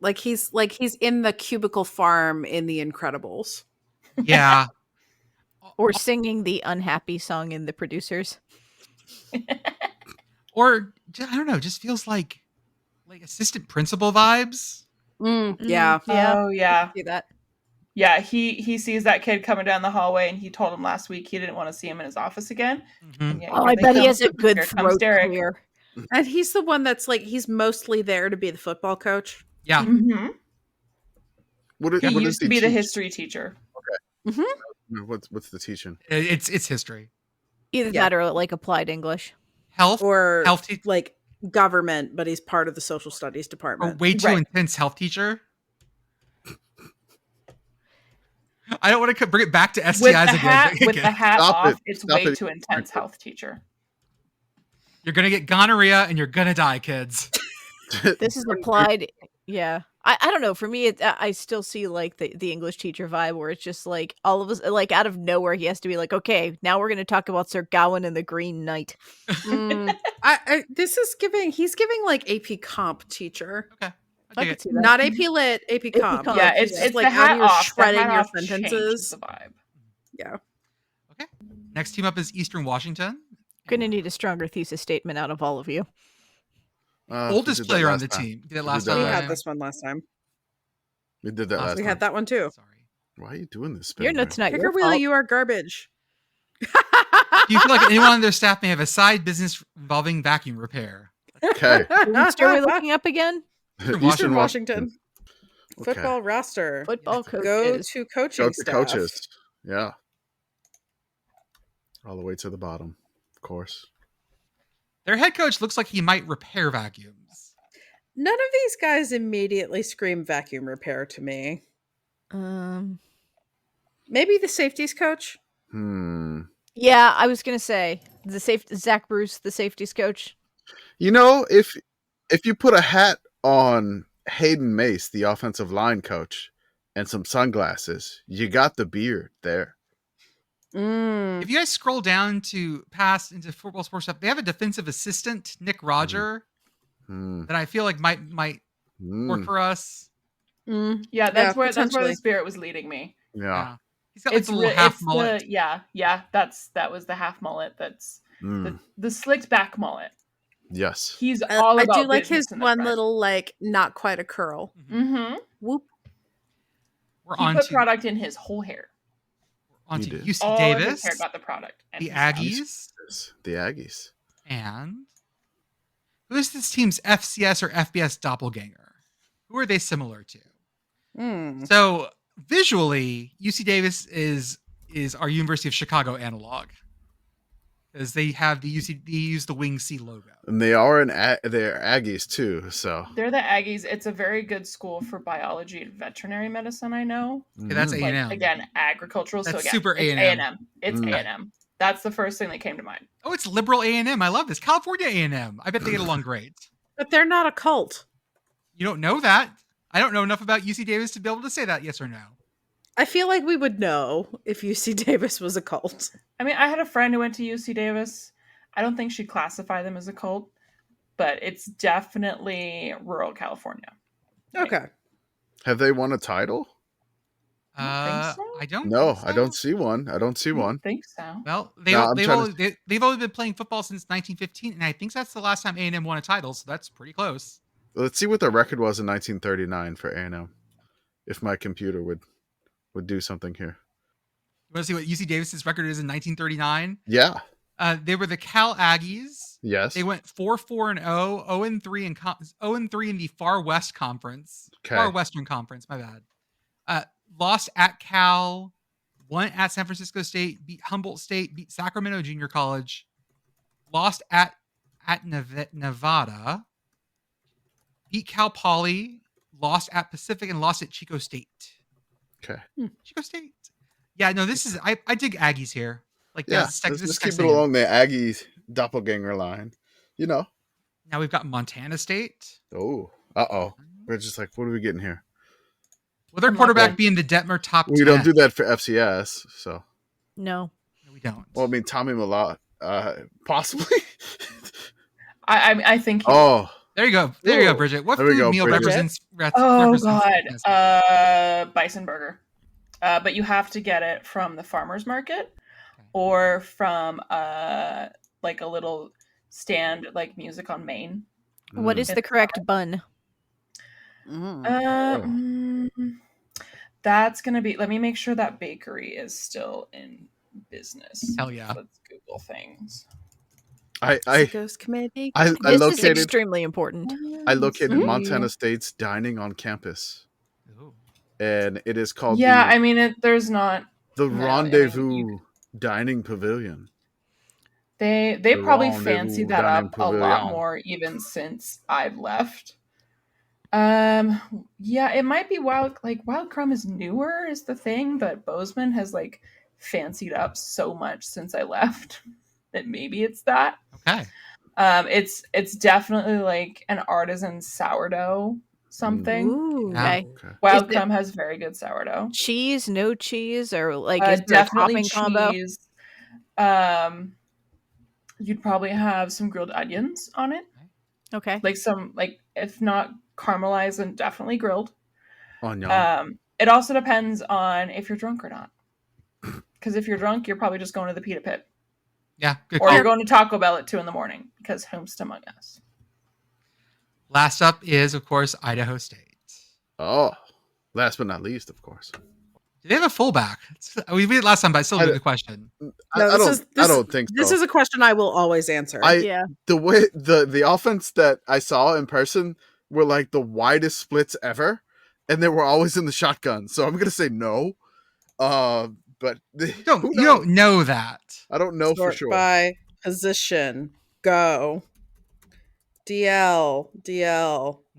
Like he's in the cubicle farm in The Incredibles. Yeah. Or singing the unhappy song in The Producers. Or I don't know, just feels like assistant principal vibes. Yeah. Yeah. Oh yeah. See that? Yeah, he sees that kid coming down the hallway, and he told him last week he didn't want to see him in his office again. And yet Oh, here I they bet he come. has a good Here comes throat Derek. clear. And he's the one that's like he's mostly there to be the football coach. Yeah. Mhm. What He does used to be the teach? history teacher. What's the teaching? It's history. Either Yeah. that or like applied English. Health Or teacher. like government, but he's part of the social studies Or department. way too Right. intense health teacher. I don't want to bring it back to STIs With the again. hat, but with the hat Stop off, it. it's Stop way it. too intense health teacher. You're gonna get gonorrhea and you're gonna die, kids. This is applied. Yeah. I don't know. For me, I still see like the English teacher vibe where it's just like all of us, like out of nowhere, he has to be like, okay, now we're going to talk about Sir Gawain and the Green Knight. He's giving like AP Comp teacher. Okay. I dig could it. see that. Not AP Lit, AP Comp. Comp. Yeah, He's it's just, the like hat how you're off. The shredding hat your off changes sentences. the vibe. Yeah. Okay. Next team up is Eastern Washington. Going to need a stronger thesis statement out of all of you. Oldest player on the team. Did it last We time? had this one last time. We did that last We time. had that one too. Sorry. Why are you doing this? Your Spinner? nuts not Picker your Wheelie, fault. you are garbage. Do you feel like anyone on their staff may have a side business involving vacuum repair? Okay. Which are we looking up again? Eastern Washington. Okay. Football roster. Football Go coaches. to coaching Go to staff. coaches. Yeah. All the way to the bottom, of course. Their head coach looks like he might repair vacuums. None of these guys immediately scream vacuum repair to me. Maybe the safeties coach. Yeah, I was gonna say Zach Bruce, the safeties coach. You know, if you put a hat on Hayden Mace, the offensive line coach, and some sunglasses, you got the beard there. If you guys scroll down to pass into football sports stuff, they have a defensive assistant, Nick Roger, that I feel like might work for us. Yeah, that's where the spirit was leading me. Yeah. He's got like the little half mullet. That was the half mullet. That's the slicked back mullet. Yes. He's all about I do like his business in the one front. little, like, not quite a curl. Whoop. We're He put product in his whole hair. On to UC All Davis. of his hair got the product. And The his Aggies. The Aggies. And who is this team's FCS or FBS doppelganger? Who are they similar to? So visually, UC Davis is our University of Chicago analog, because they have they use the Wing C logo, and they are they're Aggies too. So They're the Aggies. It's a very good school for biology and veterinary medicine. I know. Okay, that's But A&M. again, agricultural. That's so again, super it's A&M. A&M. It's A&M. That's the first thing that came to mind. Oh, it's liberal A&M. I love this. California A&M. I bet they get along great. But they're not a cult. You don't know that. I don't know enough about UC Davis to be able to say that, yes or no. I feel like we would know if UC Davis was a cult. I mean, I had a friend who went to UC Davis. I don't think she'd classify them as a cult, but it's definitely rural California. Okay. have they won a title? I don't. No, think so. I don't see one. I don't see I one. think so. Well, No, I'm they've trying only been playing football since 1915, and I think that's the last time A&M won a title. So that's pretty close. Let's see what the record was in 1939 for A&M. If my computer would do something here. You want to see what UC Davis's record is in 1939? Yeah. They were the Cal Aggies. Yes. They went 4-4-0, 0-3 in 0-3 in the Far West Conference. Okay. Far Western Conference, my bad. Lost at Cal, won at San Francisco State, beat Humboldt State, beat Sacramento Junior College, lost at Nevada, beat Cal Poly, lost at Pacific, and lost at Chico State. Okay. Chico State. Yeah, no, this is I dig Aggies here. Like, Yeah. this Let's is just keep it Texas. along the Aggies doppelganger line. You know. Now we've got Montana State. Oh. We're just like, what are we getting here? Well, their quarterback being the Detmer top 10. We don't do that for FCS, so. No. No, we don't. Well, I mean, Tommy Malott, possibly. I think. There you go. There you go, Brigit. What There we food go, meal Brigit. represents? Oh represents God, bison burger. But you have to get it from the farmer's market, or from like a little stand like Music on Main. What is the correct bun? That's gonna be. Let me make sure that bakery is still in business. Hell yeah. Let's Google things. Sickos Committee. I This is located extremely important. I located Montana State's dining on campus, and it is called I mean, there's not the no, Rendezvous Dining Pavilion. They The probably Rendezvous fancy that Dining up a lot Pavilion. more even since I've left. Yeah, it might be Wild Crumb is newer is the thing, but Bozeman has like fancied up so much since I left that maybe it's that. Okay. It's definitely like an artisan sourdough something. Ooh, Yeah. okay. Wild Is it Crumb has very good sourdough. Cheese, no cheese, or like is there a Definitely topping combo? cheese. You'd probably have some grilled onions on it. Okay. Like some, like if not caramelized, and definitely grilled. Onion. It also depends on if you're drunk or not. Because if you're drunk, you're probably just going to the Pita Pit. Yeah. Good Or call. you're going to Taco Bell at 2 a.m. because whomst among us. Last up is, of course, Idaho State. Oh, last but not least, of course. Do they have a fullback? We did it last time, but I still have a good question. I don't think so. This is a question I will always answer. The way the offense that I saw in person were like the widest splits ever, and they were always in the shotgun. So I'm gonna say no. But you don't know that. I don't know for sure. By position, go. DL.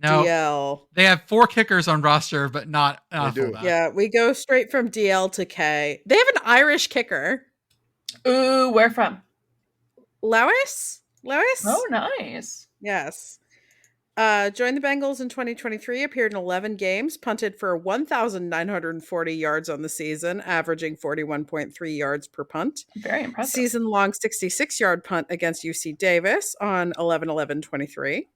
No, DL. They have 4 kickers on roster, but not a fullback. Yeah, we go straight from DL to K. They have an Irish kicker. Ooh, where from? Lewis? Oh, nice. Yes. Joined the Bengals in 2023, appeared in 11 games, punted for 1,940 yards on the season, averaging 41.3 yards per punt. Very impressive. Season-long 66-yard punt against UC Davis on 11-11-23.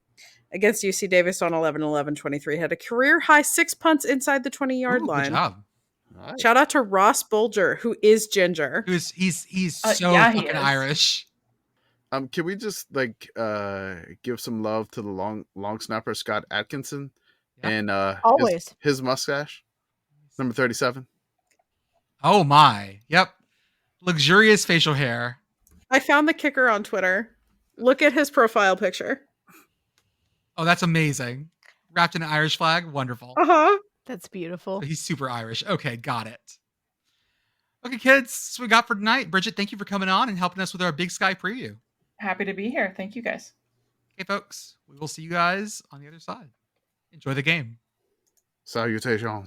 Against UC Davis on 11-11-23. Had a career-high 6 punts inside the 20-yard line. Good job. Nice. Shout out to Ross Bulger, who is ginger. He's so fucking Irish. Can we just give some love to the long snapper Scott Atkinson and always his mustache, number 37. Oh my! Yep, luxurious facial hair. I found the kicker on Twitter. Look at his profile picture. Oh, that's amazing! Wrapped in an Irish flag, wonderful. That's beautiful. So he's super Irish. Okay, got it. Okay, kids, that's what we got for tonight. Brigit, thank you for coming on and helping us with our Big Sky preview. Happy to be here. Thank you, guys. Okay, folks, we will see you guys on the other side. Enjoy the game. Salutations.